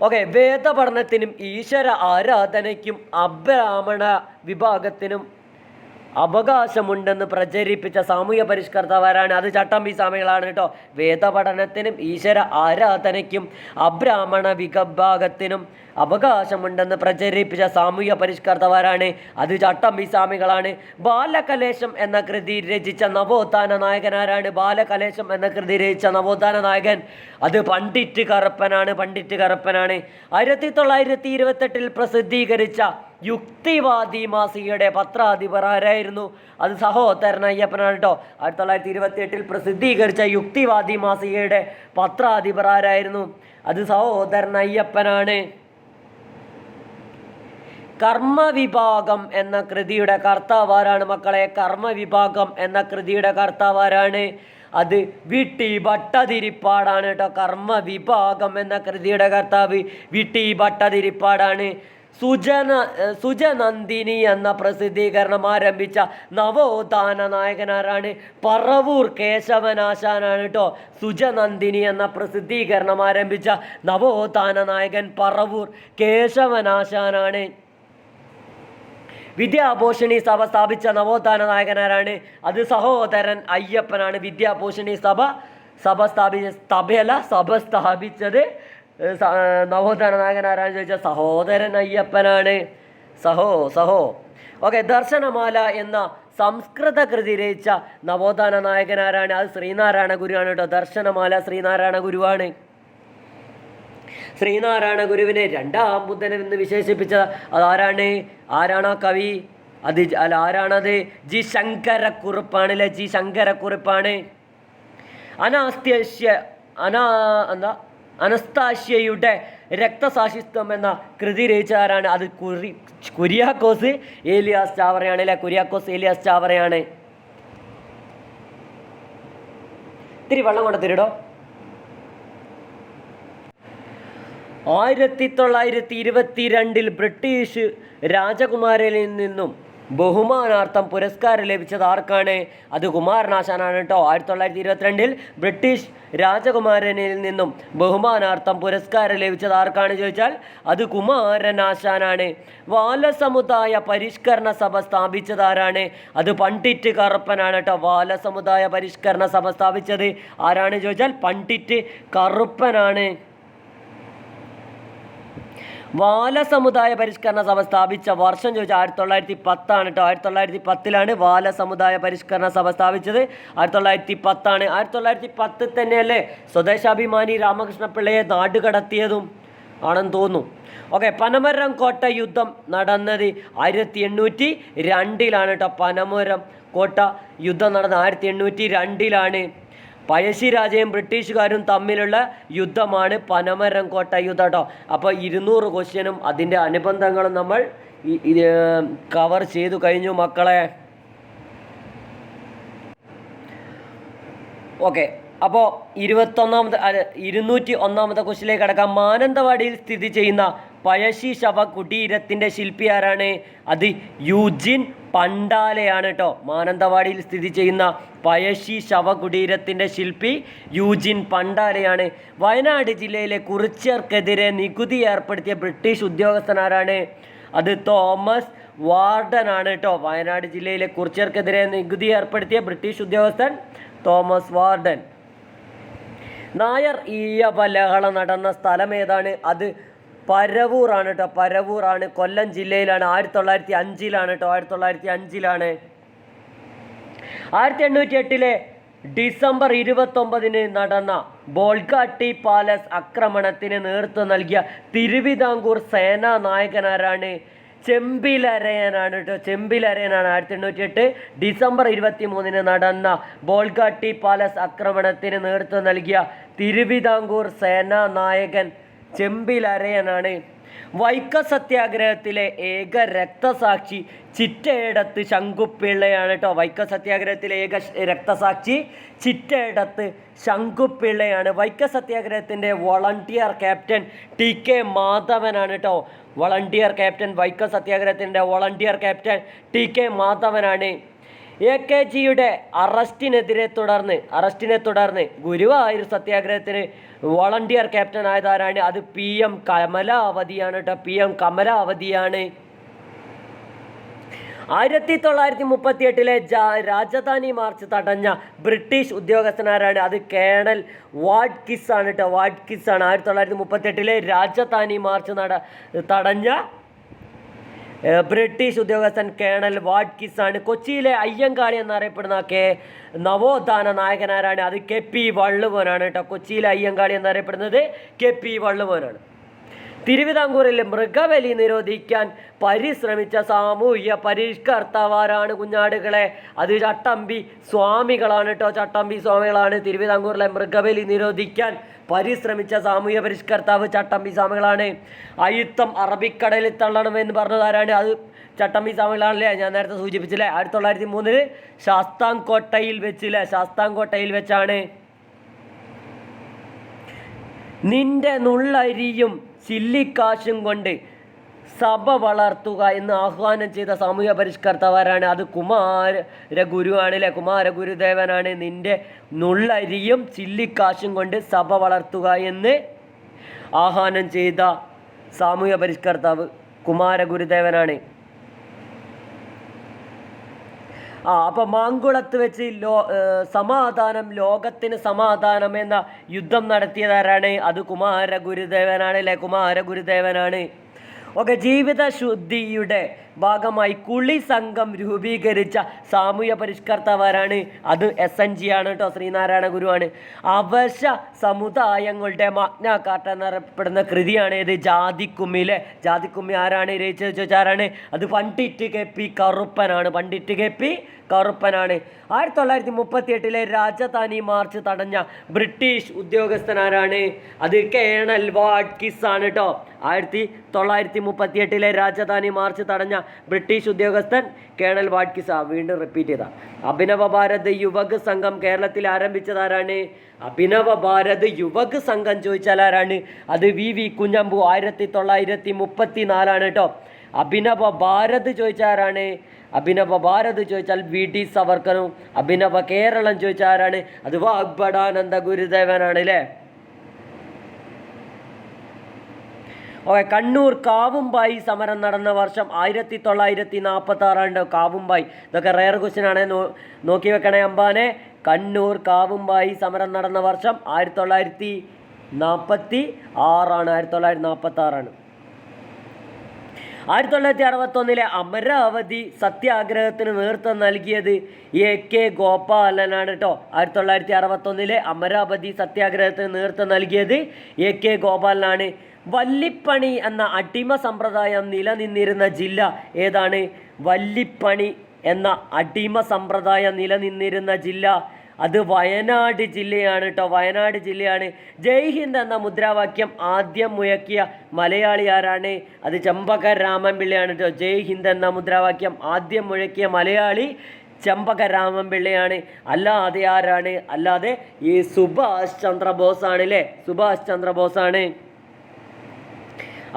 ഓക്കെ, വേദപഠനത്തിനും ഈശ്വര ആരാധനയ്ക്കും അബ്രാഹ്മണ വിഭാഗത്തിനും അവകാശമുണ്ടെന്ന് പ്രചരിപ്പിച്ച സാമൂഹ്യ പരിഷ്കർത്താവാരാണ്? അത് ചട്ടമ്പി സ്വാമികളാണ് കേട്ടോ. വേദപഠനത്തിനും ഈശ്വര ആരാധനയ്ക്കും അബ്രാഹ്മണ വിഭാഗത്തിനും അവകാശമുണ്ടെന്ന് പ്രചരിപ്പിച്ച സാമൂഹ്യ പരിഷ്കർത്താവാരാണ്? അത് ചട്ടമ്പി സ്വാമികളാണ്. ബാലകലേശം എന്ന കൃതി രചിച്ച നവോത്ഥാന നായകനാരാണ്? ബാലകലേശം എന്ന കൃതി രചിച്ച നവോത്ഥാന നായകൻ അത് പണ്ഡിറ്റ് കറുപ്പനാണ്. പണ്ഡിറ്റ് കറുപ്പനാണ്. 1928 പ്രസിദ്ധീകരിച്ച യുക്തിവാദി മാസികയുടെ പത്രാധിപർ ആരായിരുന്നു? അത് സഹോദരൻ അയ്യപ്പനാണ് കേട്ടോ. 1928 പ്രസിദ്ധീകരിച്ച യുക്തിവാദി മാസികയുടെ പത്രാധിപർ ആരായിരുന്നു? അത് സഹോദരൻ അയ്യപ്പനാണ്. കർമ്മവിഭാഗം എന്ന കൃതിയുടെ കർത്താവാരാണ് മക്കളെ? കർമ്മവിഭാഗം എന്ന കൃതിയുടെ കർത്താവാരാണ്? അത് വി.ടി. ഭട്ടതിരിപ്പാടാണ് കേട്ടോ. കർമ്മവിഭാഗം എന്ന കൃതിയുടെ കർത്താവ് വി.ടി. ഭട്ടതിരിപ്പാടാണ്. സുജനന്ദിനി എന്ന പ്രസിദ്ധീകരണം ആരംഭിച്ച നവോത്ഥാന നായകനാരാണ്? പറവൂർ കേശവനാശാനാണ് കേട്ടോ. സുജനന്ദിനി എന്ന പ്രസിദ്ധീകരണം ആരംഭിച്ച നവോത്ഥാന നായകൻ പറവൂർ കേശവനാശാനാണ്. വിദ്യാഭൂഷണി സഭ സ്ഥാപിച്ച നവോത്ഥാന നായകനാരാണ്? അത് സഹോദരൻ അയ്യപ്പനാണ്. വിദ്യാഭൂഷണി സഭ സ്ഥാപിച്ചത് നവോത്ഥാന നായകനാരാണെന്ന് ചോദിച്ചാൽ സഹോദരൻ അയ്യപ്പനാണ്. ഓക്കെ. ദർശനമാല എന്ന സംസ്കൃത കൃതി രചിച്ച നവോത്ഥാന നായകനാരാണ്? അത് ശ്രീനാരായണ ഗുരുവാണ് കേട്ടോ. ദർശനമാല ശ്രീനാരായണ ഗുരുവാണ്. ശ്രീനാരായണ ഗുരുവിനെ രണ്ടാം ബുദ്ധൻ എന്ന് വിശേഷിപ്പിച്ച അതാരാണ്? ആരാണ് ആ കവി? ആരാണത്? ജി ശങ്കരക്കുറുപ്പാണ്. ജി ശങ്കരക്കുറുപ്പാണ്. അനസ്താഷ്യയുടെ രക്തസാക്ഷിത്വം എന്ന കൃതി രചിച്ചവരാണ്? അത് കുര്യാക്കോസ് ഏലിയാസ് ചാവറയാണ്. കുര്യാക്കോസ് ഏലിയാസ് ചാവറയാണ്. ഇത്തിരി വെള്ളം കൊണ്ട് തരുടോ. 1922 ബ്രിട്ടീഷ് രാജകുമാരനിൽ നിന്നും ബഹുമാനാർത്ഥം പുരസ്കാരം ലഭിച്ചത് ആർക്കാണ്? അത് കുമാരനാശാനാണ് കേട്ടോ. 1922 ബ്രിട്ടീഷ് രാജകുമാരനിൽ നിന്നും ബഹുമാനാർത്ഥം പുരസ്കാരം ലഭിച്ചത് ആർക്കാണ് ചോദിച്ചാൽ അത് കുമാരനാശാനാണ്. ബാലസമുദായ പരിഷ്കരണ സഭ സ്ഥാപിച്ചത് ആരാണ്? അത് പണ്ഡിറ്റ് കറുപ്പനാണ് കേട്ടോ. ബാലസമുദായ പരിഷ്കരണ സഭ സ്ഥാപിച്ചത് ആരാണ് ചോദിച്ചാൽ പണ്ഡിറ്റ് കറുപ്പനാണ്. ബാലസമുദായ പരിഷ്കരണ സഭ സ്ഥാപിച്ച വർഷം ചോദിച്ചാൽ 1910 കേട്ടോ. 1910 ബാലസമുദായ പരിഷ്കരണ സഭ സ്ഥാപിച്ചത്. 1910 1910 തന്നെയല്ലേ സ്വദേശാഭിമാനി രാമകൃഷ്ണപിള്ളയെ നാടുകടത്തിയതും ആണെന്ന് തോന്നുന്നു. ഓക്കെ. പനമരം കോട്ട യുദ്ധം നടന്നത് 1802 കേട്ടോ. പനമരം കോട്ട യുദ്ധം നടന്നത് 1802. പഴശ്ശിരാജയും ബ്രിട്ടീഷുകാരും തമ്മിലുള്ള യുദ്ധമാണ് പനമരം കോട്ട യുദ്ധം കേട്ടോ. അപ്പോൾ 200 ക്വസ്റ്റ്യനും അതിൻ്റെ അനുബന്ധങ്ങളും നമ്മൾ കവർ ചെയ്തു കഴിഞ്ഞു മക്കളെ. ഓക്കെ. അപ്പോൾ 201 ക്വസ്റ്റ്യനിലേക്ക് കിടക്കാം. മാനന്തവാടിയിൽ സ്ഥിതി ചെയ്യുന്ന പഴശ്ശി ശവകുടീരത്തിൻ്റെ ശില്പി ആരാണ്? അത് യൂജിൻ പണ്ടാലയാണ് കേട്ടോ. മാനന്തവാടിയിൽ സ്ഥിതി ചെയ്യുന്ന പഴശ്ശി ശവകുടീരത്തിൻ്റെ ശില്പി യൂജിൻ പണ്ടാലയാണ്. വയനാട് ജില്ലയിലെ കുറിച്യർക്കെതിരെ നികുതി ഏർപ്പെടുത്തിയ ബ്രിട്ടീഷ് ഉദ്യോഗസ്ഥനാരാണ്? അത് തോമസ് വാർഡൻ ആണ് കേട്ടോ. വയനാട് ജില്ലയിലെ കുറിച്യർക്കെതിരെ നികുതി ഏർപ്പെടുത്തിയ ബ്രിട്ടീഷ് ഉദ്യോഗസ്ഥൻ തോമസ് വാർഡൻ. നായർ ഈഴവലഹള നടന്ന സ്ഥലം ഏതാണ്? അത് പരവൂറാണ് കേട്ടോ. പരവൂറാണ്. കൊല്ലം ജില്ലയിലാണ്. 1905 കേട്ടോ. 1905 1808 ഡിസംബർ 29 നടന്ന ബോൾഗാട്ടി പാലസ് ആക്രമണത്തിന് നേതൃത്വം നൽകിയ തിരുവിതാംകൂർ സേനാ നായകനാരാണ്? ചെമ്പിലരയനാണ് കേട്ടോ. ചെമ്പിലരയനാണ്. 1808 ഡിസംബർ 23 നടന്ന ബോൾഗാട്ടി പാലസ് ആക്രമണത്തിന് നേതൃത്വം നൽകിയ തിരുവിതാംകൂർ സേനാ നായകൻ ചെമ്പിലരയനാണ്. വൈക്കം സത്യാഗ്രഹത്തിലെ ഏക രക്തസാക്ഷി ചിറ്റേടത്ത് ശങ്കുപിള്ളയാണ് കേട്ടോ. വൈക്കം സത്യാഗ്രഹത്തിലെ ഏക രക്തസാക്ഷി ചിറ്റേടത്ത് ശങ്കുപിള്ളയാണ്. വൈക്കം സത്യാഗ്രഹത്തിൻ്റെ വോളണ്ടിയർ ക്യാപ്റ്റൻ ടി.കെ. മാധവനാണ് കേട്ടോ. വോളണ്ടിയർ ക്യാപ്റ്റൻ വൈക്കം സത്യാഗ്രഹത്തിൻ്റെ വോളണ്ടിയർ ക്യാപ്റ്റൻ ടി.കെ. മാധവനാണ്. എ.കെ.ജിയുടെ അറസ്റ്റിനെ തുടർന്ന് ഗുരുവായൂർ സത്യാഗ്രഹത്തിന് വോളണ്ടിയർ ക്യാപ്റ്റൻ ആയതാരാണ്? അത് PM കമലാവതിയാണ് കേട്ടോ. PM കമലാവതിയാണ്. 1938 രാജധാനി മാർച്ച് തടഞ്ഞ ബ്രിട്ടീഷ് ഉദ്യോഗസ്ഥനാരാണ്? അത് കേണൽ വാട്കിസ് ആണ് കേട്ടോ. വാട്കിസ് ആണ് 1938 രാജധാനി മാർച്ച് തടഞ്ഞ ബ്രിട്ടീഷ് ഉദ്യോഗസ്ഥൻ കേണൽ വാട്കിസ് ആണ്. കൊച്ചിയിലെ അയ്യങ്കാളി എന്നറിയപ്പെടുന്ന നവോത്ഥാന നായകനാരാണ്? അത് KP വള്ളുവനാണ് കേട്ടോ. കൊച്ചിയിലെ അയ്യങ്കാളി എന്നറിയപ്പെടുന്നത് KP വള്ളുവനാണ്. തിരുവിതാംകൂറിൽ മൃഗബലി നിരോധിക്കാൻ പരിശ്രമിച്ച സാമൂഹ്യ പരിഷ്കർത്താവാരാണ് കുഞ്ഞാടുകളെ? അത് ചട്ടമ്പി സ്വാമികളാണ് കേട്ടോ. ചട്ടമ്പി സ്വാമികളാണ് തിരുവിതാംകൂറിലെ മൃഗബലി നിരോധിക്കാൻ പരിശ്രമിച്ച സാമൂഹ്യ പരിഷ്കർത്താവ് ചട്ടമ്പി സ്വാമികളാണ്. അയുത്തം അറബിക്കടലിൽ തള്ളണമെന്ന് പറഞ്ഞതാരാണ്? അത് ചട്ടമ്പി സ്വാമികളാണല്ലേ, ഞാൻ നേരത്തെ സൂചിപ്പിച്ചില്ലേ. 1903 ശാസ്താംകോട്ടയിൽ വെച്ചാണ്. നിന്റെ നുള്ളരിയും ചില്ലിക്കാശും കൊണ്ട് സഭ വളർത്തുക എന്ന് ആഹ്വാനം ചെയ്ത സാമൂഹ്യ പരിഷ്കർത്താവാരാണ്? അത് കുമാരഗുരുവാണല്ലേ. കുമാരഗുരുദേവനാണ് നിന്റെ നുള്ളരിയും ചില്ലിക്കാശും കൊണ്ട് സഭ വളർത്തുക എന്ന് ആഹ്വാനം ചെയ്ത സാമൂഹ്യ പരിഷ്കർത്താവ് കുമാരഗുരുദേവനാണ്. അപ്പോൾ മാങ്കുളത്ത് വെച്ച് സമാധാനം, ലോകത്തിന് സമാധാനം എന്ന യുദ്ധം നടത്തിയതാരാണ്? അത് കുമാരഗുരുദേവനാണ് അല്ലേ. കുമാരഗുരുദേവനാണ്. ജീവിത ശുദ്ധിയുടെ ഭാഗമായി കുളി സംഘം രൂപീകരിച്ച സാമൂഹ്യ പരിഷ്കർത്താവാരാണ്? അത് SNG ആണ് കേട്ടോ. ശ്രീനാരായണ ഗുരുവാണ്. അവശ്യ സമുദായങ്ങളുടെ മാഗ്ന കാർട്ട എന്നറിയപ്പെടുന്ന കൃതിയാണ് ഏത്? ജാതിക്കുമ്മിയിലെ. ജാതിക്കുമ്മി ആരാണ് രചിച്ചത് ചോദിച്ചാരാണ്? അത് പണ്ഡിറ്റ് KP കറുപ്പനാണ്. പണ്ഡിറ്റ് KP കറുപ്പനാണ്. 1938 രാജധാനി മാർച്ച് തടഞ്ഞ ബ്രിട്ടീഷ് ഉദ്യോഗസ്ഥനാരാണ്? അത് കേണൽ വാട്കിസ് ആണ് കേട്ടോ. 1938 രാജധാനി മാർച്ച് തടഞ്ഞ ബ്രിട്ടീഷ് ഉദ്യോഗസ്ഥൻ കേണൽ വാട്കിസ്. വീണ്ടും റിപ്പീറ്റ് ചെയ്ത. അഭിനവ ഭാരത് യുവക് സംഘം കേരളത്തിൽ ആരംഭിച്ചതാരാണ്? അഭിനവ ഭാരത് യുവക് സംഘം ചോദിച്ചാൽ ആരാണ്? അത് VV കുഞ്ഞമ്പു. 1934 കേട്ടോ. അഭിനവ ഭാരത് ചോദിച്ചാരാണ്? അഭിനവ ഭാരത് ചോദിച്ചാൽ VD സവർക്കറും. അഭിനവ കേരളം ചോദിച്ചാരാണ്? അത് വാഗ്ഭടാനന്ദ ഗുരുദേവനാണ് അല്ലേ. കണ്ണൂർ കാവുംബായി സമരം നടന്ന വർഷം 1946. കാവുംബായി, ഇതൊക്കെ റെയർ ക്വസ്റ്റ്യൻ ആണ്, നോക്കി വെക്കണേ അമ്പാനെ. കണ്ണൂർ കാവുംബായി സമരം നടന്ന വർഷം 1946. 1946. 1961 അമരാവതി സത്യാഗ്രഹത്തിന് നേതൃത്വം നൽകിയത് AK ഗോപാലനാണ് കേട്ടോ. 1961 അമരാവതി സത്യാഗ്രഹത്തിന് നേതൃത്വം നൽകിയത് AK ഗോപാലനാണ്. വല്ലിപ്പണി എന്ന അടിമ സമ്പ്രദായം നിലനിന്നിരുന്ന ജില്ല ഏതാണ്? വല്ലിപ്പണി എന്ന അടിമ സമ്പ്രദായം നിലനിന്നിരുന്ന ജില്ല അത് വയനാട് ജില്ലയാണ് കേട്ടോ. വയനാട് ജില്ലയാണ്. ജയ് ഹിന്ദ് എന്ന മുദ്രാവാക്യം ആദ്യം മുഴക്കിയ മലയാളി ആരാണ്? അത് ചെമ്പക രാമൻപിള്ളയാണ് കേട്ടോ. ജയ് ഹിന്ദ് എന്ന മുദ്രാവാക്യം ആദ്യം മുഴക്കിയ മലയാളി ചെമ്പക രാമൻപിള്ളയാണ്. അല്ലാതെ ആരാണ്? അല്ലാതെ ഈ സുഭാഷ് ചന്ദ്രബോസ് ആണ് അല്ലേ. സുഭാഷ് ചന്ദ്രബോസാണ്.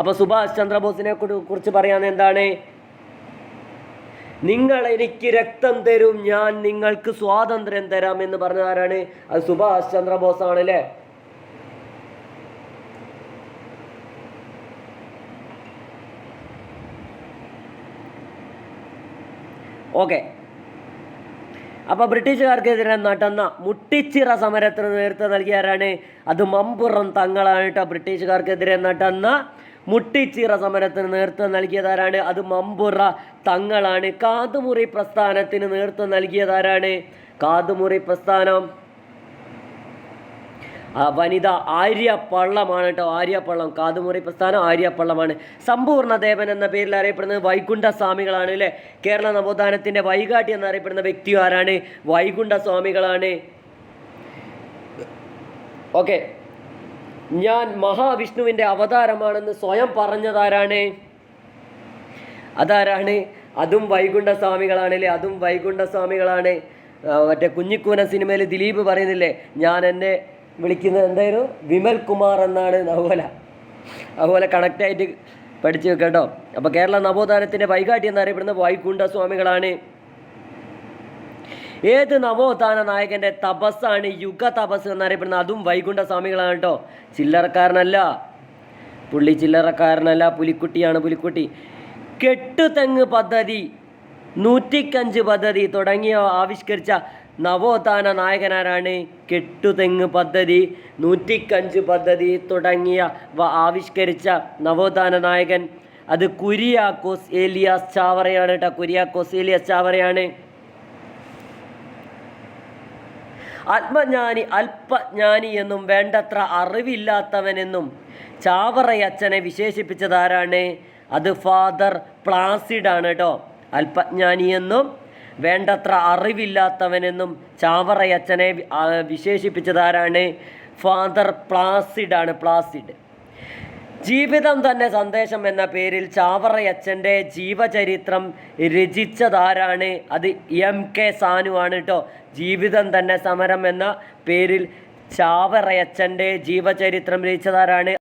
അപ്പോൾ സുഭാഷ് ചന്ദ്രബോസിനെ കുറിച്ച് പറയാൻ എന്താണ്? നിങ്ങൾ എനിക്ക് രക്തം തരും, ഞാൻ നിങ്ങൾക്ക് സ്വാതന്ത്ര്യം തരാം എന്ന് പറഞ്ഞ ആരാണ്? അത് സുഭാഷ് ചന്ദ്രബോസ് ആണ് അല്ലേ. ഓക്കെ. അപ്പോൾ ബ്രിട്ടീഷുകാർക്കെതിരെ നടന്ന മുട്ടിച്ചിറ സമരത്തിന് നേതൃത്വം നൽകിയാരാണ്? അത് മമ്പുറം തങ്ങളാണ് കേട്ടോ. ബ്രിട്ടീഷുകാർക്കെതിരെ നടന്ന മുട്ടിച്ചിറ സമരത്തിന് നേതൃത്വം നൽകിയതാരാണ്? അത് മമ്പുറ തങ്ങളാണ്. കാതുമുറി പ്രസ്ഥാനത്തിന് നേതൃത്വം നൽകിയതാരാണ്? കാതുമുറി പ്രസ്ഥാനം വനിത ആര്യപ്പള്ളമാണ് കേട്ടോ. ആര്യപ്പള്ളം. കാതുമുറി പ്രസ്ഥാനം ആര്യപ്പള്ളമാണ്. സമ്പൂർണ്ണദേവൻ എന്ന പേരിൽ അറിയപ്പെടുന്നത് വൈകുണ്ഠസ്വാമികളാണ് അല്ലേ. കേരള നവോത്ഥാനത്തിൻ്റെ വൈകാട്ടി എന്നറിയപ്പെടുന്ന വ്യക്തി ആരാണ്? വൈകുണ്ഠസ്വാമികളാണ്. ഓക്കെ. ഞാൻ മഹാവിഷ്ണുവിൻ്റെ അവതാരമാണെന്ന് സ്വയം പറഞ്ഞതാരാണ്? അതാരാണ്? അതും വൈകുണ്ഠസ്വാമികളാണ് അല്ലേ. അതും വൈകുണ്ഠസ്വാമികളാണ്. മറ്റേ കുഞ്ഞിക്കൂന സിനിമയിൽ ദിലീപ് പറയുന്നില്ലേ, ഞാൻ എന്നെ വിളിക്കുന്നത് എന്തായിരുന്നു? വിമൽ കുമാർ എന്നാണ്. അതുപോലെ കണക്റ്റായിട്ട് പഠിച്ചു വെക്കട്ടോ. അപ്പോൾ കേരള നവോത്ഥാനത്തിൻ്റെ വൈകാട്ടി എന്നറിയപ്പെടുന്ന വൈകുണ്ഠസ്വാമികളാണ്. ഏത് നവോത്ഥാന നായകൻ്റെ തപസ്സാണ് യുഗ തപസ് എന്നറിയപ്പെടുന്നത്? അതും വൈകുണ്ഠസ്വാമികളാണ് കേട്ടോ. ചില്ലറക്കാരനല്ല പുള്ളി, ചില്ലറക്കാരനല്ല, പുലിക്കുട്ടിയാണ് പുലിക്കുട്ടി. കെട്ടുതെങ്ങ് പദ്ധതി 105 പദ്ധതി തുടങ്ങിയവ ആവിഷ്കരിച്ച നവോത്ഥാന നായകനാരാണ്? കെട്ടുതെങ്ങ് പദ്ധതി, 105 പദ്ധതി തുടങ്ങിയവ ആവിഷ്കരിച്ച നവോത്ഥാന നായകൻ അത് കുര്യാക്കോസ് ഏലിയാസ് ചാവറയാണ് കേട്ടോ. കുര്യാക്കോസ് ഏലിയാസ് ചാവറയാണ്. ആത്മജ്ഞാനി അല്പജ്ഞാനി എന്നും വേണ്ടത്ര അറിവില്ലാത്തവനെന്നും ചാവറയച്ചനെ വിശേഷിപ്പിച്ചതാരാണ്? അത് ഫാദർ പ്ലാസിഡ് ആണ് കേട്ടോ. അല്പജ്ഞാനിയെന്നും വേണ്ടത്ര അറിവില്ലാത്തവനെന്നും ചാവറയച്ചനെ വിശേഷിപ്പിച്ചതാരാണ്? ഫാദർ പ്ലാസിഡ് ആണ്. പ്ലാസിഡ്. ജീവിതം തന്നെ സന്ദേശം എന്ന പേരിൽ ചാവറയച്ചൻ്റെ ജീവചരിത്രം രചിച്ചതാരാണ്? അത് MK സാനു ആണ് കേട്ടോ. ജീവിതം തന്നെ സമരം എന്ന പേരിൽ ചാവറയച്ചൻ്റെ ജീവചരിത്രം രചിച്ചതാരാണ്?